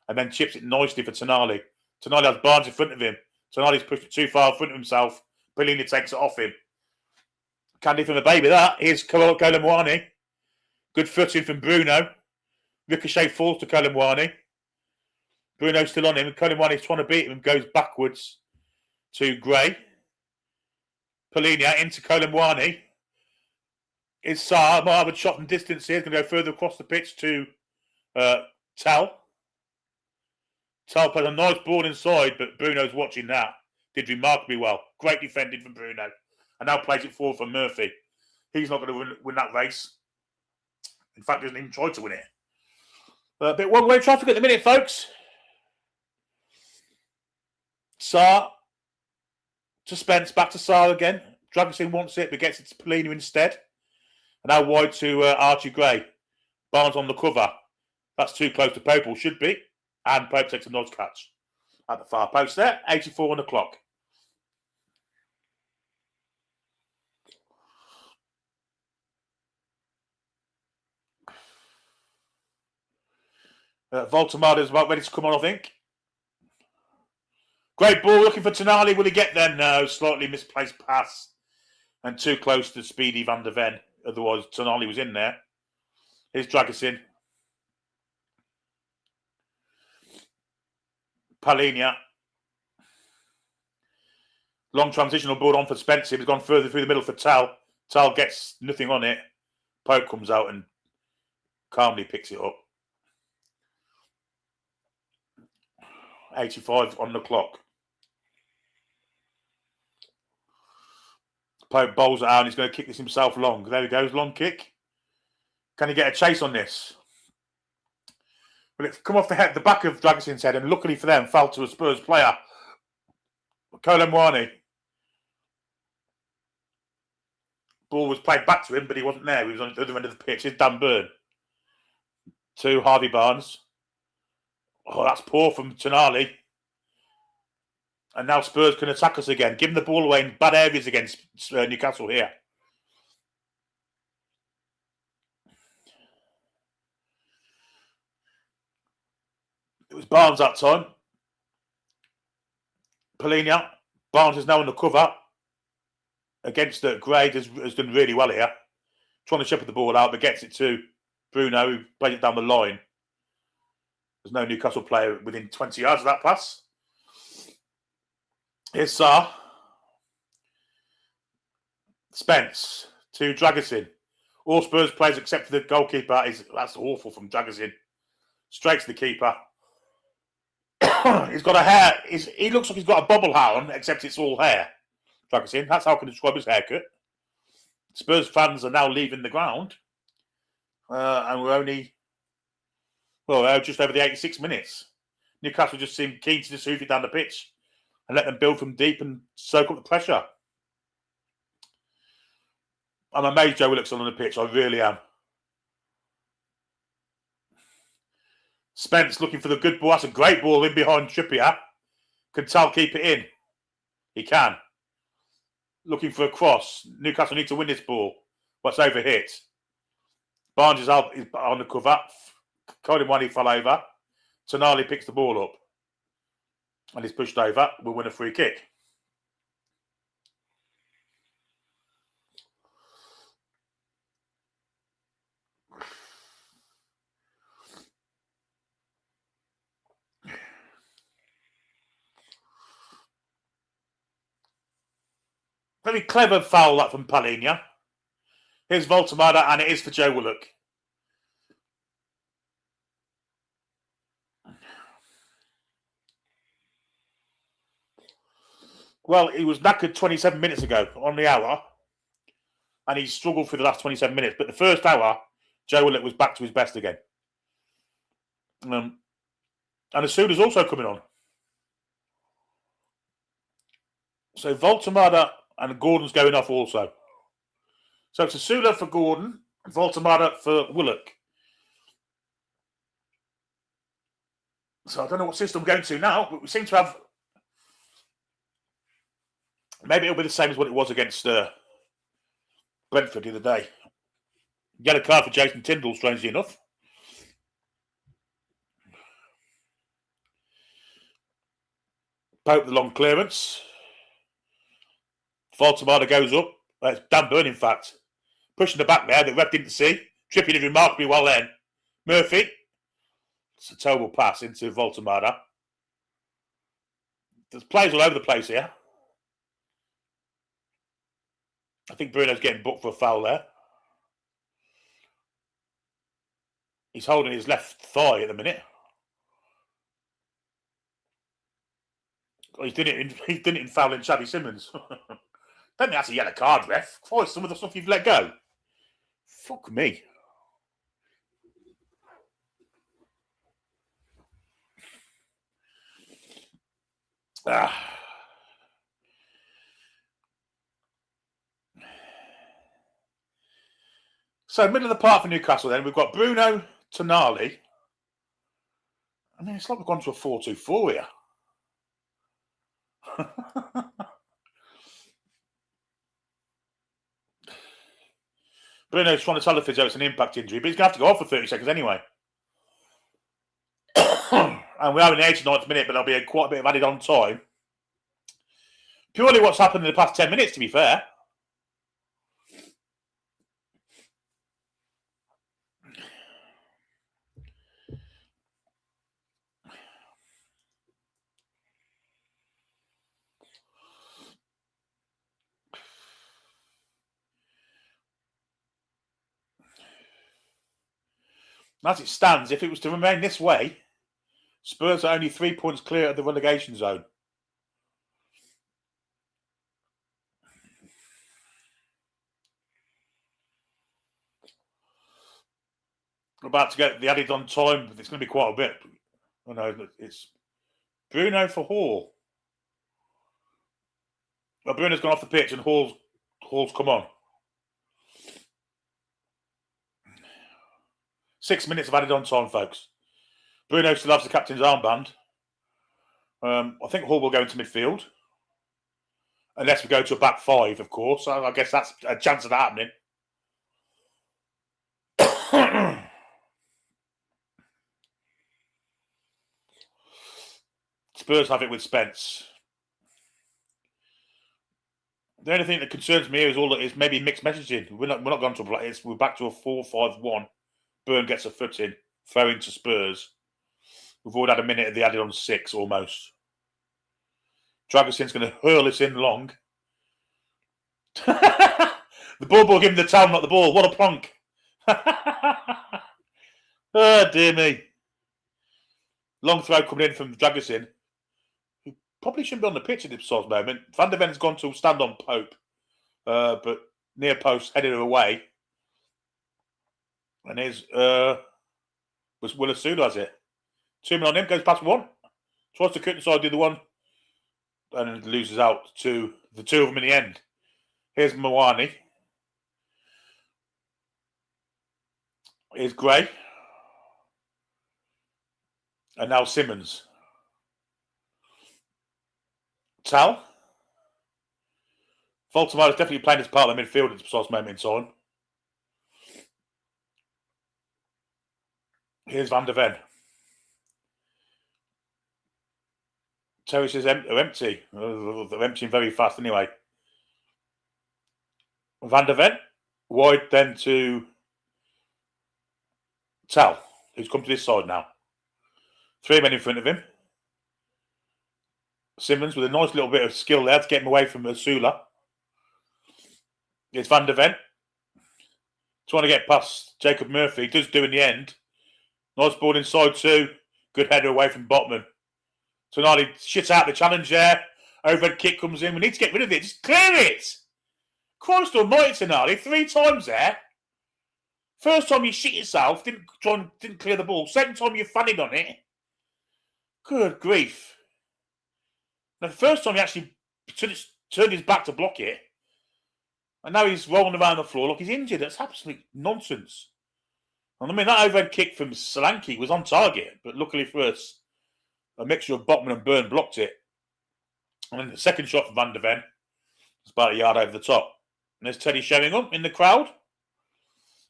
and then chips it nicely for Tonali. Tonali has Barnes in front of him. Tonali's pushed it too far in front of himself. Palhinha takes it off him. Candy from the baby, that. Here's Colomwani. Good footing from Bruno. Ricochet falls to Colomwani. Bruno's still on him. Colomwani's trying to beat him and goes backwards to Gray. Palhinha into Colomwani. It's Sarr. Might have a shot from distance here. He's going to go further across the pitch to Tal. Tal plays a nice ball inside, but Bruno's watching that. Did remarkably well. Great defending from Bruno. And now plays it forward for Murphy. He's not going to win that race. In fact, he doesn't even try to win it. A bit one-way traffic at the minute, folks. Sarr to Spence, back to Sarr again. Dragonson wants it, but gets it to Palhinha instead. And now wide to Archie Gray. Barnes on the cover. That's too close to Pope, or should be. And Pope takes a nice catch at the far post there. 84 on the clock. Voltemade is about ready to come on, I think. Great ball, looking for Tonali. Will he get there? No, slightly misplaced pass. And too close to speedy Van der Ven. Otherwise, Tonali was in there. Here's Dragusin. Palhinha. Long transitional ball on for Spencer. He's gone further through the middle for Tal. Tal gets nothing on it. Pope comes out and calmly picks it up. 85 on the clock. Pope bowls it out and he's going to kick this himself long. There he goes, long kick. Can he get a chase on this? Well, it's come off the back of Dragusin's head, and luckily for them, fell to a Spurs player. Colomwani. Ball was played back to him, but he wasn't there. He was on the other end of the pitch. Here's Dan Byrne. To Harvey Barnes. Oh, that's poor from Tonali. And now Spurs can attack us again. Giving the ball away in bad areas against Newcastle here. It was Barnes that time. Palhinha. Barnes is now on the cover. Against Gray has done really well here. Trying to shepherd the ball out, but gets it to Bruno, who plays it down the line. There's no Newcastle player within 20 yards of that pass. Here's Sarr. Spence to Dragusin. All Spurs players except for the goalkeeper. That's awful from Dragusin. Straight to the keeper. He's got a hair. He looks like he's got a bobble hat on, except it's all hair. Dragusin. That's how I can describe his haircut. Spurs fans are now leaving the ground. And we're only... Well, just over the 86 minutes. Newcastle just seemed keen to just hoof it down the pitch and let them build from deep and soak up the pressure. I'm amazed Joe Willock's on the pitch. I really am. Spence looking for the good ball. That's a great ball in behind Trippier. Can Tal keep it in? He can. Looking for a cross. Newcastle need to win this ball. What's overhit? Barnes is on the cover. Colomwani fell over. Tonali picks the ball up. And he's pushed over. We'll win a free kick. Very clever foul that from Palhinha. Here's Voltemade, and it is for Joe Willock. Well, he was knackered 27 minutes ago on the hour, and he struggled for the last 27 minutes. But the first hour, Joe Willock was back to his best again. And Asuda's also coming on. So Voltemade and Gordon's going off also. So it's Asuda for Gordon, Voltemade for Willock. So I don't know what system we're going to now, but we seem to have Maybe it'll be the same as what it was against Brentford the other day. Yellow card for Jason Tindall, strangely enough. Pope the long clearance. Voltamada goes up. That's Dan Burn, in fact. Pushing the back there that ref didn't see. Tripping did remarkably well then. Murphy. It's a terrible pass into Voltamada. There's players all over the place here. I think Bruno's getting booked for a foul there. He's holding his left thigh at the minute. He's doing it in fouling Xavi Simons. Don't think that's a yellow card, ref. Christ, some of the stuff you've let go. Fuck me. So, middle of the park for Newcastle then. We've got Bruno, Tonali. I mean, it's like we've gone to a 4-2-4 here. Bruno's trying to tell the physio it's an impact injury, but he's going to have to go off for 30 seconds anyway. And we are in the 89th minute, but there'll be quite a bit of added on time. Purely what's happened in the past 10 minutes, to be fair. As it stands, if it was to remain this way, Spurs are only 3 points clear of the relegation zone. We're about to get the added on time, but it's going to be quite a bit. Oh no, it's Bruno for Hall. Well, Bruno's gone off the pitch and Hall's come on. 6 minutes of added on time, folks. Bruno still has the captain's armband. I think Hall will go into midfield. Unless we go to a back five, of course. I guess that's a chance of that happening. Spurs have it with Spence. The only thing that concerns me is maybe mixed messaging. We're not going to play. We're back to a 4-5-1. Burn gets a foot in, throw into Spurs. We've already had a minute of the added on 6 almost. Dragosin's going to hurl this in long. The ball give him the towel, not the ball. What a plonk. Oh, dear me. Long throw coming in from Dragosin, who probably shouldn't be on the pitch at this sort of moment. Van der Ven's gone to stand on Pope, but near post, headed away. And here's Will Asuna has it. 2 men on him, goes past one. Tries to cut inside the other one. And loses out to the two of them in the end. Here's Mwani. Here's Gray. And now Simmons. Tal. Voltamada is definitely playing his part in the midfield at the precise moment in time. Here's Van der Ven. Terraces are empty. They're emptying very fast anyway. Van der Ven. Wide then to Tal, who's come to this side now. 3 men in front of him. Simmons with a nice little bit of skill there to get him away from Asula. It's Van der Ven. Trying to get past Jacob Murphy. Does do in the end. Nice ball inside too. Good header away from Botman. Tonali shits out the challenge there. Overhead kick comes in. We need to get rid of it. Just clear it. Christ almighty, Tonali. 3 times there. First time you shit yourself. Didn't clear the ball. Second time you fannied on it. Good grief. Now, the first time he actually turned his back to block it. And now he's rolling around the floor. Look, he's injured. That's absolute nonsense. And I mean, that overhead kick from Solanke was on target. But luckily for us, a mixture of Botman and Byrne blocked it. And then the second shot from Van der Ven. It's about a yard over the top. And there's Teddy Sheringham in the crowd.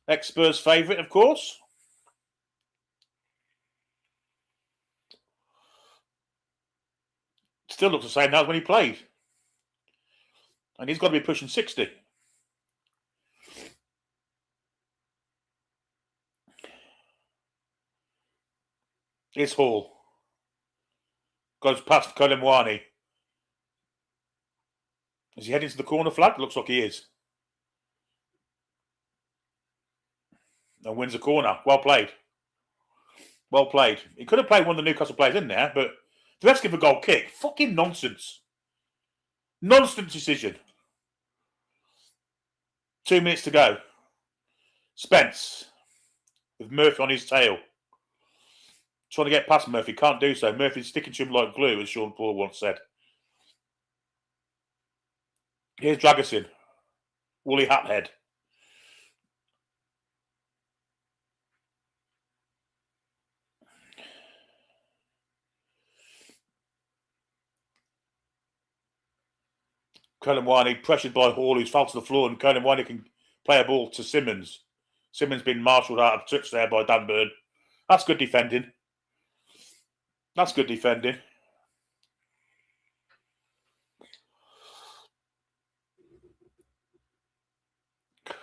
Ex-Spurs favourite, of course. Still looks the same now as when he played. And he's got to be pushing 60. Here's Hall. Goes past Kolemwani. Is he heading to the corner flag? Looks like he is. And wins the corner. Well played. Well played. He could have played one of the Newcastle players in there, but the refs give a goal kick. Fucking nonsense. Nonsense decision. 2 minutes to go. Spence with Murphy on his tail. Trying to get past Murphy. Can't do so. Murphy's sticking to him like glue, as Sean Paul once said. Here's Dragusin. Woolly hat head. Kolemwani pressured by Hall, who's fell to the floor, and Kolemwani can play a ball to Simmons. Simmons been marshalled out of touch there by Dan Burn. That's good defending. That's good defending.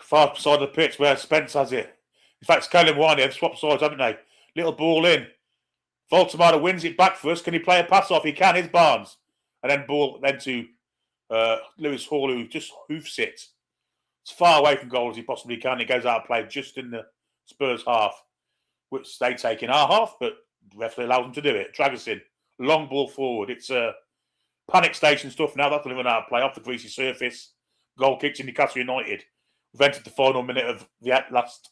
Far side of the pitch where Spence has it. In fact, it's Kolemwani. They've swapped sides, haven't they? Little ball in. Voltamada wins it back for us. Can he play a pass off? He can. Here's Barnes. And then ball then to Lewis Hall, who just hoofs it. It's far away from goal as he possibly can. He goes out of play just in the Spurs half, which they take in our half, but the referee allows them to do it. Dragusin, long ball forward. It's panic station stuff now. That's going to run out of play off the greasy surface. Goal kicked in Newcastle United. We've entered the final minute of the last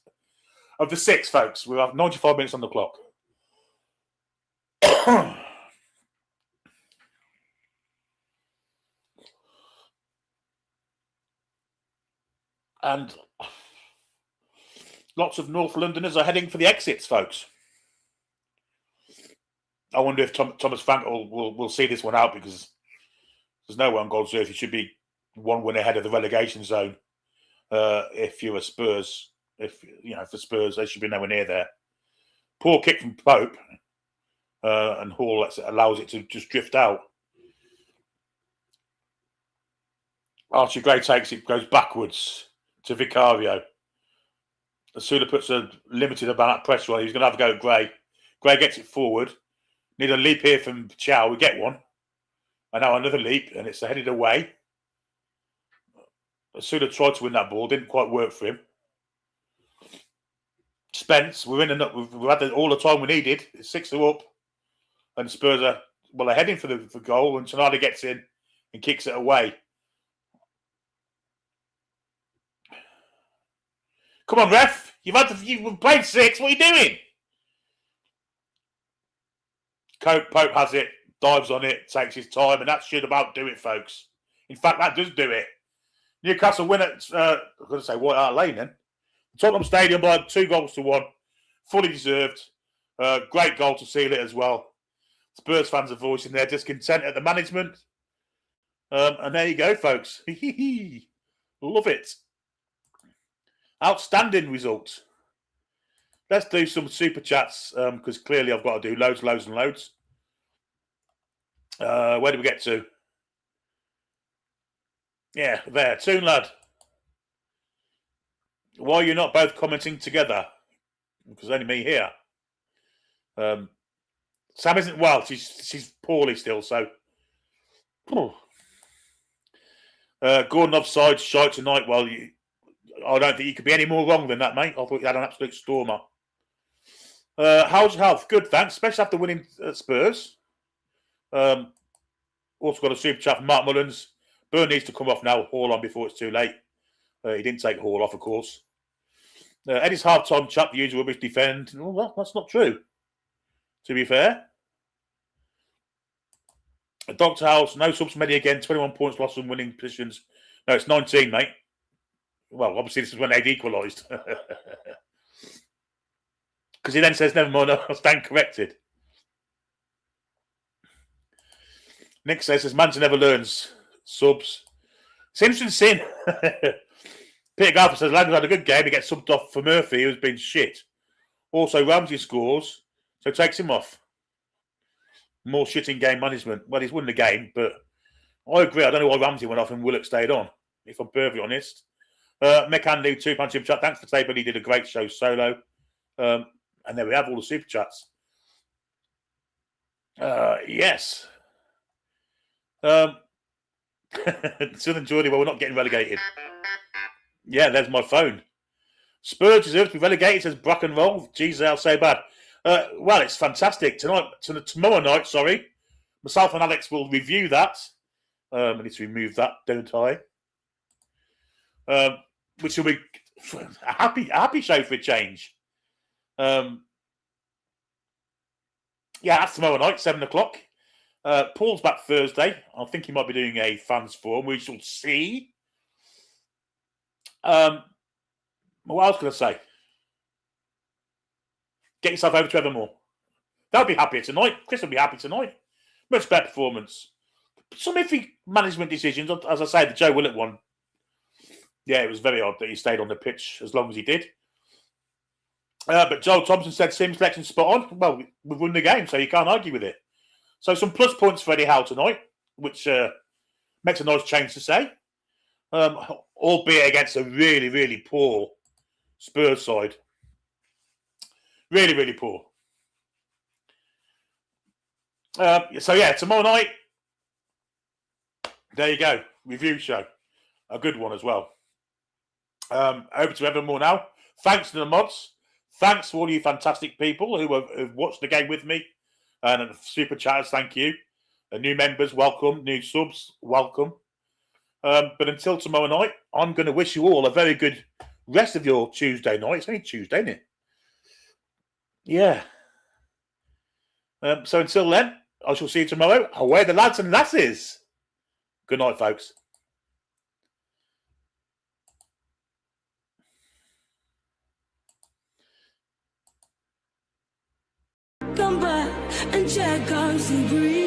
of the 6, folks. We have 95 minutes on the clock. And lots of North Londoners are heading for the exits, folks. I wonder if Thomas Frank will see this one out, because there's no one on God's earth. He should be one win ahead of the relegation zone. If you're a Spurs, for Spurs, they should be nowhere near there. Poor kick from Pope, and Hall allows it to just drift out. Archie Gray takes it, goes backwards to Vicario. Asula puts a limited amount of pressure on. He's going to have a go at Gray. Gray gets it forward. Need a leap here from Chow. We get one. And now another leap, and it's headed away. Asula tried to win that ball. Didn't quite work for him. Spence, we've had all the time we needed. 6 are up. And Spurs are, they're heading for goal. And Tonali gets in and kicks it away. Come on, ref. You've played 6. What are you doing? Pope has it, dives on it, takes his time, and that should about do it, folks. In fact, that does do it. Newcastle win at, I'm going to say White Hart Lane then. Tottenham Stadium by 2-1. Fully deserved. Great goal to seal it as well. Spurs fans are voicing their discontent at the management. And there you go, folks. Love it. Outstanding result. Let's do some super chats, because clearly I've got to do loads and loads. Where do we get to? Yeah, there. Toon lad. Why are you not both commenting together? Because only me here. Sam isn't well. She's poorly still, so. Gordon offside, shite tonight. Well, I don't think you could be any more wrong than that, mate. I thought you had an absolute stormer. How's your health? Good, thanks. Especially after winning at Spurs. Also got a super chat from Mark Mullins. Burn needs to come off now. Hall on before it's too late. He didn't take Hall off, of course. Eddie's half-time chat, the usual rubbish defend. Well, that's not true, to be fair. Dr. House, no subs Medi again. 21 points lost from winning positions. No, it's 19, mate. Well, obviously, this is when they'd equalised. Because he then says, never mind, I'll stand corrected. Nick says, Manta never learns. Subs. Simpson Sin. Peter Garfer says Landon had a good game. He gets subbed off for Murphy, who's been shit. Also, Ramsey scores, so takes him off. More shitting game management. Well, he's won the game, but I agree. I don't know why Ramsey went off and Willock stayed on, if I'm perfectly honest. Mick Andy, £2 super chat. Thanks for today, but he did a great show solo. And there we have all the super chats. Yes. Southern Geordie, well, we're not getting relegated. Yeah, there's my phone. Spurs deserve to be relegated, says Bracken Roll. Jesus, how so bad. Well, it's fantastic. Tomorrow night, sorry. Myself and Alex will review that. I need to remove that, don't I? Which will be a happy show for a change. Yeah, that's tomorrow night, 7 o'clock. Paul's back Thursday. I think he might be doing a fans forum. We shall see. What else can I say? Get yourself over to Evermore. They'll be happy tonight. Chris will be happy tonight. Much better performance. Some iffy management decisions. As I say, the Joe Willett one. Yeah, it was very odd that he stayed on the pitch as long as he did. But Joel Thompson said Sim selection spot on. Well, we've won the game, so you can't argue with it. So some plus points for Eddie Howe tonight, which makes a nice change to say. Albeit against a really, really poor Spurs side. Really, really poor. So, yeah, tomorrow night, there you go. Review show. A good one as well. Over to Evermore now. Thanks to the mods. Thanks to all you fantastic people who have watched the game with me. And super chatters, thank you. New members, welcome. New subs, welcome. But until tomorrow night, I'm going to wish you all a very good rest of your Tuesday night. It's only Tuesday, isn't it? Yeah. So until then, I shall see you tomorrow. Away the lads and lasses. Good night, folks. Come back and check out the breeze.